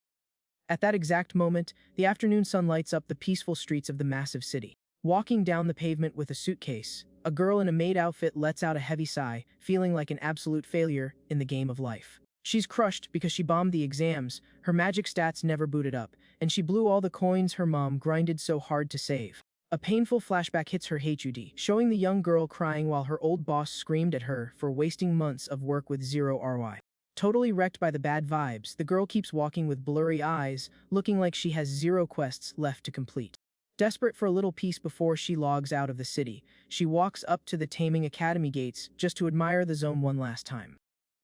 At that exact moment, the afternoon sun lights up the peaceful streets of the massive city. Walking down the pavement with a suitcase, a girl in a maid outfit lets out a heavy sigh, feeling like an absolute failure in the game of life. She's crushed because she bombed the exams, her magic stats never booted up, and she blew all the coins her mom grinded so hard to save. A painful flashback hits her HUD, showing the young girl crying while her old boss screamed at her for wasting months of work with zero ROI. Totally wrecked by the bad vibes, the girl keeps walking with blurry eyes, looking like she has 0 quests left to complete. Desperate for a little peace before she logs out of the city, she walks up to the Taming Academy gates just to admire the zone one last time.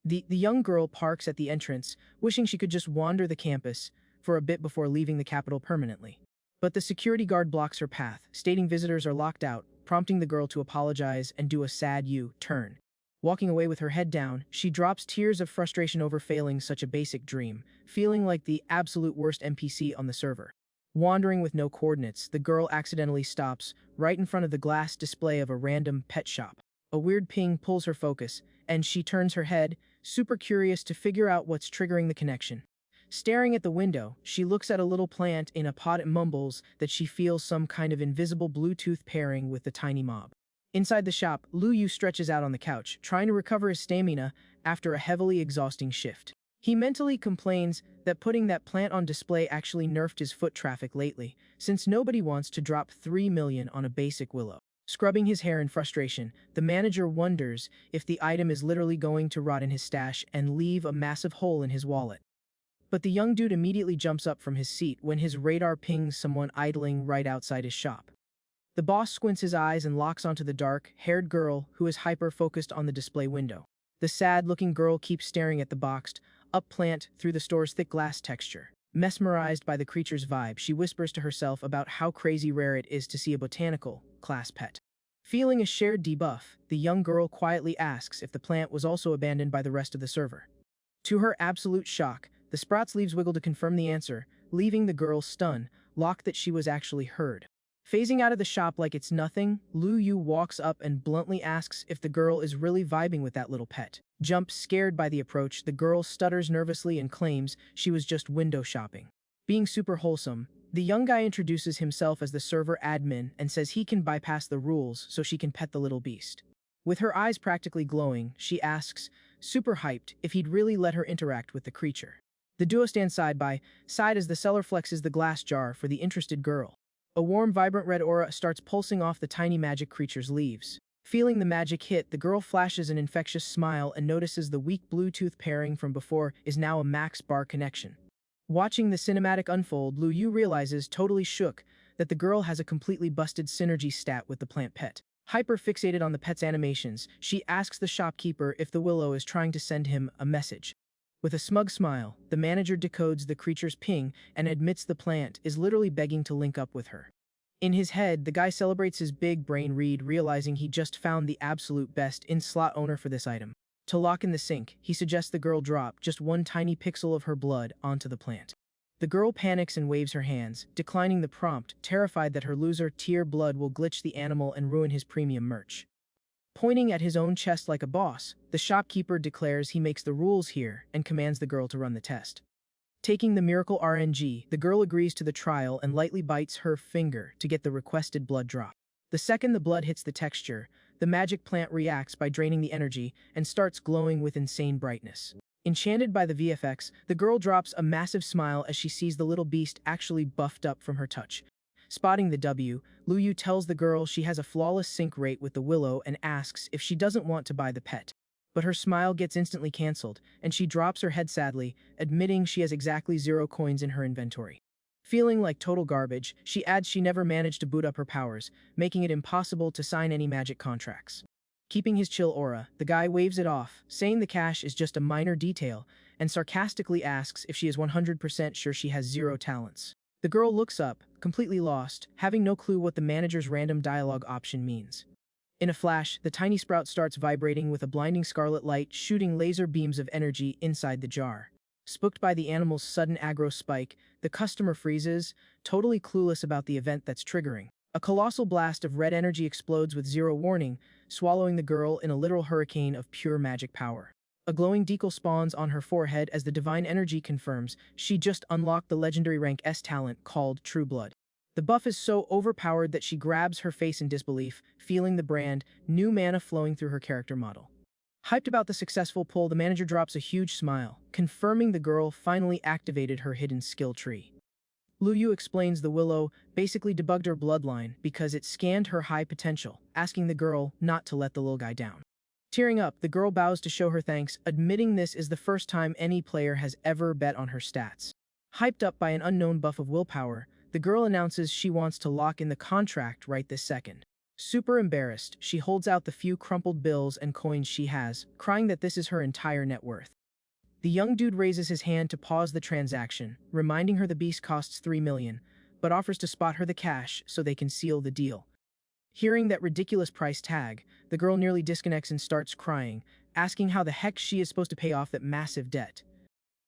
The young girl parks at the entrance, wishing she could just wander the campus for a bit before leaving the capital permanently. But the security guard blocks her path, stating visitors are locked out, prompting the girl to apologize and do a sad U-turn. Walking away with her head down, she drops tears of frustration over failing such a basic dream, feeling like the absolute worst NPC on the server. Wandering with no coordinates, the girl accidentally stops right in front of the glass display of a random pet shop. A weird ping pulls her focus, and she turns her head, super curious to figure out what's triggering the connection. Staring at the window, she looks at a little plant in a pot and mumbles that she feels some kind of invisible Bluetooth pairing with the tiny mob. Inside the shop, Lu Yu stretches out on the couch, trying to recover his stamina after a heavily exhausting shift. He mentally complains that putting that plant on display actually nerfed his foot traffic lately, since nobody wants to drop 3 million on a basic willow. Scrubbing his hair in frustration, the manager wonders if the item is literally going to rot in his stash and leave a massive hole in his wallet. But the young dude immediately jumps up from his seat when his radar pings someone idling right outside his shop. The boss squints his eyes and locks onto the dark-haired girl who is hyper-focused on the display window. The sad-looking girl keeps staring at the boxed up plant through the store's thick glass texture. Mesmerized by the creature's vibe, she whispers to herself about how crazy rare it is to see a botanical class pet. Feeling a shared debuff, the young girl quietly asks if the plant was also abandoned by the rest of the server. To her absolute shock, the sprout's leaves wiggle to confirm the answer, leaving the girl stunned, locked that she was actually heard. Phasing out of the shop like it's nothing, Lu Yu walks up and bluntly asks if the girl is really vibing with that little pet. Scared by the approach, the girl stutters nervously and claims she was just window shopping. Being super wholesome, the young guy introduces himself as the server admin and says he can bypass the rules so she can pet the little beast. With her eyes practically glowing, she asks, super hyped, if he'd really let her interact with the creature. The duo stand side by side as the seller flexes the glass jar for the interested girl. A warm, vibrant red aura starts pulsing off the tiny magic creature's leaves. Feeling the magic hit, the girl flashes an infectious smile and notices the weak Bluetooth pairing from before is now a max bar connection. Watching the cinematic unfold, Lu Yu realizes, totally shook, that the girl has a completely busted synergy stat with the plant pet. Hyper-fixated on the pet's animations, she asks the shopkeeper if the willow is trying to send him a message. With a smug smile, the manager decodes the creature's ping and admits the plant is literally begging to link up with her. In his head, the guy celebrates his big brain read, realizing he just found the absolute best in-slot owner for this item. To lock in the sync, he suggests the girl drop just one tiny pixel of her blood onto the plant. The girl panics and waves her hands, declining the prompt, terrified that her loser tier blood will glitch the animal and ruin his premium merch. Pointing at his own chest like a boss, the shopkeeper declares he makes the rules here and commands the girl to run the test. Taking the miracle RNG, the girl agrees to the trial and lightly bites her finger to get the requested blood drop. The second the blood hits the texture, the magic plant reacts by draining the energy and starts glowing with insane brightness. Enchanted by the VFX, the girl drops a massive smile as she sees the little beast actually buffed up from her touch. Spotting the W, Luyu tells the girl she has a flawless sync rate with the willow and asks if she doesn't want to buy the pet. But her smile gets instantly cancelled, and she drops her head sadly, admitting she has exactly 0 coins in her inventory. Feeling like total garbage, she adds she never managed to boot up her powers, making it impossible to sign any magic contracts. Keeping his chill aura, the guy waves it off, saying the cash is just a minor detail, and sarcastically asks if she is 100% sure she has 0 talents. The girl looks up, completely lost, having no clue what the manager's random dialogue option means. In a flash, the tiny sprout starts vibrating with a blinding scarlet light shooting laser beams of energy inside the jar. Spooked by the animal's sudden aggro spike, the customer freezes, totally clueless about the event that's triggering. A colossal blast of red energy explodes with 0 warning, swallowing the girl in a literal hurricane of pure magic power. A glowing decal spawns on her forehead as the divine energy confirms she just unlocked the legendary rank S talent called True Blood. The buff is so overpowered that she grabs her face in disbelief, feeling the brand new mana flowing through her character model. Hyped about the successful pull, the manager drops a huge smile, confirming the girl finally activated her hidden skill tree. Luyu explains the willow basically debugged her bloodline because it scanned her high potential, asking the girl not to let the little guy down. Tearing up, the girl bows to show her thanks, admitting this is the first time any player has ever bet on her stats. Hyped up by an unknown buff of willpower, the girl announces she wants to lock in the contract right this second. Super embarrassed, she holds out the few crumpled bills and coins she has, crying that this is her entire net worth. The young dude raises his hand to pause the transaction, reminding her the beast costs 3 million, but offers to spot her the cash so they can seal the deal. Hearing that ridiculous price tag, the girl nearly disconnects and starts crying, asking how the heck she is supposed to pay off that massive debt.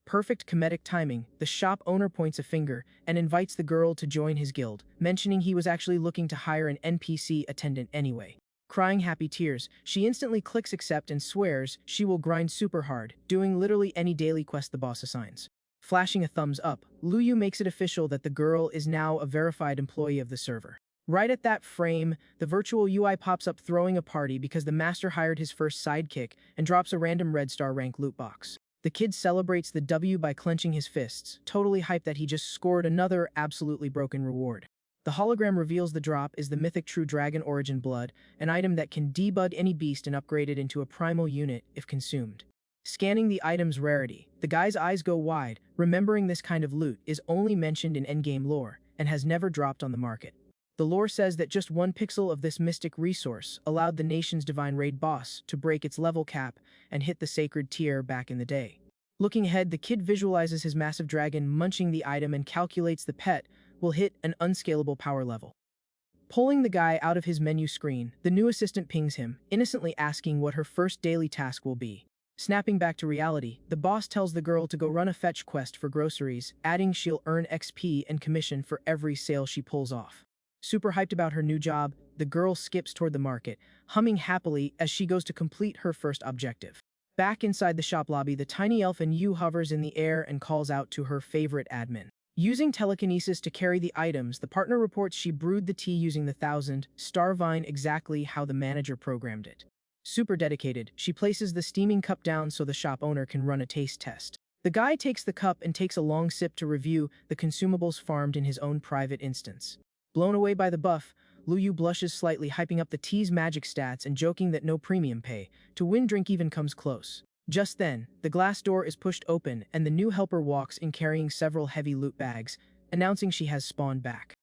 Perfect comedic timing, the shop owner points a finger and invites the girl to join his guild, mentioning he was actually looking to hire an NPC attendant anyway. Crying happy tears, she instantly clicks accept and swears she will grind super hard, doing literally any daily quest the boss assigns. Flashing a thumbs up, Luyu makes it official that the girl is now a verified employee of the server. Right at that frame, the virtual UI pops up throwing a party because the master hired his first sidekick and drops a random red star rank loot box. The kid celebrates the W by clenching his fists, totally hyped that he just scored another absolutely broken reward. The hologram reveals the drop is the mythic True Dragon Origin Blood, an item that can debug any beast and upgrade it into a primal unit if consumed. Scanning the item's rarity, the guy's eyes go wide, remembering this kind of loot is only mentioned in endgame lore and has never dropped on the market. The lore says that just 1 pixel of this mystic resource allowed the nation's divine raid boss to break its level cap and hit the sacred tier back in the day. Looking ahead, the kid visualizes his massive dragon munching the item and calculates the pet will hit an unscalable power level. Pulling the guy out of his menu screen, the new assistant pings him, innocently asking what her first daily task will be. Snapping back to reality, the boss tells the girl to go run a fetch quest for groceries, adding she'll earn XP and commission for every sale she pulls off. Super hyped about her new job, the girl skips toward the market, humming happily as she goes to complete her first objective. Back inside the shop lobby, the tiny elf in Yu hovers in the air and calls out to her favorite admin. Using telekinesis to carry the items, the partner reports she brewed the tea using the 1000-star vine exactly how the manager programmed it. Super dedicated, she places the steaming cup down so the shop owner can run a taste test. The guy takes the cup and takes a long sip to review the consumables farmed in his own private instance. Blown away by the buff, Luyu blushes slightly, hyping up the tea's magic stats and joking that no premium pay to win drink even comes close. Just then, the glass door is pushed open and the new helper walks in carrying several heavy loot bags, announcing she has spawned back.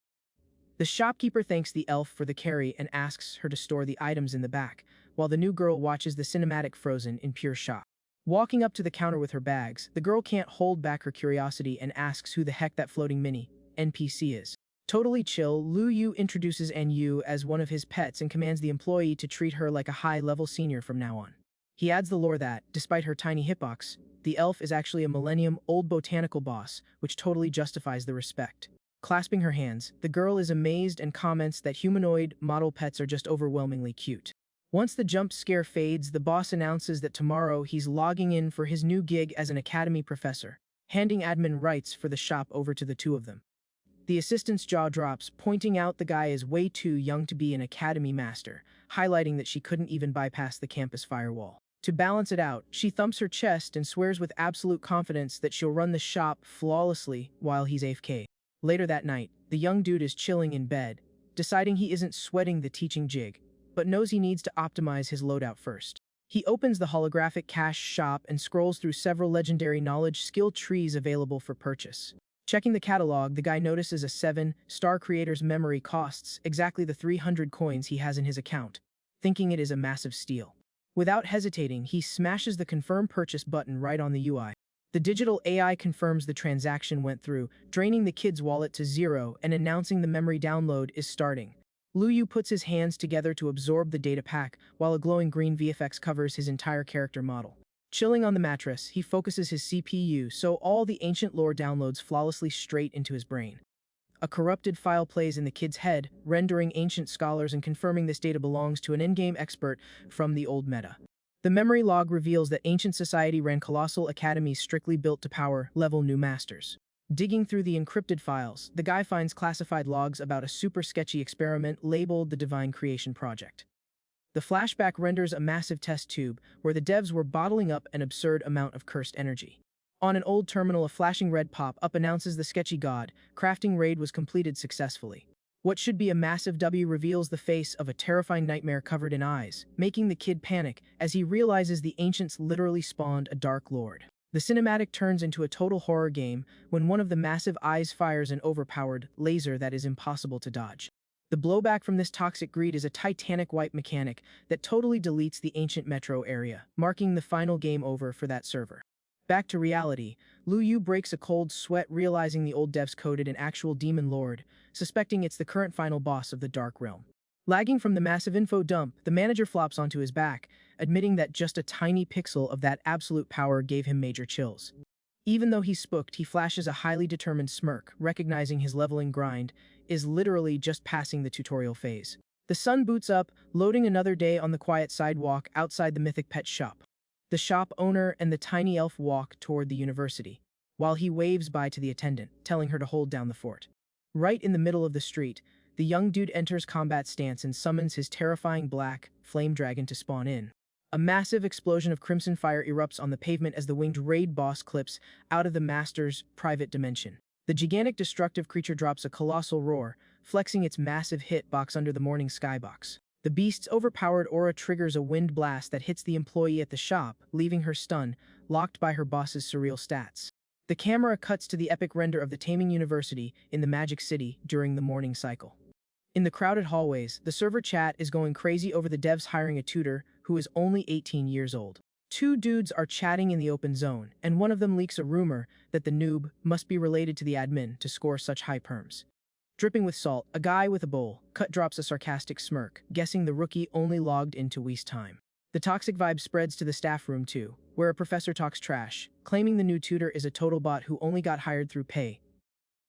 The shopkeeper thanks the elf for the carry and asks her to store the items in the back, while the new girl watches the cinematic frozen in pure shock. Walking up to the counter with her bags, the girl can't hold back her curiosity and asks who the heck that floating mini NPC is. Totally chill, Lu Yu introduces Yu as one of his pets and commands the employee to treat her like a high-level senior from now on. He adds the lore that, despite her tiny hitbox, the elf is actually a millennium-old botanical boss, which totally justifies the respect. Clasping her hands, the girl is amazed and comments that humanoid model pets are just overwhelmingly cute. Once the jump scare fades, the boss announces that tomorrow he's logging in for his new gig as an academy professor, handing admin rights for the shop over to the two of them. The assistant's jaw drops, pointing out the guy is way too young to be an academy master, highlighting that she couldn't even bypass the campus firewall. To balance it out, she thumps her chest and swears with absolute confidence that she'll run the shop flawlessly while he's AFK. Later that night, the young dude is chilling in bed, deciding he isn't sweating the teaching jig, but knows he needs to optimize his loadout first. He opens the holographic cash shop and scrolls through several legendary knowledge skill trees available for purchase. Checking the catalog, the guy notices a 7-star creator's memory costs exactly the 300 coins he has in his account, thinking it is a massive steal. Without hesitating, he smashes the confirm purchase button right on the UI. The digital AI confirms the transaction went through, draining the kid's wallet to 0 and announcing the memory download is starting. Lu Yu puts his hands together to absorb the data pack, while a glowing green VFX covers his entire character model. Chilling on the mattress, he focuses his CPU so all the ancient lore downloads flawlessly straight into his brain. A corrupted file plays in the kid's head, rendering ancient scholars and confirming this data belongs to an in-game expert from the old meta. The memory log reveals that ancient society ran colossal academies strictly built to power level new masters. Digging through the encrypted files, the guy finds classified logs about a super sketchy experiment labeled the Divine Creation Project. The flashback renders a massive test tube where the devs were bottling up an absurd amount of cursed energy. On an old terminal, a flashing red pop-up announces the sketchy god crafting raid was completed successfully. What should be a massive W reveals the face of a terrifying nightmare covered in eyes, making the kid panic as he realizes the ancients literally spawned a dark lord. The cinematic turns into a total horror game when one of the massive eyes fires an overpowered laser that is impossible to dodge. The blowback from this toxic greed is a Titanic wipe mechanic that totally deletes the ancient metro area, marking the final game over for that server. Back to reality, Lu Yu breaks a cold sweat realizing the old devs coded an actual demon lord, suspecting it's the current final boss of the Dark Realm. Lagging from the massive info dump, the manager flops onto his back, admitting that just a tiny pixel of that absolute power gave him major chills. Even though he's spooked, he flashes a highly determined smirk, recognizing his leveling grind is literally just passing the tutorial phase. The sun boots up, loading another day on the quiet sidewalk outside the Mythic pet shop. The shop owner and the tiny elf walk toward the university, while he waves bye to the attendant, telling her to hold down the fort. Right in the middle of the street, the young dude enters combat stance and summons his terrifying black flame dragon to spawn in. A massive explosion of crimson fire erupts on the pavement as the winged raid boss clips out of the master's private dimension. The gigantic destructive creature drops a colossal roar, flexing its massive hitbox under the morning skybox. The beast's overpowered aura triggers a wind blast that hits the employee at the shop, leaving her stunned, locked by her boss's surreal stats. The camera cuts to the epic render of the Taming University in the Magic City during the morning cycle. In the crowded hallways, the server chat is going crazy over the devs hiring a tutor who is only 18 years old. Two dudes are chatting in the open zone, and one of them leaks a rumor that the noob must be related to the admin to score such high perms. Dripping with salt, a guy with a bowl cut drops a sarcastic smirk, guessing the rookie only logged in to waste time. The toxic vibe spreads to the staff room too, where a professor talks trash, claiming the new tutor is a total bot who only got hired through pay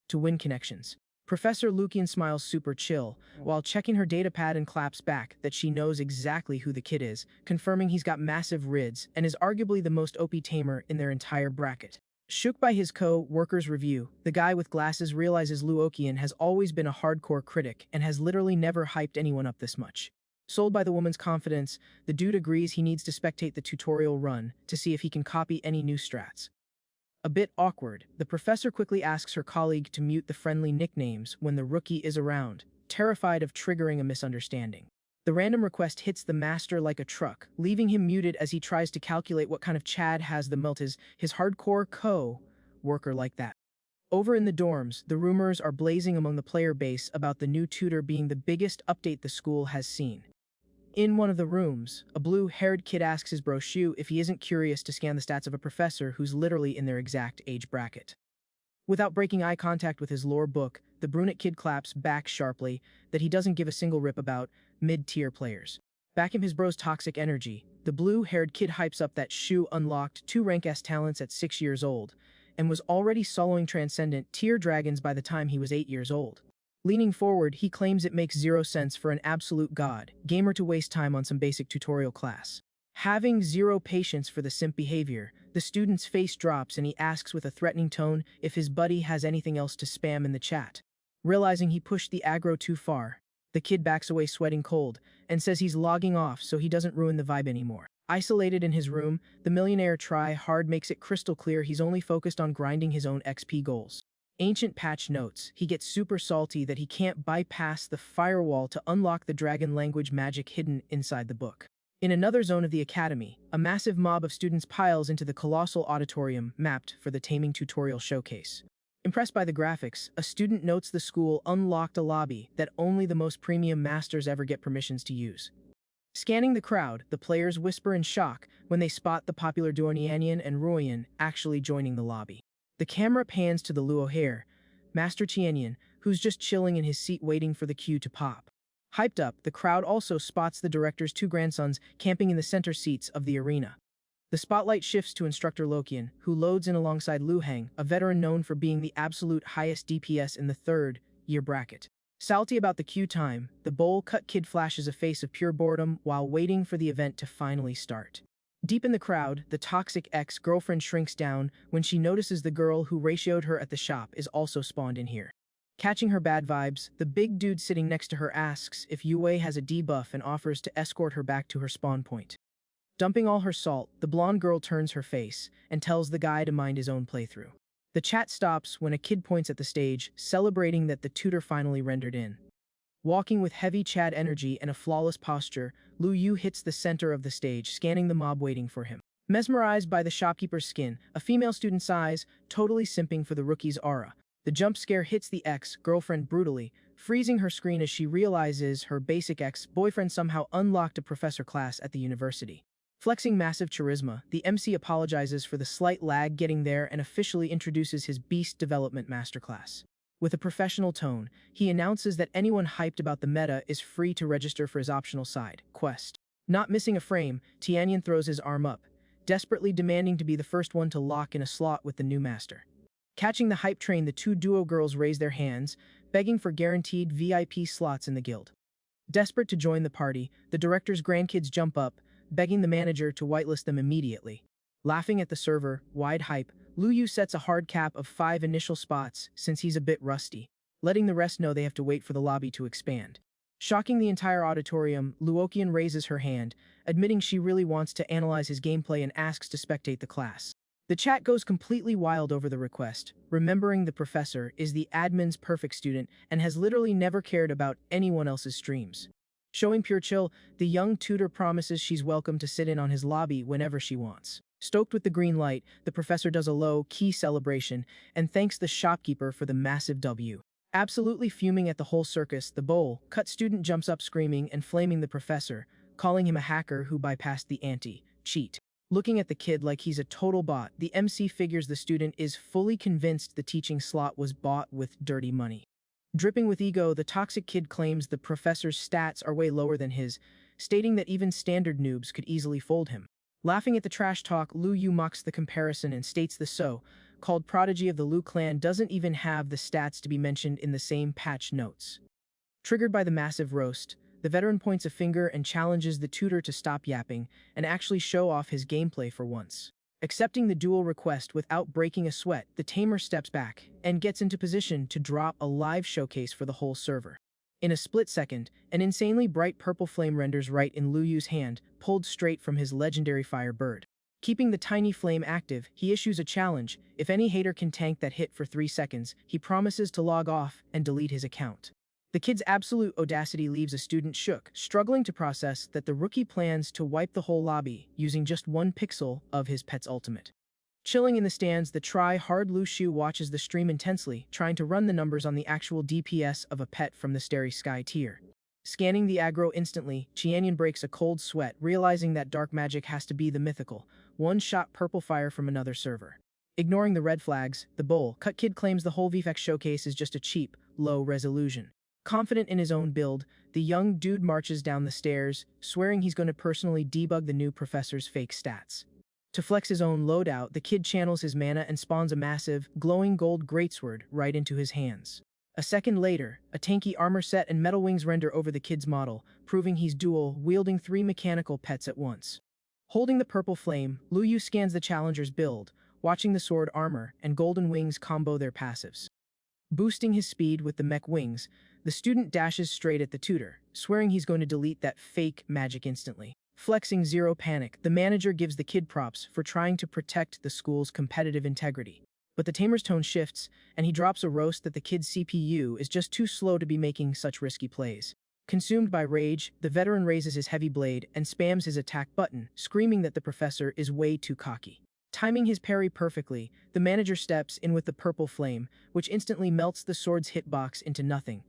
to win connections. Professor Lukian smiles super chill, while checking her datapad and claps back that she knows exactly who the kid is, confirming he's got massive rids and is arguably the most OP tamer in their entire bracket. Shook by his co-worker's review, the guy with glasses realizes Luokian has always been a hardcore critic and has literally never hyped anyone up this much. Sold by the woman's confidence, the dude agrees he needs to spectate the tutorial run to see if he can copy any new strats. A bit awkward, the professor quickly asks her colleague to mute the friendly nicknames when the rookie is around, terrified of triggering a misunderstanding. The random request hits the master like a truck, leaving him muted as he tries to calculate what kind of Chad has the melt his hardcore co-worker like that. Over in the dorms, the rumors are blazing among the player base about the new tutor being the biggest update the school has seen. In one of the rooms, a blue-haired kid asks his bro Shu if he isn't curious to scan the stats of a professor who's literally in their exact age bracket. Without breaking eye contact with his lore book, the brunette kid claps back sharply that he doesn't give a single rip about mid-tier players. Back in his bro's toxic energy, the blue-haired kid hypes up that Shu unlocked 2 rank S talents at 6 years old, and was already soloing transcendent tier dragons by the time he was 8 years old. Leaning forward, he claims it makes 0 sense for an absolute god gamer to waste time on some basic tutorial class. Having 0 patience for the simp behavior, the student's face drops and he asks with a threatening tone if his buddy has anything else to spam in the chat. Realizing he pushed the aggro too far, the kid backs away sweating cold and says he's logging off so he doesn't ruin the vibe anymore. Isolated in his room, the millionaire try-hard makes it crystal clear he's only focused on grinding his own XP goals. Ancient patch notes, he gets super salty that he can't bypass the firewall to unlock the dragon language magic hidden inside the book. In another zone of the academy, a massive mob of students piles into the colossal auditorium mapped for the taming tutorial showcase. Impressed by the graphics, a student notes the school unlocked a lobby that only the most premium masters ever get permissions to use. Scanning the crowd, the players whisper in shock when they spot the popular duo Nianyan and Ruoyan actually joining the lobby. The camera pans to the Luo hair, Master Tianyan, who's just chilling in his seat waiting for the queue to pop. Hyped up, the crowd also spots the director's 2 grandsons camping in the center seats of the arena. The spotlight shifts to Instructor Lokian, who loads in alongside Lu Heng, a veteran known for being the absolute highest DPS in the 3rd year bracket. Salty about the queue time, the bowl-cut kid flashes a face of pure boredom while waiting for the event to finally start. Deep in the crowd, the toxic ex-girlfriend shrinks down when she notices the girl who ratioed her at the shop is also spawned in here. Catching her bad vibes, the big dude sitting next to her asks if Yue has a debuff and offers to escort her back to her spawn point. Dumping all her salt, the blonde girl turns her face and tells the guy to mind his own playthrough. The chat stops when a kid points at the stage, celebrating that the tutor finally rendered in. Walking with heavy Chad energy and a flawless posture, Lu Yu hits the center of the stage, scanning the mob waiting for him. Mesmerized by the shopkeeper's skin, a female student sighs, totally simping for the rookie's aura. The jump scare hits the ex-girlfriend brutally, freezing her screen as she realizes her basic ex-boyfriend somehow unlocked a professor class at the university. Flexing massive charisma, the MC apologizes for the slight lag getting there and officially introduces his Beast Development Masterclass. With a professional tone, he announces that anyone hyped about the meta is free to register for his optional side quest. Not missing a frame, Tianyan throws his arm up, desperately demanding to be the first one to lock in a slot with the new master. Catching the hype train, the 2 duo girls raise their hands, begging for guaranteed VIP slots in the guild. Desperate to join the party, the director's grandkids jump up, begging the manager to whitelist them immediately. Laughing at the server, wide hype, Lu Yu sets a hard cap of 5 initial spots since he's a bit rusty, letting the rest know they have to wait for the lobby to expand. Shocking the entire auditorium, Luokian raises her hand, admitting she really wants to analyze his gameplay and asks to spectate the class. The chat goes completely wild over the request, remembering the professor is the admin's perfect student and has literally never cared about anyone else's streams. Showing pure chill, the young tutor promises she's welcome to sit in on his lobby whenever she wants. Stoked with the green light, the professor does a low-key celebration and thanks the shopkeeper for the massive W. Absolutely fuming at the whole circus, the bowl-cut student jumps up screaming and flaming the professor, calling him a hacker who bypassed the anti-cheat. Looking at the kid like he's a total bot, the MC figures the student is fully convinced the teaching slot was bought with dirty money. Dripping with ego, the toxic kid claims the professor's stats are way lower than his, stating that even standard noobs could easily fold him. Laughing at the trash talk, Lu Yu mocks the comparison and states the so-called prodigy of the Lu clan doesn't even have the stats to be mentioned in the same patch notes. Triggered by the massive roast, the veteran points a finger and challenges the tutor to stop yapping and actually show off his gameplay for once. Accepting the duel request without breaking a sweat, the Tamer steps back and gets into position to drop a live showcase for the whole server. In a split second, an insanely bright purple flame renders right in Lu Yu's hand, pulled straight from his legendary fire bird. Keeping the tiny flame active, he issues a challenge. If any hater can tank that hit for 3 seconds, he promises to log off and delete his account. The kid's absolute audacity leaves a student shook, struggling to process that the rookie plans to wipe the whole lobby using just 1 pixel of his pet's ultimate. Chilling in the stands, the try-hard Lu Shu watches the stream intensely, trying to run the numbers on the actual DPS of a pet from the Starry Sky tier. Scanning the aggro instantly, Chianyan breaks a cold sweat, realizing that dark magic has to be the mythical, one-shot purple fire from another server. Ignoring the red flags, the bowl-cut kid claims the whole VFX showcase is just a cheap, low resolution. Confident in his own build, the young dude marches down the stairs, swearing he's going to personally debug the new professor's fake stats. To flex his own loadout, the kid channels his mana and spawns a massive, glowing gold greatsword right into his hands. A second later, a tanky armor set and metal wings render over the kid's model, proving he's dual-wielding 3 mechanical pets at once. Holding the purple flame, Lu Yu scans the challenger's build, watching the sword armor and golden wings combo their passives. Boosting his speed with the mech wings, the student dashes straight at the tutor, swearing he's going to delete that fake magic instantly. Flexing zero panic, the manager gives the kid props for trying to protect the school's competitive integrity. But the Tamer's tone shifts, and he drops a roast that the kid's CPU is just too slow to be making such risky plays. Consumed by rage, the veteran raises his heavy blade and spams his attack button, screaming that the professor is way too cocky. Timing his parry perfectly, the manager steps in with the purple flame, which instantly melts the sword's hitbox into nothing.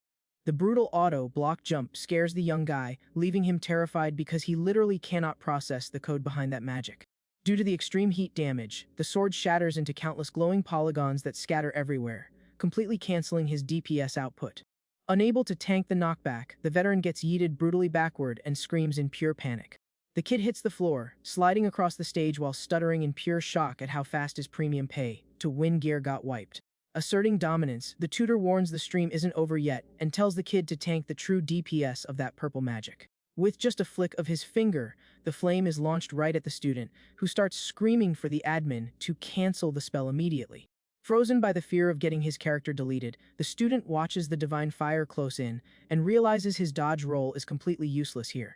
The brutal auto-block jump scares the young guy, leaving him terrified because he literally cannot process the code behind that magic. Due to the extreme heat damage, the sword shatters into countless glowing polygons that scatter everywhere, completely canceling his DPS output. Unable to tank the knockback, the veteran gets yeeted brutally backward and screams in pure panic. The kid hits the floor, sliding across the stage while stuttering in pure shock at how fast his premium pay-to-win gear got wiped. Asserting dominance, the tutor warns the stream isn't over yet and tells the kid to tank the true DPS of that purple magic. With just a flick of his finger, the flame is launched right at the student, who starts screaming for the admin to cancel the spell immediately. Frozen by the fear of getting his character deleted, the student watches the divine fire close in and realizes his dodge roll is completely useless here.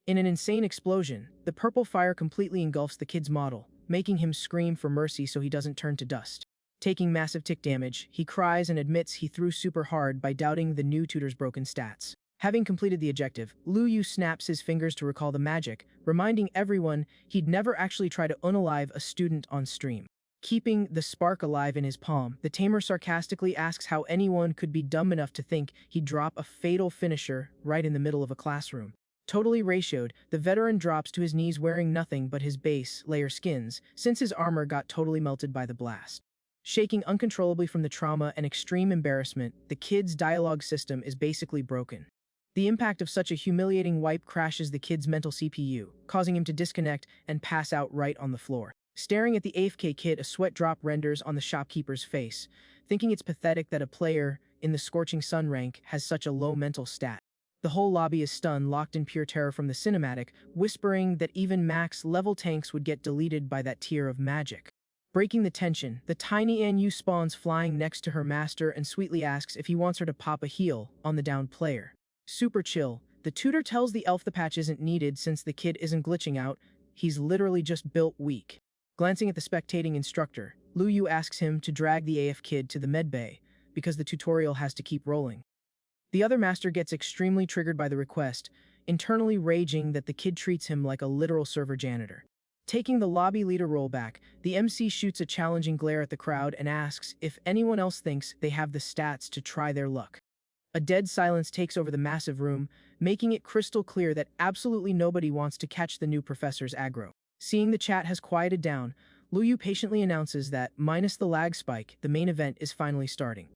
In an insane explosion, the purple fire completely engulfs the kid's model, making him scream for mercy so he doesn't turn to dust. Taking massive tick damage, he cries and admits he threw super hard by doubting the new tutor's broken stats. Having completed the objective, Lu Yu snaps his fingers to recall the magic, reminding everyone he'd never actually try to unalive a student on stream. Keeping the spark alive in his palm, the Tamer sarcastically asks how anyone could be dumb enough to think he'd drop a fatal finisher right in the middle of a classroom. Totally ratioed, the veteran drops to his knees wearing nothing but his base layer skins, since his armor got totally melted by the blast. Shaking uncontrollably from the trauma and extreme embarrassment, the kid's dialogue system is basically broken. The impact of such a humiliating wipe crashes the kid's mental CPU, causing him to disconnect and pass out right on the floor. Staring at the AFK kid, a sweat drop renders on the shopkeeper's face, thinking it's pathetic that a player in the Scorching Sun rank has such a low mental stat. The whole lobby is stunned, locked in pure terror from the cinematic, whispering that even max-level tanks would get deleted by that tier of magic. Breaking the tension, the tiny Anu spawns flying next to her master and sweetly asks if he wants her to pop a heal on the downed player. Super chill, the tutor tells the elf the patch isn't needed since the kid isn't glitching out, he's literally just built weak. Glancing at the spectating instructor, Lu Yu asks him to drag the AF kid to the medbay, because the tutorial has to keep rolling. The other master gets extremely triggered by the request, internally raging that the kid treats him like a literal server janitor. Taking the lobby leader role back, the MC shoots a challenging glare at the crowd and asks if anyone else thinks they have the stats to try their luck. A dead silence takes over the massive room, making it crystal clear that absolutely nobody wants to catch the new professor's aggro. Seeing the chat has quieted down, Lu Yu patiently announces that, minus the lag spike, the main event is finally starting.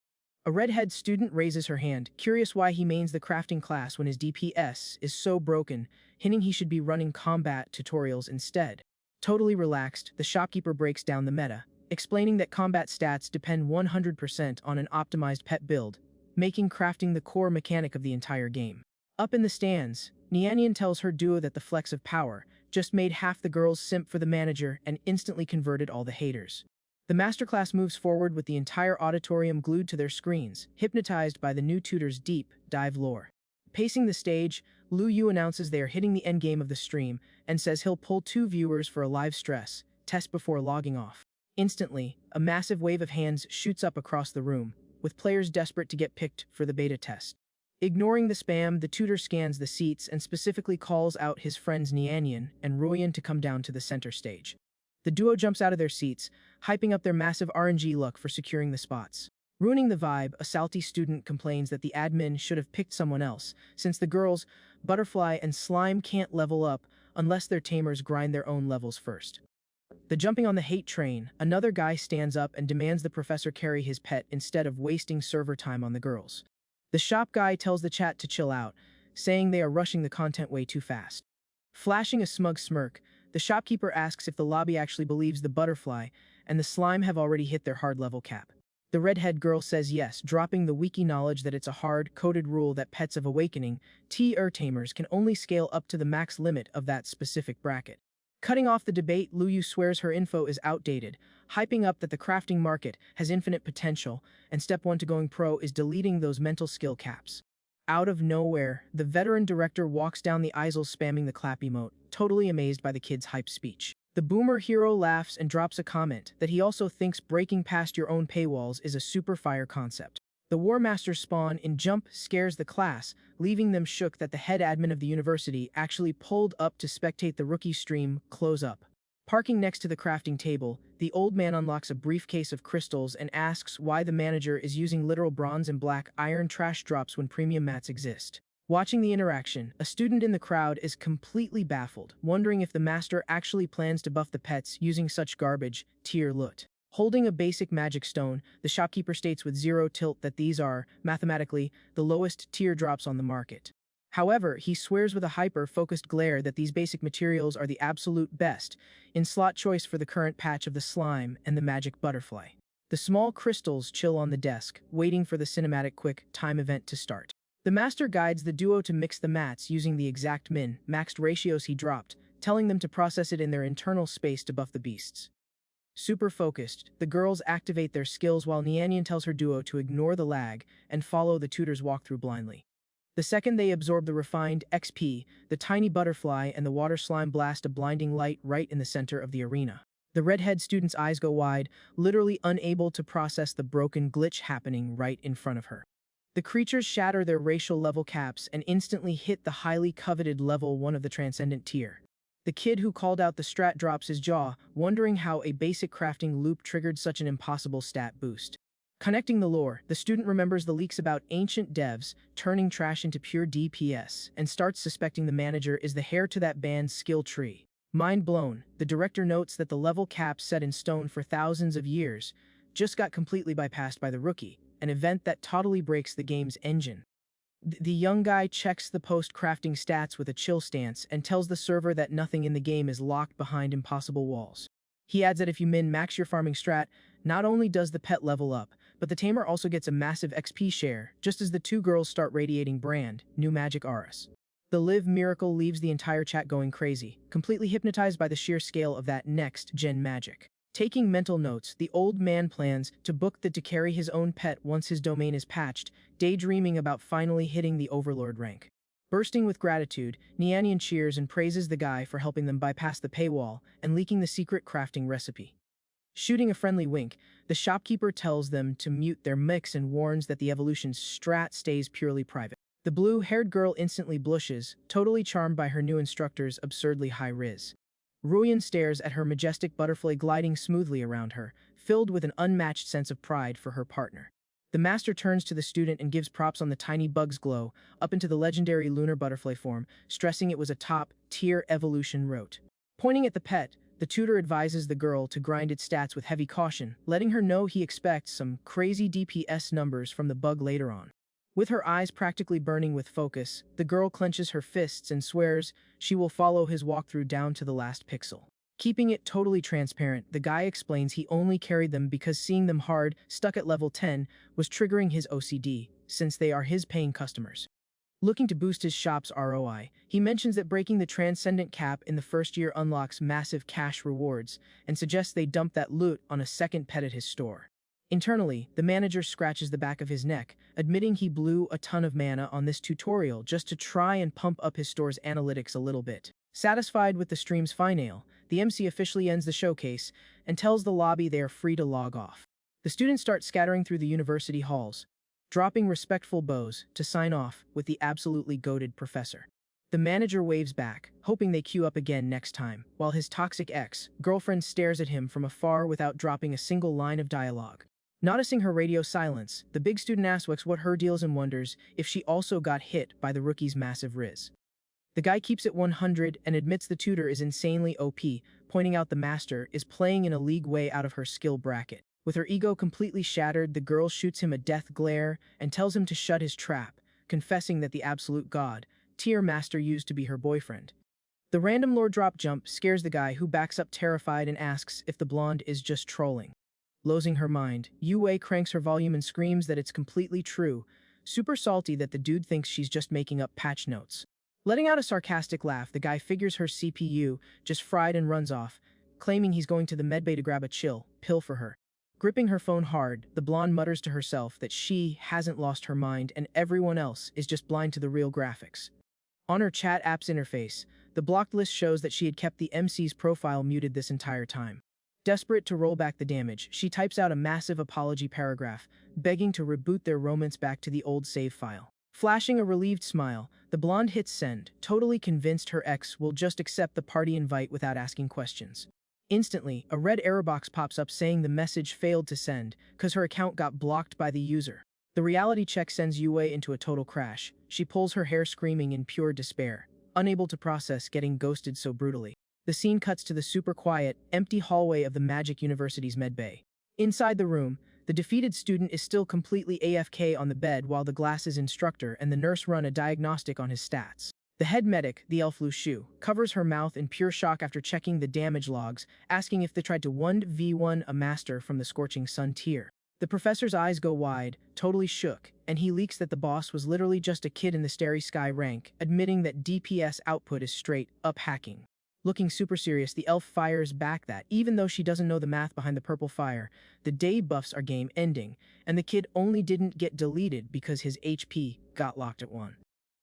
A redhead student raises her hand, curious why he mains the crafting class when his DPS is so broken, hinting he should be running combat tutorials instead. Totally relaxed, the shopkeeper breaks down the meta, explaining that combat stats depend 100% on an optimized pet build, making crafting the core mechanic of the entire game. Up in the stands, Nianian tells her duo that the flex of power just made half the girls simp for the manager and instantly converted all the haters. The masterclass moves forward with the entire auditorium glued to their screens, hypnotized by the new tutor's deep dive lore. Pacing the stage, Lu Yu announces they are hitting the endgame of the stream and says he'll pull 2 viewers for a live stress test before logging off. Instantly, a massive wave of hands shoots up across the room, with players desperate to get picked for the beta test. Ignoring the spam, the tutor scans the seats and specifically calls out his friends Nianian and Royan to come down to the center stage. The duo jumps out of their seats, hyping up their massive RNG luck for securing the spots. Ruining the vibe, a salty student complains that the admin should have picked someone else, since the girls, Butterfly and Slime can't level up unless their tamers grind their own levels first. The jumping on the hate train, another guy stands up and demands the professor carry his pet instead of wasting server time on the girls. The shop guy tells the chat to chill out, saying they are rushing the content way too fast. Flashing a smug smirk, the shopkeeper asks if the lobby actually believes the Butterfly and the Slime have already hit their hard level cap. The redhead girl says yes, dropping the wiki knowledge that it's a hard-coded rule that pets of Awakening, tamers can only scale up to the max limit of that specific bracket. Cutting off the debate, Luyu swears her info is outdated, hyping up that the crafting market has infinite potential, and step 1 to going pro is deleting those mental skill caps. Out of nowhere, the veteran director walks down the aisle spamming the clap emote, totally amazed by the kid's hype speech. The boomer hero laughs and drops a comment that he also thinks breaking past your own paywalls is a super fire concept. The War Master spawn in Jump scares the class, leaving them shook that the head admin of the university actually pulled up to spectate the rookie stream close up. Parking next to the crafting table, the old man unlocks a briefcase of crystals and asks why the manager is using literal bronze and black iron trash drops when premium mats exist. Watching the interaction, a student in the crowd is completely baffled, wondering if the master actually plans to buff the pets using such garbage, tier loot. Holding a basic magic stone, the shopkeeper states with zero tilt that these are, mathematically, the lowest tier drops on the market. However, he swears with a hyper-focused glare that these basic materials are the absolute best, in slot choice for the current patch of the Slime and the Magic Butterfly. The small crystals chill on the desk, waiting for the cinematic quick time event to start. The master guides the duo to mix the mats using the exact maxed ratios he dropped, telling them to process it in their internal space to buff the beasts. Super focused, the girls activate their skills while Nianyan tells her duo to ignore the lag and follow the tutor's walkthrough blindly. The second they absorb the refined XP, the tiny butterfly and the water slime blast a blinding light right in the center of the arena. The redhead student's eyes go wide, literally unable to process the broken glitch happening right in front of her. The creatures shatter their racial level caps and instantly hit the highly coveted level 1 of the transcendent tier. The kid who called out the strat drops his jaw, wondering how a basic crafting loop triggered such an impossible stat boost. Connecting the lore, the student remembers the leaks about ancient devs turning trash into pure DPS and starts suspecting the manager is the heir to that band's skill tree. Mind blown, the director notes that the level cap set in stone for thousands of years just got completely bypassed by the rookie, an event that totally breaks the game's engine. The young guy checks the post-crafting stats with a chill stance and tells the server that nothing in the game is locked behind impossible walls. He adds that if you min-max your farming strat, not only does the pet level up, but the tamer also gets a massive XP share, just as the two girls start radiating brand new magic auras. The live miracle leaves the entire chat going crazy, completely hypnotized by the sheer scale of that next-gen magic. Taking mental notes, the old man plans to book to carry his own pet once his domain is patched, daydreaming about finally hitting the overlord rank. Bursting with gratitude, Nianyan cheers and praises the guy for helping them bypass the paywall and leaking the secret crafting recipe. Shooting a friendly wink, the shopkeeper tells them to mute their mix and warns that the evolution strat stays purely private. The blue-haired girl instantly blushes, totally charmed by her new instructor's absurdly high riz. Ruyan stares at her majestic butterfly gliding smoothly around her, filled with an unmatched sense of pride for her partner. The master turns to the student and gives props on the tiny bug's glow, up into the legendary lunar butterfly form, stressing it was a top-tier evolution rote. Pointing at the pet, the tutor advises the girl to grind its stats with heavy caution, letting her know he expects some crazy DPS numbers from the bug later on. With her eyes practically burning with focus, the girl clenches her fists and swears she will follow his walkthrough down to the last pixel. Keeping it totally transparent, the guy explains he only carried them because seeing them hard, stuck at level 10, was triggering his OCD, since they are his paying customers. Looking to boost his shop's ROI, he mentions that breaking the transcendent cap in the first year unlocks massive cash rewards, and suggests they dump that loot on a second pet at his store. Internally, the manager scratches the back of his neck, admitting he blew a ton of mana on this tutorial just to try and pump up his store's analytics a little bit. Satisfied with the stream's finale, the MC officially ends the showcase and tells the lobby they are free to log off. The students start scattering through the university halls, dropping respectful bows to sign off with the absolutely goated professor. The manager waves back, hoping they queue up again next time, while his toxic ex-girlfriend stares at him from afar without dropping a single line of dialogue. Noticing her radio silence, the big student asks what her deal is and wonders if she also got hit by the rookie's massive riz. The guy keeps it 100 and admits the tutor is insanely OP, pointing out the master is playing in a league way out of her skill bracket. With her ego completely shattered, the girl shoots him a death glare and tells him to shut his trap, confessing that the absolute god, tier master used to be her boyfriend. The random lore drop jump scares the guy, who backs up terrified and asks if the blonde is just trolling. Losing her mind, Yue cranks her volume and screams that it's completely true, super salty that the dude thinks she's just making up patch notes. Letting out a sarcastic laugh, the guy figures her CPU just fried and runs off, claiming he's going to the medbay to grab a chill pill for her. Gripping her phone hard, the blonde mutters to herself that she hasn't lost her mind and everyone else is just blind to the real graphics. On her chat app's interface, the blocked list shows that she had kept the MC's profile muted this entire time. Desperate to roll back the damage, she types out a massive apology paragraph, begging to reboot their romance back to the old save file. Flashing a relieved smile, the blonde hits send, totally convinced her ex will just accept the party invite without asking questions. Instantly, a red error box pops up saying the message failed to send because her account got blocked by the user. The reality check sends Yue into a total crash. She pulls her hair, screaming in pure despair, unable to process getting ghosted so brutally. The scene cuts to the super quiet, empty hallway of the Magic University's medbay. Inside the room, the defeated student is still completely AFK on the bed while the glasses instructor and the nurse run a diagnostic on his stats. The head medic, the elf Lu Shu, covers her mouth in pure shock after checking the damage logs, asking if they tried to 1v1 a master from the Scorching Sun tier. The professor's eyes go wide, totally shook, and he leaks that the boss was literally just a kid in the Starry Sky rank, admitting that DPS output is straight up hacking. Looking super serious, the elf fires back that, even though she doesn't know the math behind the purple fire, the day buffs are game ending, and the kid only didn't get deleted because his HP got locked at 1.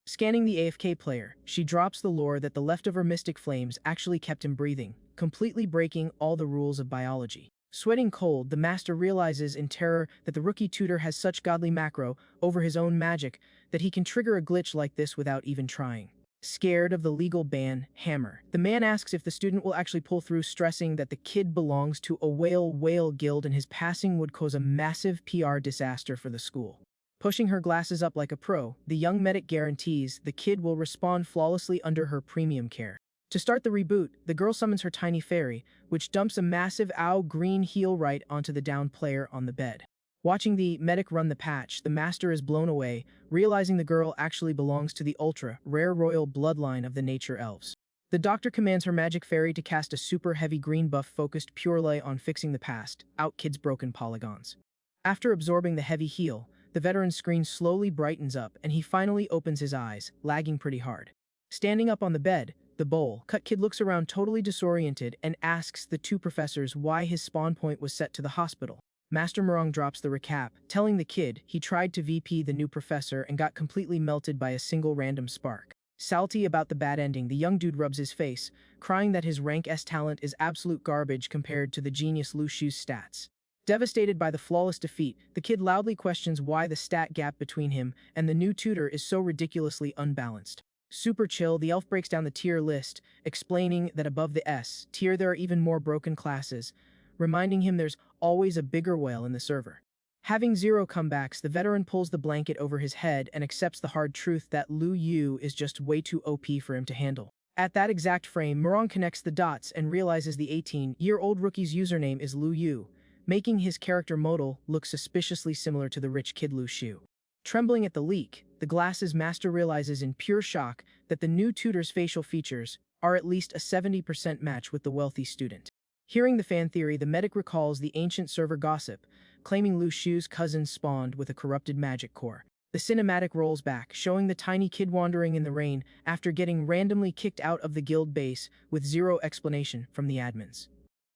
Scanning the AFK player, she drops the lore that the leftover mystic flames actually kept him breathing, completely breaking all the rules of biology. Sweating cold, the master realizes in terror that the rookie tutor has such godly macro over his own magic that he can trigger a glitch like this without even trying. Scared of the legal ban, Hammer, the man asks if the student will actually pull through, stressing that the kid belongs to a whale guild and his passing would cause a massive PR disaster for the school. Pushing her glasses up like a pro, the young medic guarantees the kid will respond flawlessly under her premium care. To start the reboot, the girl summons her tiny fairy, which dumps a massive green heal right onto the downed player on the bed. Watching the medic run the patch, the master is blown away, realizing the girl actually belongs to the ultra-rare royal bloodline of the nature elves. The doctor commands her magic fairy to cast a super heavy green buff focused purely on fixing the past, out kid's broken polygons. After absorbing the heavy heal, the veteran's screen slowly brightens up and he finally opens his eyes, lagging pretty hard. Standing up on the bed, the bowl-cut kid looks around totally disoriented and asks the two professors why his spawn point was set to the hospital. Master Murong drops the recap, telling the kid he tried to VP the new professor and got completely melted by a single random spark. Salty about the bad ending, the young dude rubs his face, crying that his rank S talent is absolute garbage compared to the genius Lu Shu's stats. Devastated by the flawless defeat, the kid loudly questions why the stat gap between him and the new tutor is so ridiculously unbalanced. Super chill, the elf breaks down the tier list, explaining that above the S tier there are even more broken classes, reminding him there's always a bigger whale in the server. Having 0 comebacks, the veteran pulls the blanket over his head and accepts the hard truth that Lu Yu is just way too OP for him to handle. At that exact frame, Murong connects the dots and realizes the 18-year-old rookie's username is Lu Yu, making his character modal look suspiciously similar to the rich kid Lu Shu. Trembling at the leak, the glasses master realizes in pure shock that the new tutor's facial features are at least a 70% match with the wealthy student. Hearing the fan theory, the medic recalls the ancient server gossip, claiming Lu Shu's cousin spawned with a corrupted magic core. The cinematic rolls back, showing the tiny kid wandering in the rain after getting randomly kicked out of the guild base with 0 explanation from the admins.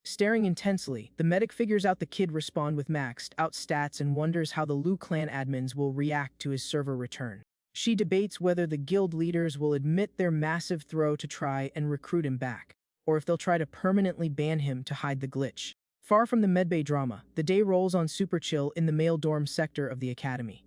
Staring intensely, the medic figures out the kid respawned with maxed out stats and wonders how the Lu clan admins will react to his server return. She debates whether the guild leaders will admit their massive throw to try and recruit him back, or if they'll try to permanently ban him to hide the glitch. Far from the medbay drama, the day rolls on super chill in the male dorm sector of the academy.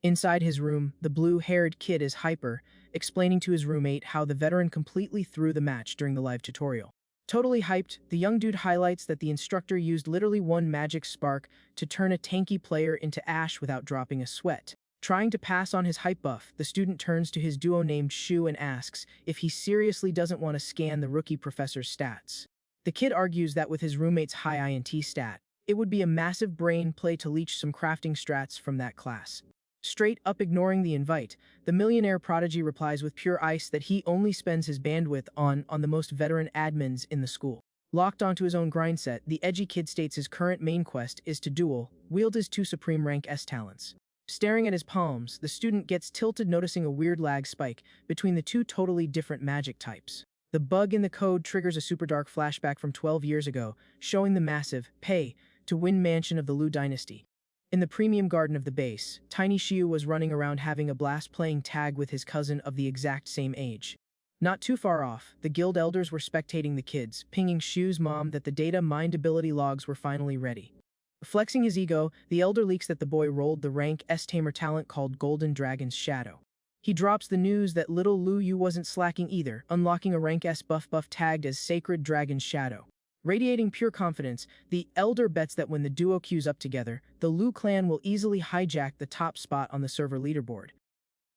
Inside his room, the blue-haired kid is hyper, explaining to his roommate how the veteran completely threw the match during the live tutorial. Totally hyped, the young dude highlights that the instructor used literally one magic spark to turn a tanky player into ash without dropping a sweat. Trying to pass on his hype buff, the student turns to his duo named Shu and asks if he seriously doesn't want to scan the rookie professor's stats. The kid argues that with his roommate's high INT stat, it would be a massive brain play to leech some crafting strats from that class. Straight up ignoring the invite, the millionaire prodigy replies with pure ice that he only spends his bandwidth on the most veteran admins in the school. Locked onto his own grind set, the edgy kid states his current main quest is to wield his 2 supreme rank S talents. Staring at his palms, the student gets tilted, noticing a weird lag spike between the 2 totally different magic types. The bug in the code triggers a super dark flashback from 12 years ago, showing the massive, pay-to-win mansion of the Lu dynasty. In the premium garden of the base, Tiny Shiu was running around having a blast playing tag with his cousin of the exact same age. Not too far off, the guild elders were spectating the kids, pinging Shiu's mom that the data mined ability logs were finally ready. Flexing his ego, the elder leaks that the boy rolled the rank S Tamer talent called Golden Dragon's Shadow. He drops the news that little Lu Yu wasn't slacking either, unlocking a rank S buff tagged as Sacred Dragon's Shadow. Radiating pure confidence, the elder bets that when the duo queues up together, the Lu clan will easily hijack the top spot on the server leaderboard.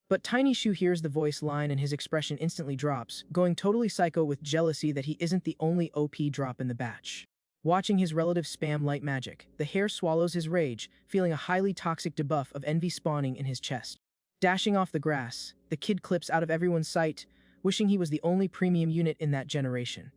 But Tiny Shu hears the voice line and his expression instantly drops, going totally psycho with jealousy that he isn't the only OP drop in the batch. Watching his relative spam light magic, the hare swallows his rage, feeling a highly toxic debuff of envy spawning in his chest. Dashing off the grass, the kid clips out of everyone's sight, wishing he was the only premium unit in that generation.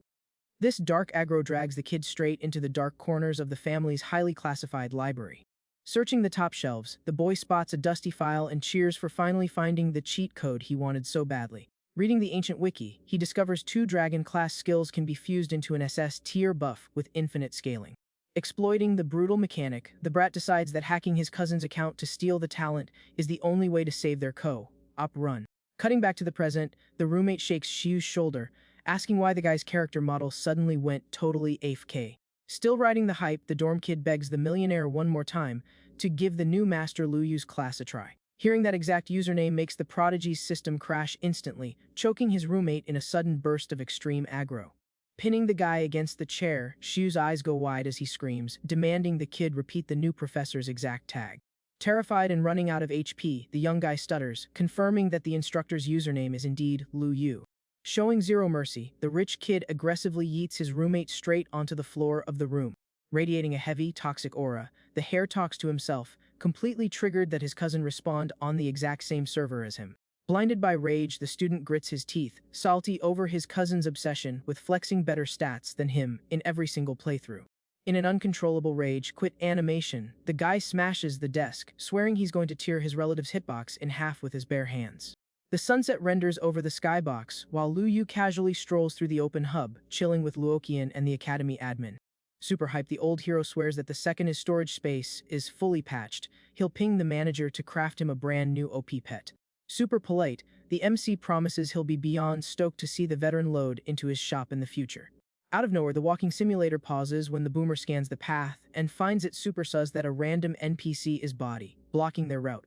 This dark aggro drags the kid straight into the dark corners of the family's highly classified library. Searching the top shelves, the boy spots a dusty file and cheers for finally finding the cheat code he wanted so badly. Reading the ancient wiki, he discovers 2 dragon-class skills can be fused into an SS tier buff with infinite scaling. Exploiting the brutal mechanic, the brat decides that hacking his cousin's account to steal the talent is the only way to save their co-op run. Cutting back to the present, the roommate shakes Shiu's shoulder, asking why the guy's character model suddenly went totally AFK. Still riding the hype, the dorm kid begs the millionaire one more time to give the new master Lu Yu's class a try. Hearing that exact username makes the prodigy's system crash instantly, choking his roommate in a sudden burst of extreme aggro. Pinning the guy against the chair, Shiu's eyes go wide as he screams, demanding the kid repeat the new professor's exact tag. Terrified and running out of HP, the young guy stutters, confirming that the instructor's username is indeed Lu Yu. Showing zero mercy, the rich kid aggressively yeets his roommate straight onto the floor of the room. Radiating a heavy, toxic aura, the hare talks to himself, completely triggered that his cousin respond on the exact same server as him. Blinded by rage, the student grits his teeth, salty over his cousin's obsession with flexing better stats than him in every single playthrough. In an uncontrollable rage quit animation, the guy smashes the desk, swearing he's going to tear his relative's hitbox in half with his bare hands. The sunset renders over the skybox, while Lu Yu casually strolls through the open hub, chilling with Luoqian and the academy admin. Super hyped, the old hero swears that the second his storage space is fully patched, he'll ping the manager to craft him a brand new OP pet. Super polite, the MC promises he'll be beyond stoked to see the veteran load into his shop in the future. Out of nowhere, the walking simulator pauses when the boomer scans the path and finds it super sus that a random NPC is body, blocking their route.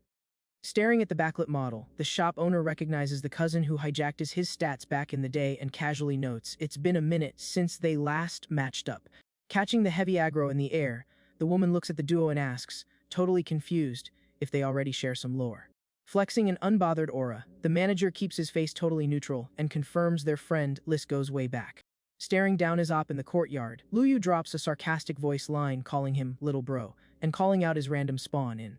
Staring at the backlit model, the shop owner recognizes the cousin who hijacked his stats back in the day and casually notes it's been a minute since they last matched up. Catching the heavy aggro in the air, the woman looks at the duo and asks, totally confused, if they already share some lore. Flexing an unbothered aura, the manager keeps his face totally neutral and confirms their friend list goes way back. Staring down his op in the courtyard, Lu Yu drops a sarcastic voice line calling him little bro and calling out his random spawn in.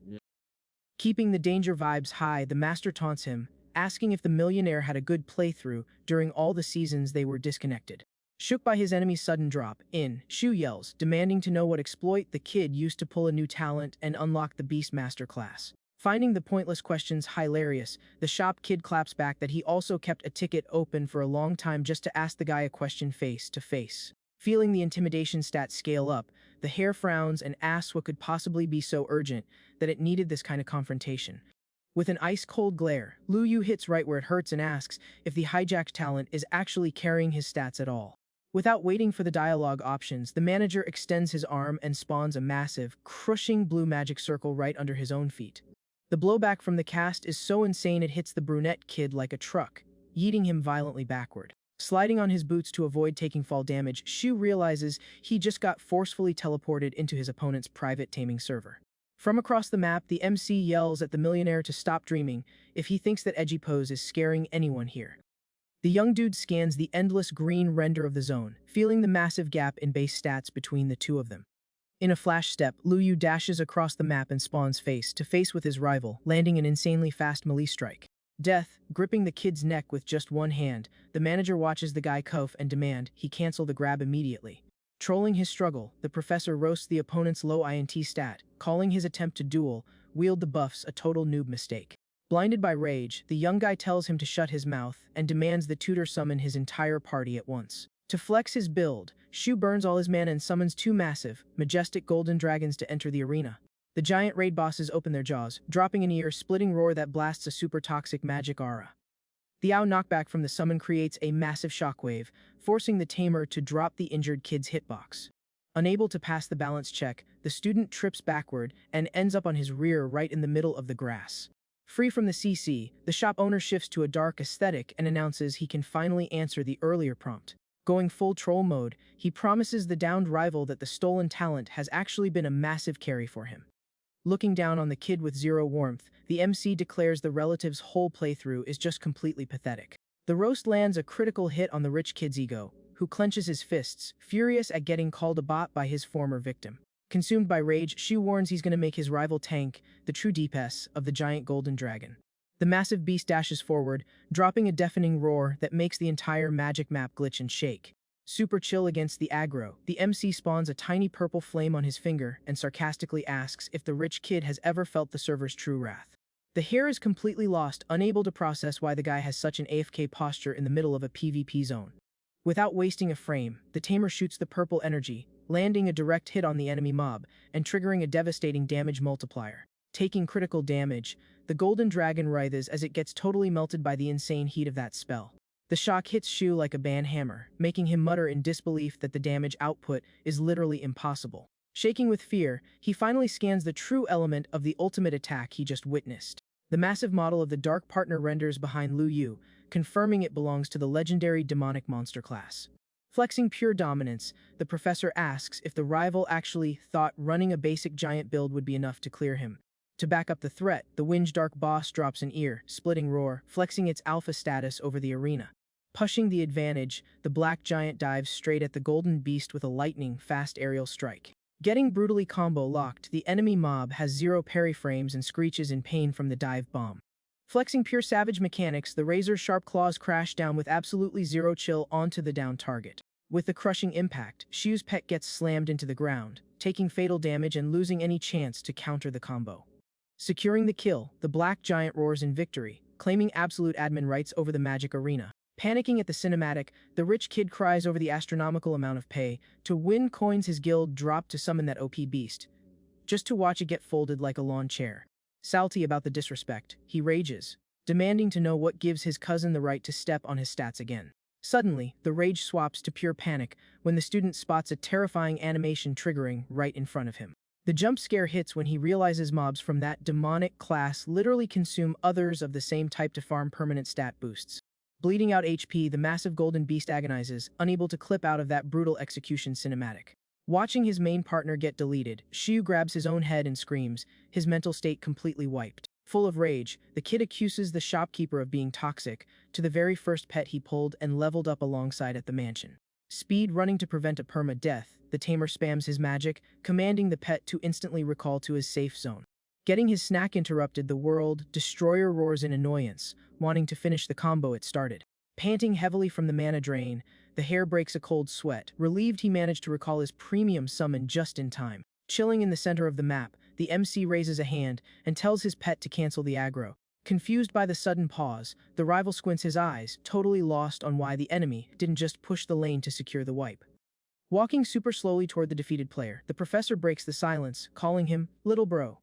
Keeping the danger vibes high, the master taunts him, asking if the millionaire had a good playthrough during all the seasons they were disconnected. Shook by his enemy's sudden drop, Shu yells, demanding to know what exploit the kid used to pull a new talent and unlock the Beastmaster class. Finding the pointless questions hilarious, the shop kid claps back that he also kept a ticket open for a long time just to ask the guy a question face to face. Feeling the intimidation stats scale up, the hare frowns and asks what could possibly be so urgent that it needed this kind of confrontation. With an ice-cold glare, Lu Yu hits right where it hurts and asks if the hijacked talent is actually carrying his stats at all. Without waiting for the dialogue options, the manager extends his arm and spawns a massive, crushing blue magic circle right under his own feet. The blowback from the cast is so insane it hits the brunette kid like a truck, yeeting him violently backward. Sliding on his boots to avoid taking fall damage, Shu realizes he just got forcefully teleported into his opponent's private taming server. From across the map, the MC yells at the millionaire to stop dreaming if he thinks that edgy pose is scaring anyone here. The young dude scans the endless green render of the zone, feeling the massive gap in base stats between the two of them. In a flash step, Lu Yu dashes across the map and spawns face to face with his rival, landing an insanely fast melee strike. Death, gripping the kid's neck with just one hand, the manager watches the guy cough and demand he cancel the grab immediately. Trolling his struggle, the professor roasts the opponent's low INT stat, calling his attempt to duel, wield the buffs a total noob mistake. Blinded by rage, the young guy tells him to shut his mouth and demands the tutor summon his entire party at once. To flex his build, Shu burns all his mana and summons two massive, majestic golden dragons to enter the arena. The giant raid bosses open their jaws, dropping an ear-splitting roar that blasts a super toxic magic aura. The ow knockback from the summon creates a massive shockwave, forcing the Tamer to drop the injured kid's hitbox. Unable to pass the balance check, the student trips backward and ends up on his rear right in the middle of the grass. Free from the CC, the shop owner shifts to a dark aesthetic and announces he can finally answer the earlier prompt. Going full troll mode, he promises the downed rival that the stolen talent has actually been a massive carry for him. Looking down on the kid with zero warmth, the MC declares the relative's whole playthrough is just completely pathetic. The roast lands a critical hit on the rich kid's ego, who clenches his fists, furious at getting called a bot by his former victim. Consumed by rage, Shu warns he's going to make his rival tank the true DPS of the giant golden dragon. The massive beast dashes forward, dropping a deafening roar that makes the entire magic map glitch and shake. Super chill against the aggro, the MC spawns a tiny purple flame on his finger and sarcastically asks if the rich kid has ever felt the server's true wrath. The hare is completely lost, unable to process why the guy has such an AFK posture in the middle of a PvP zone. Without wasting a frame, the Tamer shoots the purple energy, landing a direct hit on the enemy mob and triggering a devastating damage multiplier. Taking critical damage, the golden dragon writhes as it gets totally melted by the insane heat of that spell. The shock hits Shu like a band hammer, making him mutter in disbelief that the damage output is literally impossible. Shaking with fear, he finally scans the true element of the ultimate attack he just witnessed. The massive model of the Dark Partner renders behind Lu Yu, confirming it belongs to the legendary demonic monster class. Flexing pure dominance, the professor asks if the rival actually thought running a basic giant build would be enough to clear him. To back up the threat, the Winge Dark boss drops an ear-splitting roar, flexing its alpha status over the arena. Pushing the advantage, the black giant dives straight at the golden beast with a lightning-fast aerial strike. Getting brutally combo-locked, the enemy mob has zero parry frames and screeches in pain from the dive bomb. Flexing pure savage mechanics, the razor-sharp claws crash down with absolutely zero chill onto the down target. With the crushing impact, Shu's pet gets slammed into the ground, taking fatal damage and losing any chance to counter the combo. Securing the kill, the black giant roars in victory, claiming absolute admin rights over the magic arena. Panicking at the cinematic, the rich kid cries over the astronomical amount of pay to win coins his guild dropped to summon that OP beast, just to watch it get folded like a lawn chair. Salty about the disrespect, he rages, demanding to know what gives his cousin the right to step on his stats again. Suddenly, the rage swaps to pure panic when the student spots a terrifying animation triggering right in front of him. The jump scare hits when he realizes mobs from that demonic class literally consume others of the same type to farm permanent stat boosts. Bleeding out HP, the massive golden beast agonizes, unable to clip out of that brutal execution cinematic. Watching his main partner get deleted, Shu grabs his own head and screams, his mental state completely wiped. Full of rage, the kid accuses the shopkeeper of being toxic to the very first pet he pulled and leveled up alongside at the mansion. Speed running to prevent a perma-death, the Tamer spams his magic, commanding the pet to instantly recall to his safe zone. Getting his snack interrupted, the world destroyer roars in annoyance, wanting to finish the combo it started. Panting heavily from the mana drain, the hare breaks a cold sweat, relieved he managed to recall his premium summon just in time. Chilling in the center of the map, the MC raises a hand and tells his pet to cancel the aggro. Confused by the sudden pause, the rival squints his eyes, totally lost on why the enemy didn't just push the lane to secure the wipe. Walking super slowly toward the defeated player, the professor breaks the silence, calling him "little bro"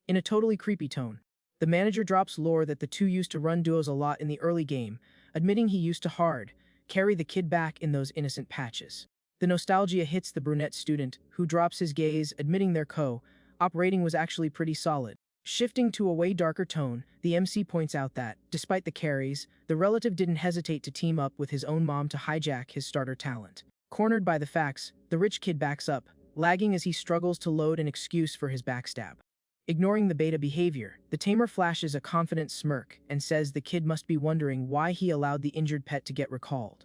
in a totally creepy tone. The manager drops lore that the two used to run duos a lot in the early game, admitting he used to carry the kid back in those innocent patches. The nostalgia hits the brunette student, who drops his gaze, admitting their co-operating was actually pretty solid. Shifting to a way darker tone, the MC points out that, despite the carries, the relative didn't hesitate to team up with his own mom to hijack his starter talent. Cornered by the facts, the rich kid backs up, lagging as he struggles to load an excuse for his backstab. Ignoring the beta behavior, the tamer flashes a confident smirk and says the kid must be wondering why he allowed the injured pet to get recalled.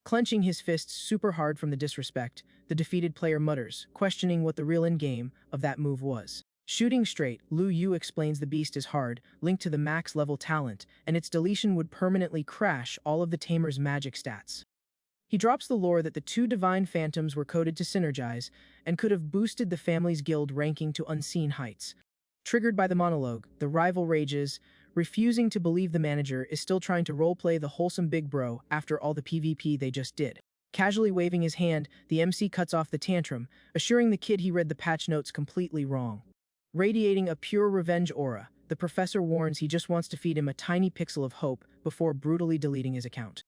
Clenching his fists super hard from the disrespect, the defeated player mutters, questioning what the real endgame of that move was. Shooting straight, Lu Yu explains the beast is hard, linked to the max level talent, and its deletion would permanently crash all of the tamer's magic stats. He drops the lore that the two divine phantoms were coded to synergize and could have boosted the family's guild ranking to unseen heights. Triggered by the monologue, the rival rages, refusing to believe the manager is still trying to roleplay the wholesome big bro after all the PvP they just did. Casually waving his hand, the MC cuts off the tantrum, assuring the kid he read the patch notes completely wrong. Radiating a pure revenge aura, the professor warns he just wants to feed him a tiny pixel of hope before brutally deleting his account.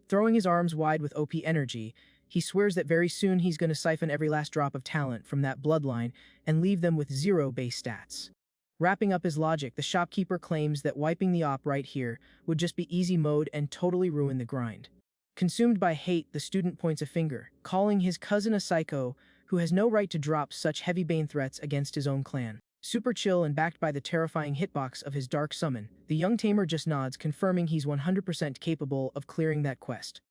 Throwing his arms wide with OP energy, he swears that very soon he's going to siphon every last drop of talent from that bloodline and leave them with 0 base stats. Wrapping up his logic, the shopkeeper claims that wiping the op right here would just be easy mode and totally ruin the grind. Consumed by hate, the student points a finger, calling his cousin a psycho who has no right to drop such heavy bane threats against his own clan. Super chill and backed by the terrifying hitbox of his dark summon, the young tamer just nods, confirming he's 100% capable of clearing that quest.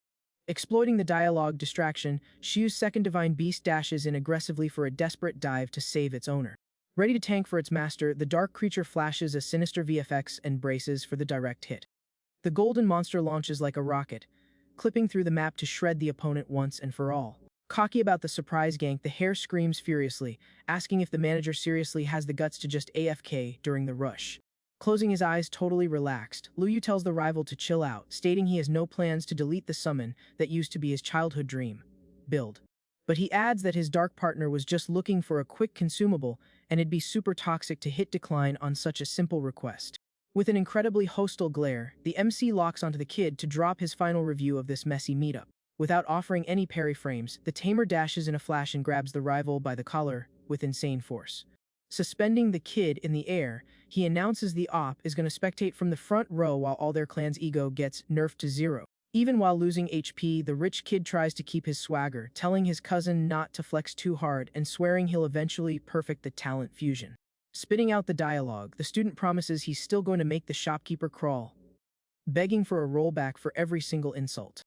Exploiting the dialogue distraction, Shu's second divine beast dashes in aggressively for a desperate dive to save its owner. Ready to tank for its master, the dark creature flashes a sinister VFX and braces for the direct hit. The golden monster launches like a rocket, clipping through the map to shred the opponent once and for all. Cocky about the surprise gank, the hare screams furiously, asking if the manager seriously has the guts to just AFK during the rush. Closing his eyes totally relaxed, Lu Yu tells the rival to chill out, stating he has no plans to delete the summon that used to be his childhood dream. Build. But he adds that his dark partner was just looking for a quick consumable and it'd be super toxic to hit decline on such a simple request. With an incredibly hostile glare, the MC locks onto the kid to drop his final review of this messy meetup. Without offering any parry frames, the tamer dashes in a flash and grabs the rival by the collar with insane force. Suspending the kid in the air, he announces the op is going to spectate from the front row while all their clan's ego gets nerfed to 0. Even while losing HP, the rich kid tries to keep his swagger, telling his cousin not to flex too hard and swearing he'll eventually perfect the talent fusion. Spitting out the dialogue, the student promises he's still going to make the shopkeeper crawl, begging for a rollback for every single insult.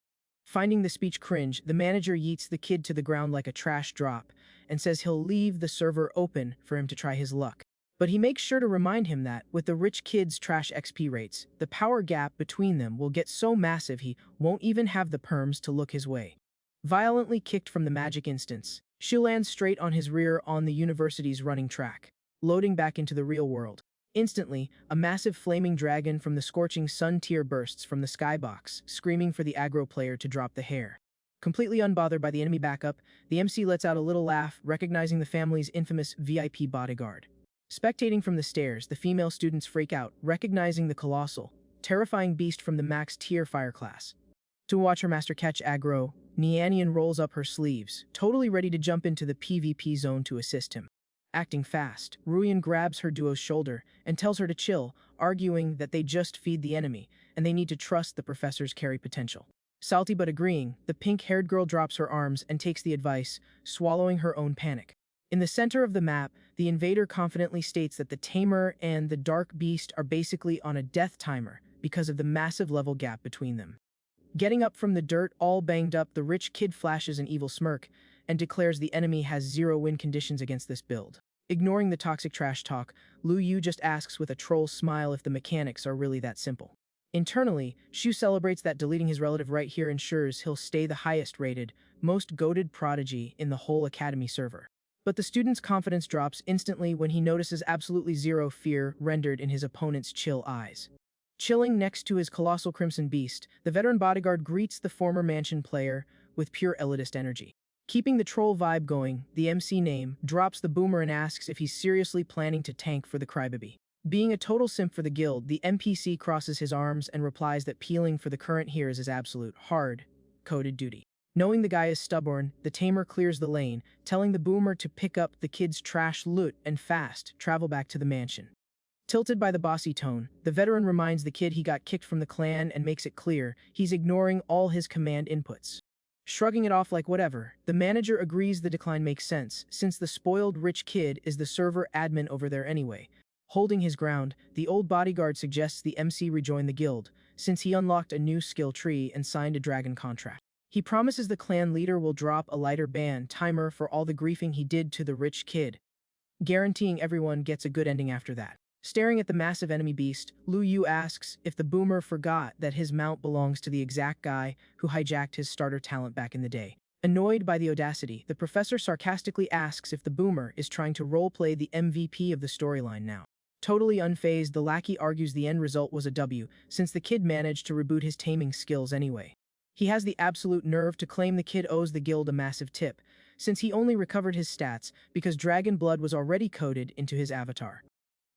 Finding the speech cringe, the manager yeets the kid to the ground like a trash drop and says he'll leave the server open for him to try his luck. But he makes sure to remind him that, with the rich kid's trash XP rates, the power gap between them will get so massive he won't even have the perms to look his way. Violently kicked from the magic instance, Shu lands straight on his rear on the university's running track, loading back into the real world. Instantly, a massive flaming dragon from the scorching sun tier bursts from the skybox, screaming for the aggro player to drop the hare. Completely unbothered by the enemy backup, the MC lets out a little laugh, recognizing the family's infamous VIP bodyguard. Spectating from the stairs, the female students freak out, recognizing the colossal, terrifying beast from the max tier fire class. To watch her master catch aggro, Nianian rolls up her sleeves, totally ready to jump into the PvP zone to assist him. Acting fast, Ruyan grabs her duo's shoulder and tells her to chill, arguing that they just feed the enemy and they need to trust the professor's carry potential. Salty but agreeing, the pink-haired girl drops her arms and takes the advice, swallowing her own panic. In the center of the map, the invader confidently states that the tamer and the dark beast are basically on a death timer because of the massive level gap between them. Getting up from the dirt all banged up, the rich kid flashes an evil smirk and declares the enemy has 0 win conditions against this build. Ignoring the toxic trash talk, Lu Yu just asks with a troll smile if the mechanics are really that simple. Internally, Shu celebrates that deleting his relative right here ensures he'll stay the highest rated, most goated prodigy in the whole academy server. But the student's confidence drops instantly when he notices absolutely 0 fear rendered in his opponent's chill eyes. Chilling next to his colossal crimson beast, the veteran bodyguard greets the former mansion player with pure elitist energy. Keeping the troll vibe going, the MC name drops the boomer and asks if he's seriously planning to tank for the crybaby. Being a total simp for the guild, the NPC crosses his arms and replies that peeling for the current here is his absolute, hard-coded duty. Knowing the guy is stubborn, the tamer clears the lane, telling the boomer to pick up the kid's trash loot and fast travel back to the mansion. Tilted by the bossy tone, the veteran reminds the kid he got kicked from the clan and makes it clear he's ignoring all his command inputs. Shrugging it off like whatever, the manager agrees the decline makes sense, since the spoiled rich kid is the server admin over there anyway. Holding his ground, the old bodyguard suggests the MC rejoin the guild, since he unlocked a new skill tree and signed a dragon contract. He promises the clan leader will drop a lighter ban, Tamer, for all the griefing he did to the rich kid, guaranteeing everyone gets a good ending after that. Staring at the massive enemy beast, Lu Yu asks if the boomer forgot that his mount belongs to the exact guy who hijacked his starter talent back in the day. Annoyed by the audacity, the professor sarcastically asks if the boomer is trying to roleplay the MVP of the storyline now. Totally unfazed, the lackey argues the end result was a W, since the kid managed to reboot his taming skills anyway. He has the absolute nerve to claim the kid owes the guild a massive tip, since he only recovered his stats because dragon blood was already coded into his avatar.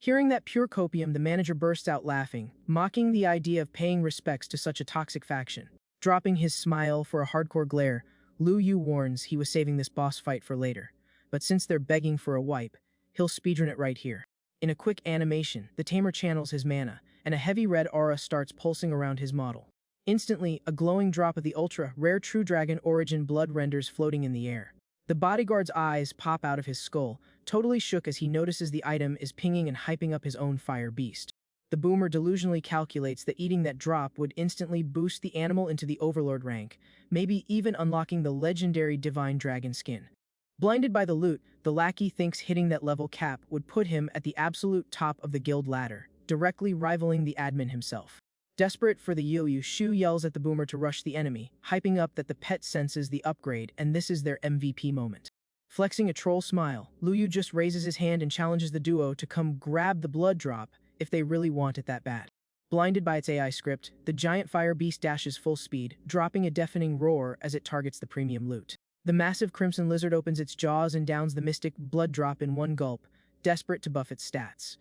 Hearing that pure copium, the manager bursts out laughing, mocking the idea of paying respects to such a toxic faction. Dropping his smile for a hardcore glare, Lu Yu warns he was saving this boss fight for later, but since they're begging for a wipe, he'll speedrun it right here. In a quick animation, the Tamer channels his mana, and a heavy red aura starts pulsing around his model. Instantly, a glowing drop of the ultra-rare True Dragon Origin blood renders floating in the air. The bodyguard's eyes pop out of his skull, totally shook as he notices the item is pinging and hyping up his own fire beast. The boomer delusionally calculates that eating that drop would instantly boost the animal into the overlord rank, maybe even unlocking the legendary divine dragon skin. Blinded by the loot, the lackey thinks hitting that level cap would put him at the absolute top of the guild ladder, directly rivaling the admin himself. Desperate for the Yu, Shu yells at the boomer to rush the enemy, hyping up that the pet senses the upgrade and this is their MVP moment. Flexing a troll smile, Lu Yu just raises his hand and challenges the duo to come grab the blood drop if they really want it that bad. Blinded by its AI script, the giant fire beast dashes full speed, dropping a deafening roar as it targets the premium loot. The massive crimson lizard opens its jaws and downs the mystic blood drop in one gulp, desperate to buff its stats.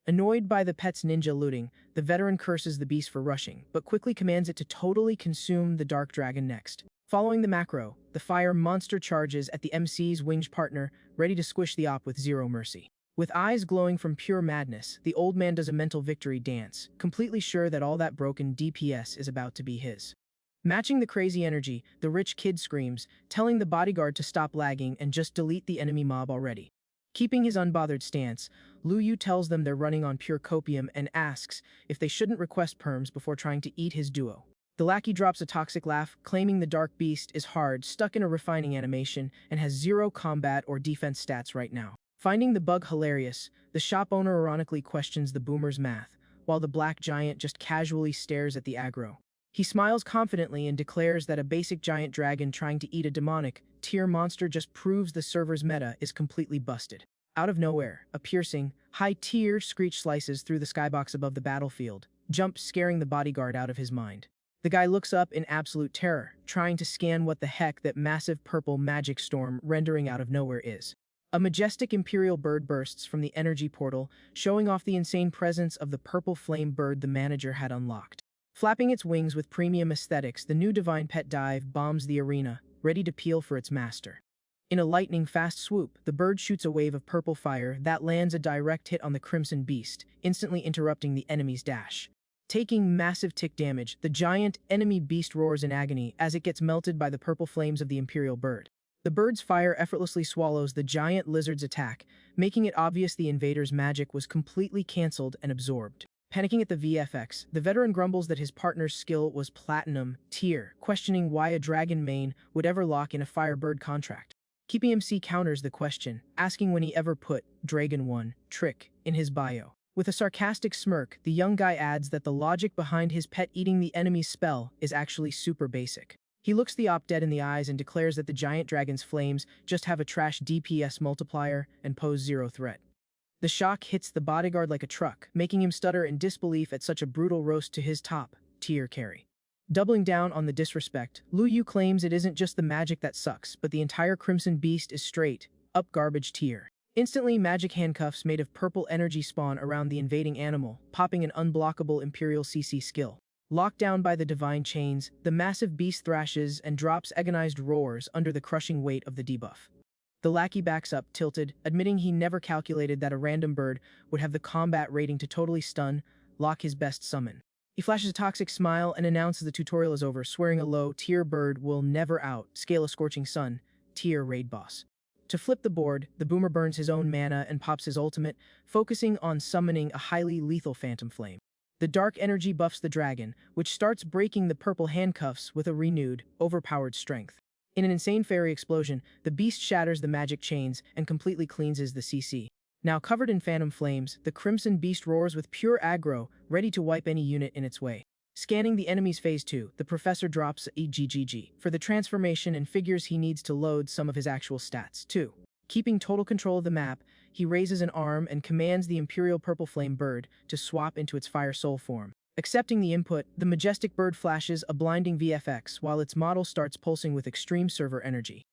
Annoyed by the pet's ninja looting, the veteran curses the beast for rushing, but quickly commands it to totally consume the dark dragon next. Following the macro, the fire monster charges at the MC's winged partner, ready to squish the op with zero mercy. With eyes glowing from pure madness, the old man does a mental victory dance, completely sure that all that broken DPS is about to be his. Matching the crazy energy, the rich kid screams, telling the bodyguard to stop lagging and just delete the enemy mob already. Keeping his unbothered stance, Lu Yu tells them they're running on pure copium and asks if they shouldn't request perms before trying to eat his duo. The lackey drops a toxic laugh, claiming the dark beast is hard, stuck in a refining animation, and has zero combat or defense stats right now. Finding the bug hilarious, the shop owner ironically questions the boomer's math, while the black giant just casually stares at the aggro. He smiles confidently and declares that a basic giant dragon trying to eat a demonic tier monster just proves the server's meta is completely busted. Out of nowhere, a piercing, high-tier screech slices through the skybox above the battlefield, scaring the bodyguard out of his mind. The guy looks up in absolute terror, trying to scan what the heck that massive purple magic storm rendering out of nowhere is. A majestic imperial bird bursts from the energy portal, showing off the insane presence of the purple flame bird the manager had unlocked. Flapping its wings with premium aesthetics, the new divine pet dive bombs the arena, ready to peel for its master. In a lightning-fast swoop, the bird shoots a wave of purple fire that lands a direct hit on the crimson beast, instantly interrupting the enemy's dash. Taking massive tick damage, the giant enemy beast roars in agony as it gets melted by the purple flames of the imperial bird. The bird's fire effortlessly swallows the giant lizard's attack, making it obvious the invader's magic was completely cancelled and absorbed. Panicking at the VFX, the veteran grumbles that his partner's skill was platinum tier, questioning why a dragon main would ever lock in a firebird contract. Keeping MC counters the question, asking when he ever put Dragon 1 trick in his bio. With a sarcastic smirk, the young guy adds that the logic behind his pet eating the enemy's spell is actually super basic. He looks the op dead in the eyes and declares that the giant dragon's flames just have a trash DPS multiplier and pose zero threat. The shock hits the bodyguard like a truck, making him stutter in disbelief at such a brutal roast to his top-tier carry. Doubling down on the disrespect, Lu Yu claims it isn't just the magic that sucks, but the entire Crimson Beast is straight-up garbage tier. Instantly, magic handcuffs made of purple energy spawn around the invading animal, popping an unblockable Imperial CC skill. Locked down by the divine chains, the massive beast thrashes and drops agonized roars under the crushing weight of the debuff. The lackey backs up, tilted, admitting he never calculated that a random bird would have the combat rating to totally stun, lock his best summon. He flashes a toxic smile and announces the tutorial is over, swearing a low tier bird will never out, scale a scorching sun, tier raid boss. To flip the board, the boomer burns his own mana and pops his ultimate, focusing on summoning a highly lethal phantom flame. The dark energy buffs the dragon, which starts breaking the purple handcuffs with a renewed, overpowered strength. In an insane fairy explosion, the beast shatters the magic chains and completely cleanses the CC. Now covered in phantom flames, the crimson beast roars with pure aggro, ready to wipe any unit in its way. Scanning the enemy's phase 2, the professor drops a GGG for the transformation and figures he needs to load some of his actual stats, too. Keeping total control of the map, he raises an arm and commands the Imperial Purple Flame bird to swap into its Fire Soul form. Accepting the input, the majestic bird flashes a blinding VFX while its model starts pulsing with extreme server energy.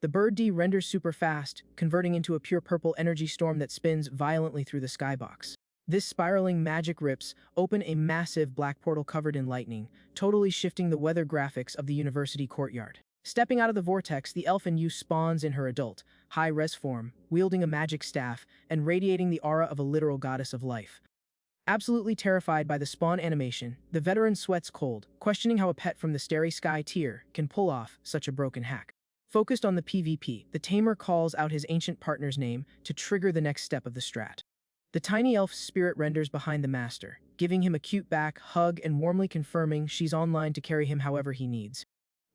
The bird D renders super fast, converting into a pure purple energy storm that spins violently through the skybox. This spiraling magic rips open a massive black portal covered in lightning, totally shifting the weather graphics of the university courtyard. Stepping out of the vortex, the elfin youth spawns in her adult, high-res form, wielding a magic staff and radiating the aura of a literal goddess of life. Absolutely terrified by the spawn animation, the veteran sweats cold, questioning how a pet from the starry sky tier can pull off such a broken hack. Focused on the PvP, the Tamer calls out his ancient partner's name to trigger the next step of the strat. The tiny elf's spirit renders behind the master, giving him a cute back hug and warmly confirming she's online to carry him however he needs.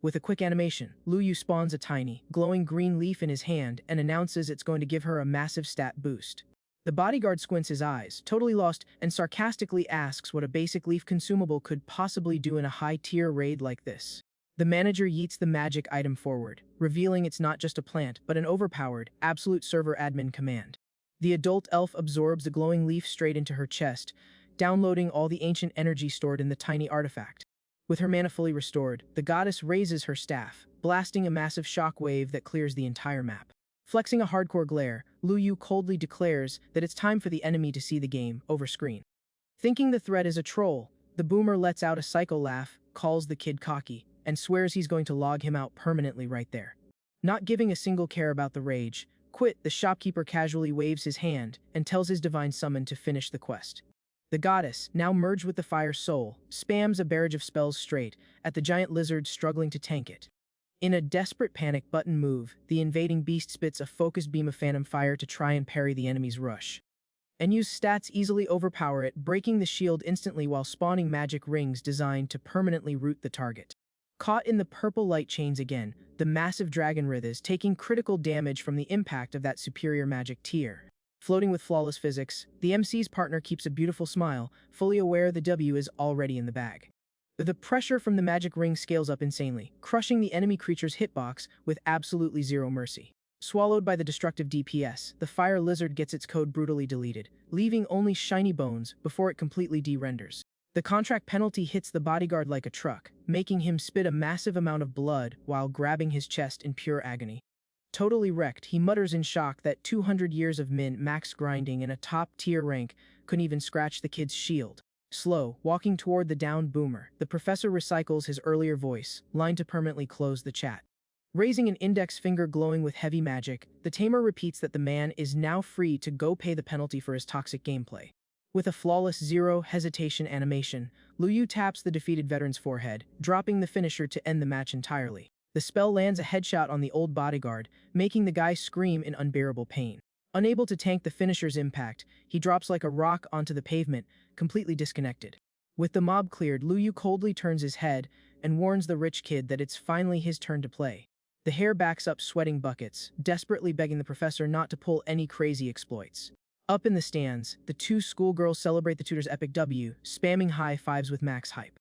With a quick animation, Luyu spawns a tiny, glowing green leaf in his hand and announces it's going to give her a massive stat boost. The bodyguard squints his eyes, totally lost, and sarcastically asks what a basic leaf consumable could possibly do in a high-tier raid like this. The manager yeets the magic item forward, revealing it's not just a plant, but an overpowered, absolute server admin command. The adult elf absorbs the glowing leaf straight into her chest, downloading all the ancient energy stored in the tiny artifact. With her mana fully restored, the goddess raises her staff, blasting a massive shockwave that clears the entire map. Flexing a hardcore glare, Luyu coldly declares that it's time for the enemy to see the game over screen. Thinking the threat is a troll, the boomer lets out a psycho laugh, calls the kid cocky, and swears he's going to log him out permanently right there. Not giving a single care about the rage, Quit, the shopkeeper casually waves his hand and tells his divine summon to finish the quest. The goddess, now merged with the fire soul, spams a barrage of spells straight at the giant lizard struggling to tank it. In a desperate panic button move, the invading beast spits a focused beam of phantom fire to try and parry the enemy's rush. Enu's stats easily overpower it, breaking the shield instantly while spawning magic rings designed to permanently root the target. Caught in the purple light chains again, the massive dragon writhes, taking critical damage from the impact of that superior magic tier. Floating with flawless physics, the MC's partner keeps a beautiful smile, fully aware the W is already in the bag. The pressure from the magic ring scales up insanely, crushing the enemy creature's hitbox with absolutely zero mercy. Swallowed by the destructive DPS, the fire lizard gets its code brutally deleted, leaving only shiny bones before it completely de-renders. The contract penalty hits the bodyguard like a truck, making him spit a massive amount of blood while grabbing his chest in pure agony. Totally wrecked, he mutters in shock that 200 years of max grinding in a top-tier rank couldn't even scratch the kid's shield. Slow, walking toward the downed boomer, the professor recycles his earlier voice, line to permanently close the chat. Raising an index finger glowing with heavy magic, the Tamer repeats that the man is now free to go pay the penalty for his toxic gameplay. With a flawless zero hesitation animation, Luyu taps the defeated veteran's forehead, dropping the finisher to end the match entirely. The spell lands a headshot on the old bodyguard, making the guy scream in unbearable pain. Unable to tank the finisher's impact, he drops like a rock onto the pavement, completely disconnected. With the mob cleared, Luyu coldly turns his head and warns the rich kid that it's finally his turn to play. The hare backs up sweating buckets, desperately begging the professor not to pull any crazy exploits. Up in the stands, the two schoolgirls celebrate the tutor's epic W, spamming high fives with max hype.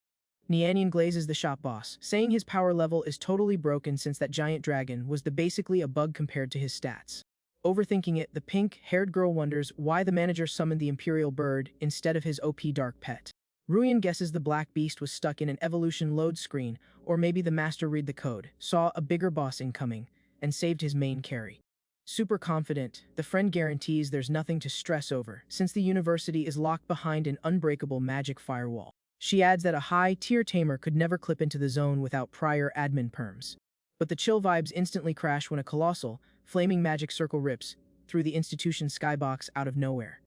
Nianian glazes the shop boss, saying his power level is totally broken since that giant dragon was basically a bug compared to his stats. Overthinking it, the pink-haired girl wonders why the manager summoned the Imperial Bird instead of his OP dark pet. Ruyan guesses the black beast was stuck in an evolution load screen, or maybe the master read the code, saw a bigger boss incoming, and saved his main carry. Super confident, the friend guarantees there's nothing to stress over, since the university is locked behind an unbreakable magic firewall. She adds that a high-tier tamer could never clip into the zone without prior admin perms. But the chill vibes instantly crash when a colossal, flaming magic circle rips through the institution's skybox out of nowhere.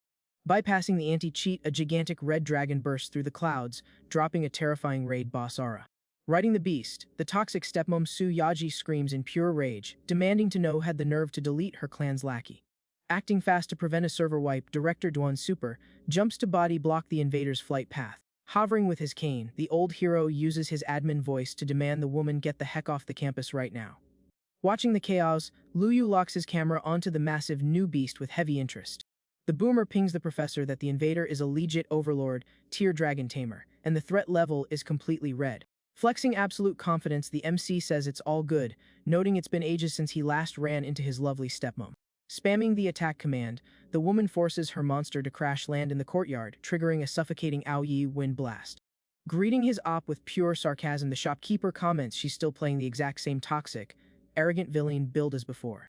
Bypassing the anti-cheat, a gigantic red dragon bursts through the clouds, dropping a terrifying raid boss aura. Riding the beast, the toxic stepmom Su Yaji screams in pure rage, demanding to know had the nerve to delete her clan's lackey. Acting fast to prevent a server wipe, Director Duan Super jumps to body block the invader's flight path. Hovering with his cane, the old hero uses his admin voice to demand the woman get the heck off the campus right now. Watching the chaos, Lu Yu locks his camera onto the massive new beast with heavy interest. The boomer pings the professor that the invader is a legit overlord, tier dragon tamer, and the threat level is completely red. Flexing absolute confidence, the MC says it's all good, noting it's been ages since he last ran into his lovely stepmom. Spamming the attack command, the woman forces her monster to crash land in the courtyard, triggering a suffocating Aoyi wind blast. Greeting his op with pure sarcasm, the shopkeeper comments she's still playing the exact same toxic, arrogant villain build as before.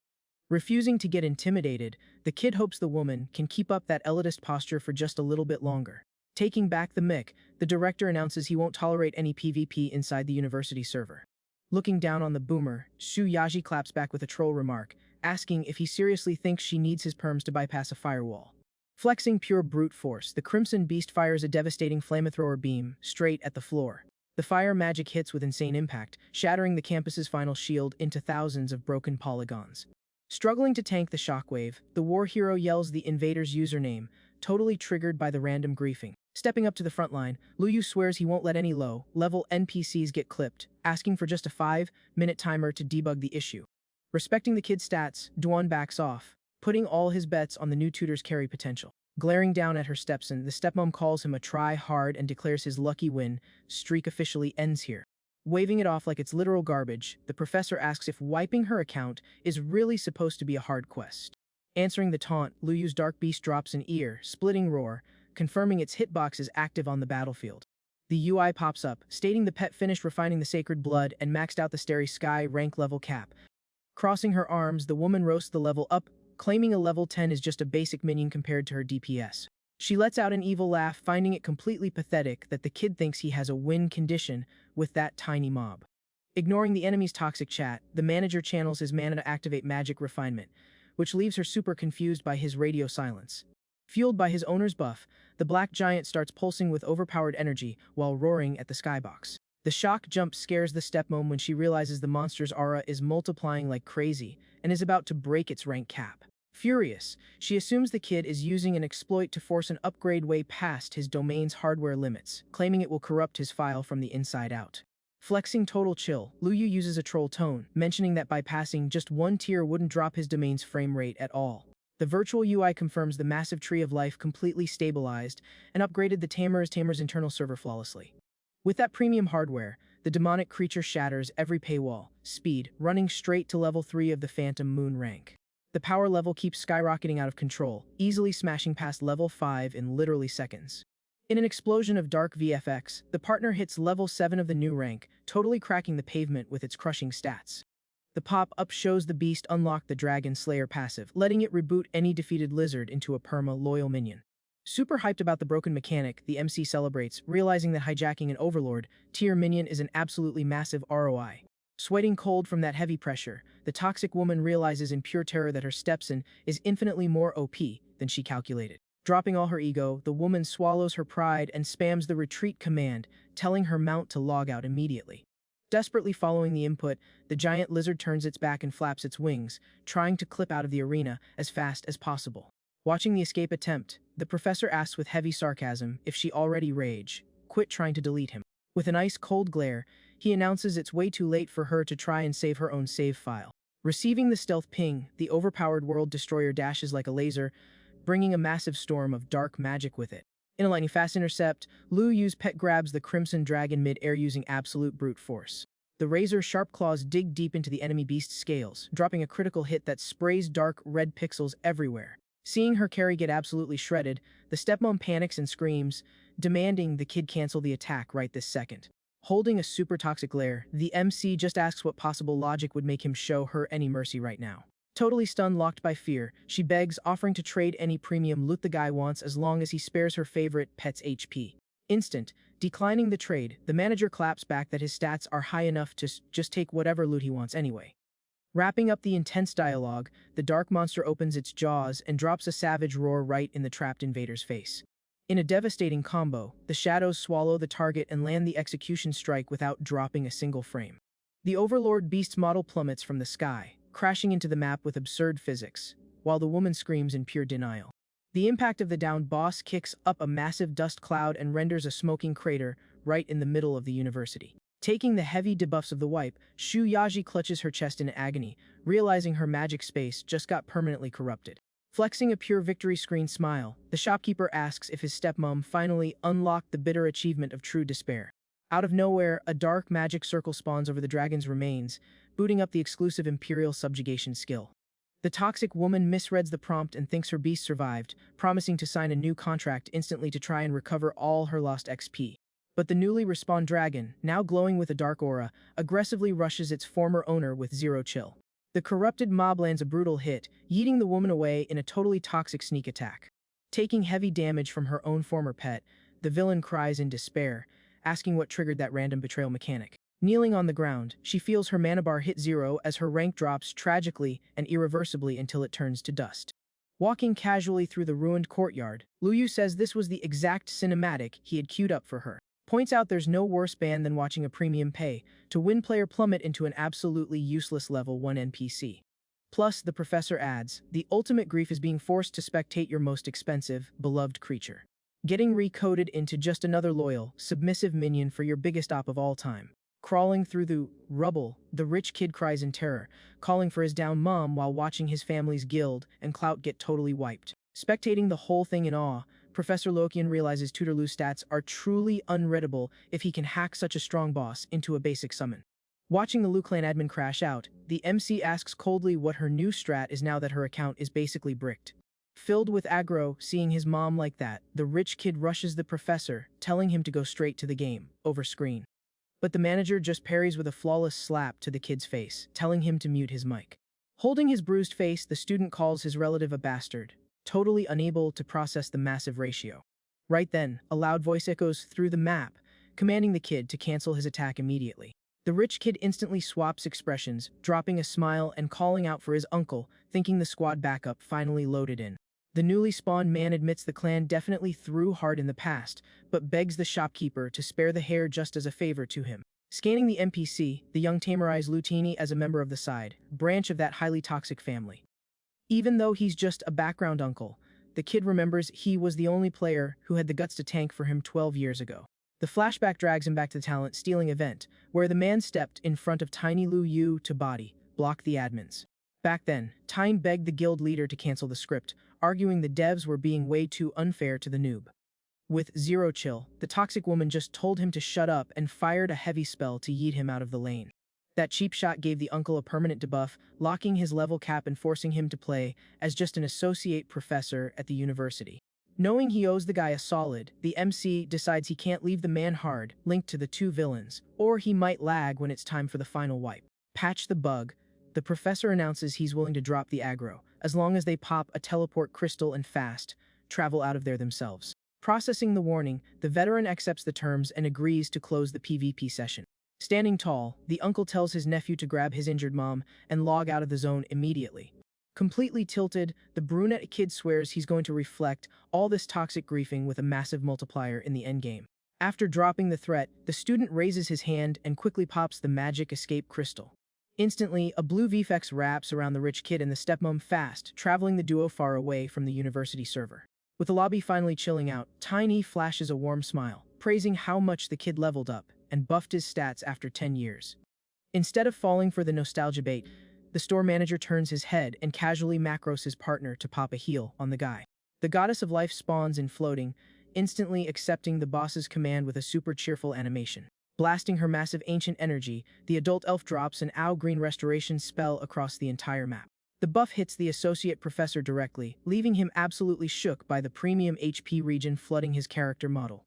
Refusing to get intimidated, the kid hopes the woman can keep up that elitist posture for just a little bit longer. Taking back the mic, the director announces he won't tolerate any PvP inside the university server. Looking down on the boomer, Su Yaji claps back with a troll remark, asking if he seriously thinks she needs his perms to bypass a firewall. Flexing pure brute force, the Crimson Beast fires a devastating flamethrower beam straight at the floor. The fire magic hits with insane impact, shattering the campus's final shield into thousands of broken polygons. Struggling to tank the shockwave, the war hero yells the invader's username, totally triggered by the random griefing. Stepping up to the front line, Lu Yu swears he won't let any low-level NPCs get clipped, asking for just a 5-minute timer to debug the issue. Respecting the kid's stats, Duan backs off, putting all his bets on the new tutor's carry potential. Glaring down at her stepson, the stepmom calls him a try-hard and declares his lucky win streak officially ends here. Waving it off like it's literal garbage, the professor asks if wiping her account is really supposed to be a hard quest. Answering the taunt, Lu Yu's dark beast drops an ear-splitting roar, confirming its hitbox is active on the battlefield. The UI pops up, stating the pet finished refining the sacred blood and maxed out the Starry Sky rank level cap. Crossing her arms, the woman roasts the level up, claiming a level 10 is just a basic minion compared to her DPS. She lets out an evil laugh, finding it completely pathetic that the kid thinks he has a win condition with that tiny mob. Ignoring the enemy's toxic chat, the manager channels his mana to activate magic refinement, which leaves her super confused by his radio silence. Fueled by his owner's buff, the black giant starts pulsing with overpowered energy while roaring at the skybox. The shock jump scares the stepmom when she realizes the monster's aura is multiplying like crazy and is about to break its rank cap. Furious, she assumes the kid is using an exploit to force an upgrade way past his domain's hardware limits, claiming it will corrupt his file from the inside out. Flexing total chill, Lu Yu uses a troll tone, mentioning that bypassing just one tier wouldn't drop his domain's frame rate at all. The virtual UI confirms the massive tree of life completely stabilized and upgraded the Tamer's internal server flawlessly. With that premium hardware, the demonic creature shatters every paywall, speed, running straight to level 3 of the Phantom Moon rank. The power level keeps skyrocketing out of control, easily smashing past level 5 in literally seconds. In an explosion of dark VFX, the partner hits level 7 of the new rank, totally cracking the pavement with its crushing stats. The pop-up shows the beast unlock the Dragon Slayer passive, letting it reboot any defeated lizard into a perma-loyal minion. Super hyped about the broken mechanic, the MC celebrates, realizing that hijacking an Overlord tier minion is an absolutely massive ROI. Sweating cold from that heavy pressure, the toxic woman realizes in pure terror that her stepson is infinitely more OP than she calculated. Dropping all her ego, the woman swallows her pride and spams the retreat command, telling her mount to log out immediately. Desperately following the input, the giant lizard turns its back and flaps its wings, trying to clip out of the arena as fast as possible. Watching the escape attempt, the professor asks with heavy sarcasm if she already quit trying to delete him. With an ice-cold glare, he announces it's way too late for her to try and save her own save file. Receiving the stealth ping, the overpowered world destroyer dashes like a laser, bringing a massive storm of dark magic with it. In a lightning fast intercept, Lu Yu's pet grabs the Crimson Dragon mid-air using absolute brute force. The razor-sharp claws dig deep into the enemy beast's scales, dropping a critical hit that sprays dark red pixels everywhere. Seeing her carry get absolutely shredded, the stepmom panics and screams, demanding the kid cancel the attack right this second. Holding a super toxic glare, the MC just asks what possible logic would make him show her any mercy right now. Totally stunned, locked by fear, she begs, offering to trade any premium loot the guy wants as long as he spares her favorite pet's HP. Instant, Declining the trade, the manager claps back that his stats are high enough to just take whatever loot he wants anyway. Wrapping up the intense dialogue, the dark monster opens its jaws and drops a savage roar right in the trapped invader's face. In a devastating combo, the shadows swallow the target and land the execution strike without dropping a single frame. The Overlord Beast's model plummets from the sky, crashing into the map with absurd physics, while the woman screams in pure denial. The impact of the downed boss kicks up a massive dust cloud and renders a smoking crater right in the middle of the university. Taking the heavy debuffs of the wipe, Shu Yaji clutches her chest in agony, realizing her magic space just got permanently corrupted. Flexing a pure victory screen smile, the shopkeeper asks if his stepmom finally unlocked the bitter achievement of true despair. Out of nowhere, a dark magic circle spawns over the dragon's remains, booting up the exclusive Imperial subjugation skill. The toxic woman misreads the prompt and thinks her beast survived, promising to sign a new contract instantly to try and recover all her lost XP. But the newly respawned dragon, now glowing with a dark aura, aggressively rushes its former owner with zero chill. The corrupted mob lands a brutal hit, yeeting the woman away in a totally toxic sneak attack. Taking heavy damage from her own former pet, the villain cries in despair, asking what triggered that random betrayal mechanic. Kneeling on the ground, she feels her mana bar hit zero as her rank drops tragically and irreversibly until it turns to dust. Walking casually through the ruined courtyard, Luyu says this was the exact cinematic he had queued up for her. Points out there's no worse ban than watching a premium pay to win player plummet into an absolutely useless level 1 NPC. Plus, the professor adds, the ultimate grief is being forced to spectate your most expensive, beloved creature getting recoded into just another loyal, submissive minion for your biggest op of all time. Crawling through the rubble, the rich kid cries in terror, calling for his down mom while watching his family's guild and clout get totally wiped. Spectating the whole thing in awe, Professor Lokian realizes Tutor Lu's stats are truly unreadable if he can hack such a strong boss into a basic summon. Watching the Lu Clan admin crash out, the MC asks coldly what her new strat is now that her account is basically bricked. Filled with aggro, seeing his mom like that, the rich kid rushes the professor, telling him to go straight to the game, over screen. But the manager just parries with a flawless slap to the kid's face, telling him to mute his mic. Holding his bruised face, the student calls his relative a bastard, totally unable to process the massive ratio. Right then, a loud voice echoes through the map, commanding the kid to cancel his attack immediately. The rich kid instantly swaps expressions, dropping a smile and calling out for his uncle, thinking the squad backup finally loaded in. The newly spawned man admits the clan definitely threw hard in the past, but begs the shopkeeper to spare the hair just as a favor to him. Scanning the NPC, the young Tamer eyes Lutini as a member of the side, branch of that highly toxic family. Even though he's just a background uncle, the kid remembers he was the only player who had the guts to tank for him 12 years ago. The flashback drags him back to the talent stealing event, where the man stepped in front of Tiny Lu Yu to body, block the admins. Back then, Time begged the guild leader to cancel the script, arguing the devs were being way too unfair to the noob. With zero chill, the toxic woman just told him to shut up and fired a heavy spell to yeet him out of the lane. That cheap shot gave the uncle a permanent debuff, locking his level cap and forcing him to play as just an associate professor at the university. Knowing he owes the guy a solid, the MC decides he can't leave the man hard, linked to the two villains, or he might lag when it's time for the final wipe. Patch the bug. The professor announces he's willing to drop the aggro, as long as they pop a teleport crystal and fast, travel out of there themselves. Processing the warning, the veteran accepts the terms and agrees to close the PvP session. Standing tall, the uncle tells his nephew to grab his injured mom and log out of the zone immediately. Completely tilted, the brunette kid swears he's going to reflect all this toxic griefing with a massive multiplier in the endgame. After dropping the threat, the student raises his hand and quickly pops the magic escape crystal. Instantly, a blue VFX wraps around the rich kid and the stepmom fast, traveling the duo far away from the university server. With the lobby finally chilling out, Tiny flashes a warm smile, praising how much the kid leveled up and buffed his stats after 10 years. Instead of falling for the nostalgia bait, the store manager turns his head and casually macros his partner to pop a heal on the guy. The goddess of life spawns in floating, instantly accepting the boss's command with a super cheerful animation. Blasting her massive ancient energy, the adult elf drops an Ow Green restoration spell across the entire map. The buff hits the associate professor directly, leaving him absolutely shook by the premium HP region flooding his character model.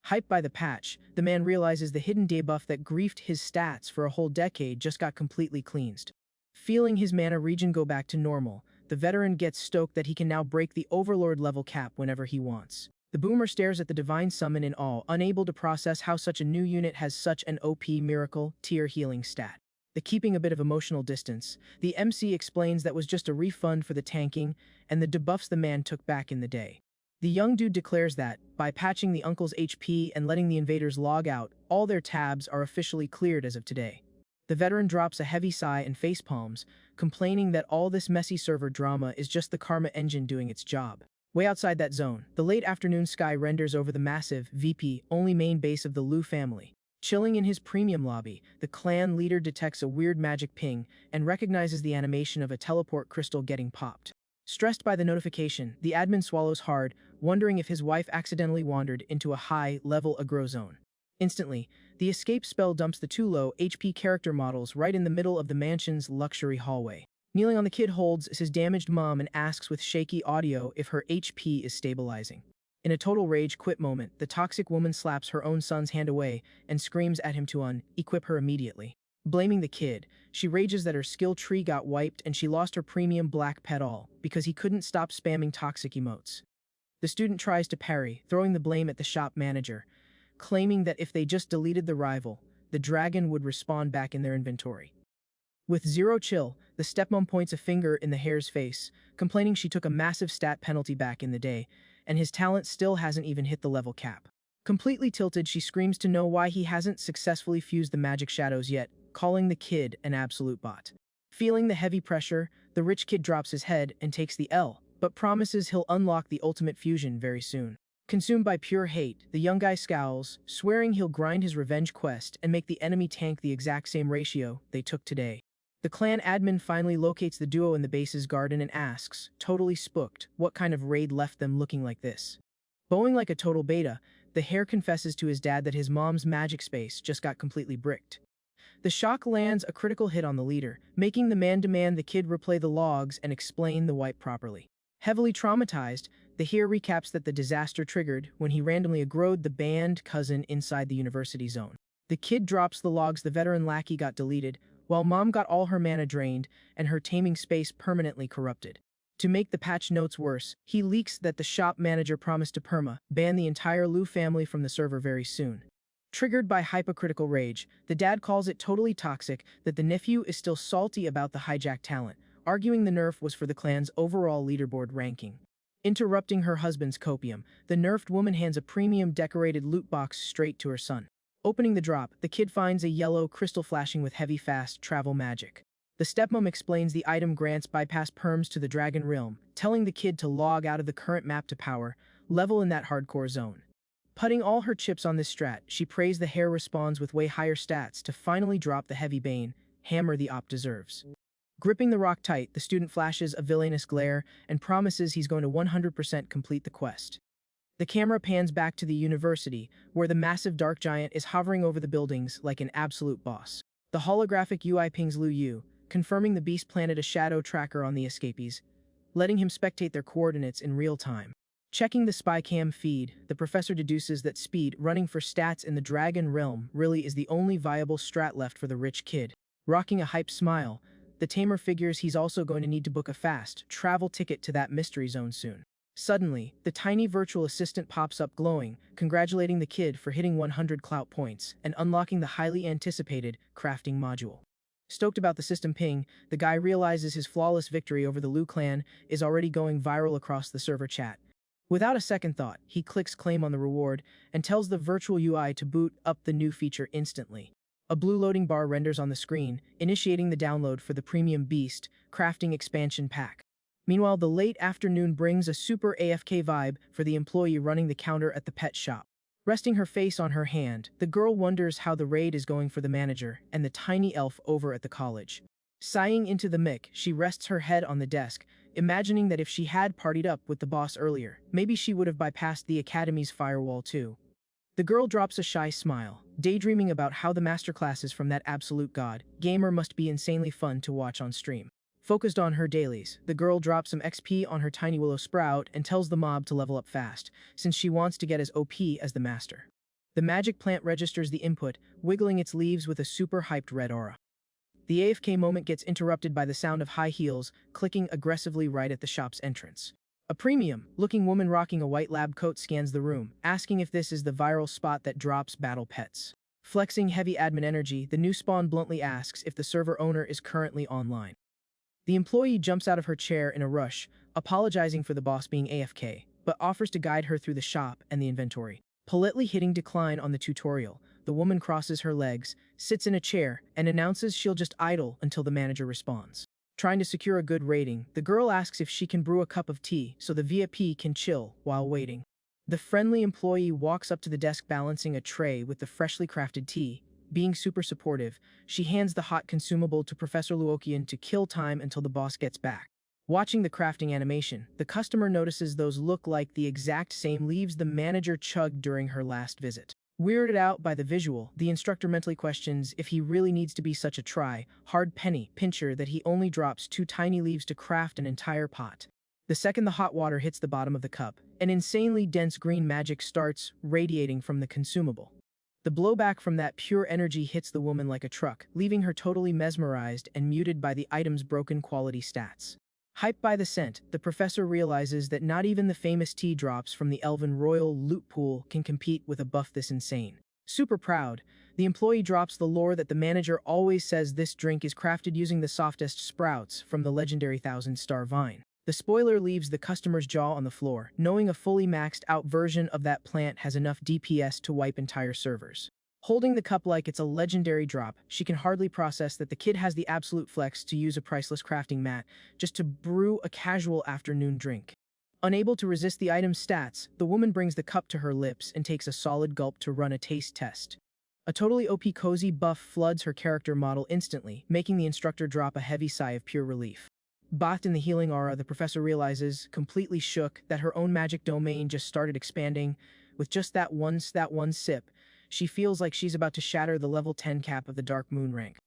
Hyped by the patch, the man realizes the hidden debuff that griefed his stats for a whole decade just got completely cleansed. Feeling his mana region go back to normal, the veteran gets stoked that he can now break the Overlord level cap whenever he wants. The boomer stares at the divine summon in awe, unable to process how such a new unit has such an OP miracle tier healing stat. The keeping a bit of emotional distance, the MC explains that was just a refund for the tanking and the debuffs the man took back in the day. The young dude declares that, by patching the uncle's HP and letting the invaders log out, all their tabs are officially cleared as of today. The veteran drops a heavy sigh and facepalms, complaining that all this messy server drama is just the karma engine doing its job. Way outside that zone, the late afternoon sky renders over the massive, VP-only main base of the Liu family. Chilling in his premium lobby, the clan leader detects a weird magic ping and recognizes the animation of a teleport crystal getting popped. Stressed by the notification, the admin swallows hard, wondering if his wife accidentally wandered into a high-level aggro zone. Instantly, the escape spell dumps the two low HP character models right in the middle of the mansion's luxury hallway. Kneeling on the kid holds his damaged mom and asks with shaky audio if her HP is stabilizing. In a total rage quit moment, the toxic woman slaps her own son's hand away and screams at him to equip her immediately. Blaming the kid, she rages that her skill tree got wiped and she lost her premium black pet all because he couldn't stop spamming toxic emotes. The student tries to parry, throwing the blame at the shop manager, claiming that if they just deleted the rival, the dragon would respawn back in their inventory. With zero chill, the stepmom points a finger in the hare's face, complaining she took a massive stat penalty back in the day, and his talent still hasn't even hit the level cap. Completely tilted, she screams to know why he hasn't successfully fused the magic shadows yet, calling the kid an absolute bot. Feeling the heavy pressure, the rich kid drops his head and takes the L, but promises he'll unlock the ultimate fusion very soon. Consumed by pure hate, the young guy scowls, swearing he'll grind his revenge quest and make the enemy tank the exact same ratio they took today. The clan admin finally locates the duo in the base's garden and asks, totally spooked, what kind of raid left them looking like this. Bowing like a total beta, the hare confesses to his dad that his mom's magic space just got completely bricked. The shock lands a critical hit on the leader, making the man demand the kid replay the logs and explain the wipe properly. Heavily traumatized, the hare recaps that the disaster triggered when he randomly aggroed the banned cousin inside the university zone. The kid drops the logs the veteran lackey got deleted, while mom got all her mana drained and her taming space permanently corrupted. To make the patch notes worse, he leaks that the shop manager promised to ban the entire Liu family from the server very soon. Triggered by hypocritical rage, the dad calls it totally toxic that the nephew is still salty about the hijacked talent, arguing the nerf was for the clan's overall leaderboard ranking. Interrupting her husband's copium, the nerfed woman hands a premium decorated loot box straight to her son. Opening the drop, the kid finds a yellow crystal flashing with heavy fast travel magic. The stepmom explains the item grants bypass perms to the dragon realm, telling the kid to log out of the current map to power level in that hardcore zone. Putting all her chips on this strat, she prays the hare responds with way higher stats to finally drop the heavy bane, hammer the op deserves. Gripping the rock tight, the student flashes a villainous glare and promises he's going to 100% complete the quest. The camera pans back to the university, where the massive dark giant is hovering over the buildings like an absolute boss. The holographic UI pings Liu Yu, confirming the beast planted a shadow tracker on the escapees, letting him spectate their coordinates in real time. Checking the spy cam feed, the professor deduces that speed running for stats in the dragon realm really is the only viable strat left for the rich kid. Rocking a hype smile, the Tamer figures he's also going to need to book a fast travel ticket to that mystery zone soon. Suddenly, the tiny virtual assistant pops up glowing, congratulating the kid for hitting 100 clout points and unlocking the highly anticipated crafting module. Stoked about the system ping, the guy realizes his flawless victory over the Liu clan is already going viral across the server chat. Without a second thought, he clicks claim on the reward and tells the virtual UI to boot up the new feature instantly. A blue loading bar renders on the screen, initiating the download for the Premium Beast Crafting Expansion Pack. Meanwhile, the late afternoon brings a super AFK vibe for the employee running the counter at the pet shop. Resting her face on her hand, the girl wonders how the raid is going for the manager and the tiny elf over at the college. Sighing into the mic, she rests her head on the desk, imagining that if she had partied up with the boss earlier, maybe she would have bypassed the academy's firewall too. The girl drops a shy smile, daydreaming about how the masterclasses from that absolute god gamer must be insanely fun to watch on stream. Focused on her dailies, the girl drops some XP on her tiny willow sprout and tells the mob to level up fast, since she wants to get as OP as the master. The magic plant registers the input, wiggling its leaves with a super hyped red aura. The AFK moment gets interrupted by the sound of high heels clicking aggressively right at the shop's entrance. A premium-looking woman rocking a white lab coat scans the room, asking if this is the viral spot that drops battle pets. Flexing heavy admin energy, the new spawn bluntly asks if the server owner is currently online. The employee jumps out of her chair in a rush, apologizing for the boss being AFK, but offers to guide her through the shop and the inventory. Politely hitting decline on the tutorial, the woman crosses her legs, sits in a chair, and announces she'll just idle until the manager responds. Trying to secure a good rating, the girl asks if she can brew a cup of tea so the VIP can chill while waiting. The friendly employee walks up to the desk balancing a tray with the freshly crafted tea. Being super supportive, she hands the hot consumable to Professor Luokian to kill time until the boss gets back. Watching the crafting animation, the customer notices those look like the exact same leaves the manager chugged during her last visit. Weirded out by the visual, the instructor mentally questions if he really needs to be such a hard penny pincher that he only drops 2 tiny leaves to craft an entire pot. The second the hot water hits the bottom of the cup, an insanely dense green magic starts radiating from the consumable. The blowback from that pure energy hits the woman like a truck, leaving her totally mesmerized and muted by the item's broken quality stats. Hyped by the scent, the professor realizes that not even the famous tea drops from the Elven Royal loot pool can compete with a buff this insane. Super proud, the employee drops the lore that the manager always says this drink is crafted using the softest sprouts from the legendary 1000-star vine. The spoiler leaves the customer's jaw on the floor, knowing a fully maxed out version of that plant has enough DPS to wipe entire servers. Holding the cup like it's a legendary drop, she can hardly process that the kid has the absolute flex to use a priceless crafting mat just to brew a casual afternoon drink. Unable to resist the item's stats, the woman brings the cup to her lips and takes a solid gulp to run a taste test. A totally OP cozy buff floods her character model instantly, making the instructor drop a heavy sigh of pure relief. Bathed in the healing aura, the professor realizes, completely shook, that her own magic domain just started expanding. With just that one sip, she feels like she's about to shatter the level 10 cap of the Dark Moon rank.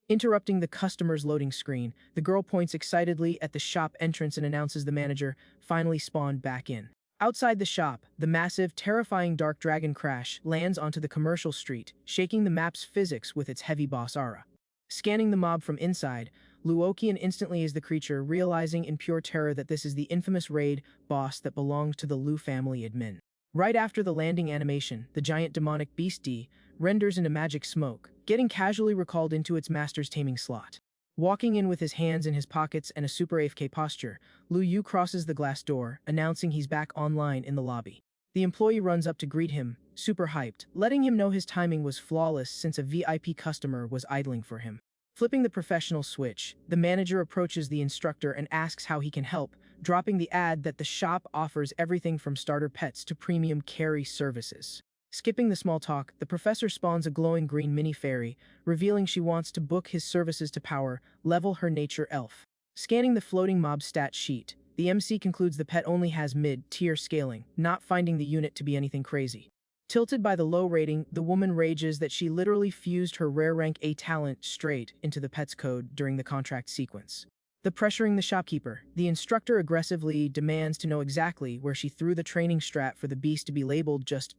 Interrupting the customer's loading screen, the girl points excitedly at the shop entrance and announces the manager finally spawned back in. Outside the shop, the massive, terrifying Dark Dragon crash lands onto the commercial street, shaking the map's physics with its heavy boss aura. Scanning the mob from inside, Luokian instantly is the creature, realizing in pure terror that this is the infamous raid boss that belonged to the Lu family admin. Right after the landing animation, the giant demonic beast D renders into magic smoke, getting casually recalled into its master's taming slot. Walking in with his hands in his pockets and a super AFK posture, Lu Yu crosses the glass door, announcing he's back online in the lobby. The employee runs up to greet him, super hyped, letting him know his timing was flawless since a VIP customer was idling for him. Flipping the professional switch, the manager approaches the instructor and asks how he can help, dropping the ad that the shop offers everything from starter pets to premium carry services. Skipping the small talk, the professor spawns a glowing green mini fairy, revealing she wants to book his services to power level her nature elf. Scanning the floating mob stat sheet, the MC concludes the pet only has mid-tier scaling, not finding the unit to be anything crazy. Tilted by the low rating, the woman rages that she literally fused her rare rank A talent straight into the pet's code during the contract sequence. Pressuring the shopkeeper, the instructor aggressively demands to know exactly where she threw the training strat for the beast to be labeled just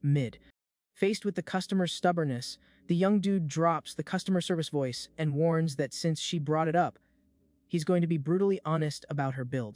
mid. Faced with the customer's stubbornness, the young dude drops the customer service voice and warns that since she brought it up, he's going to be brutally honest about her build.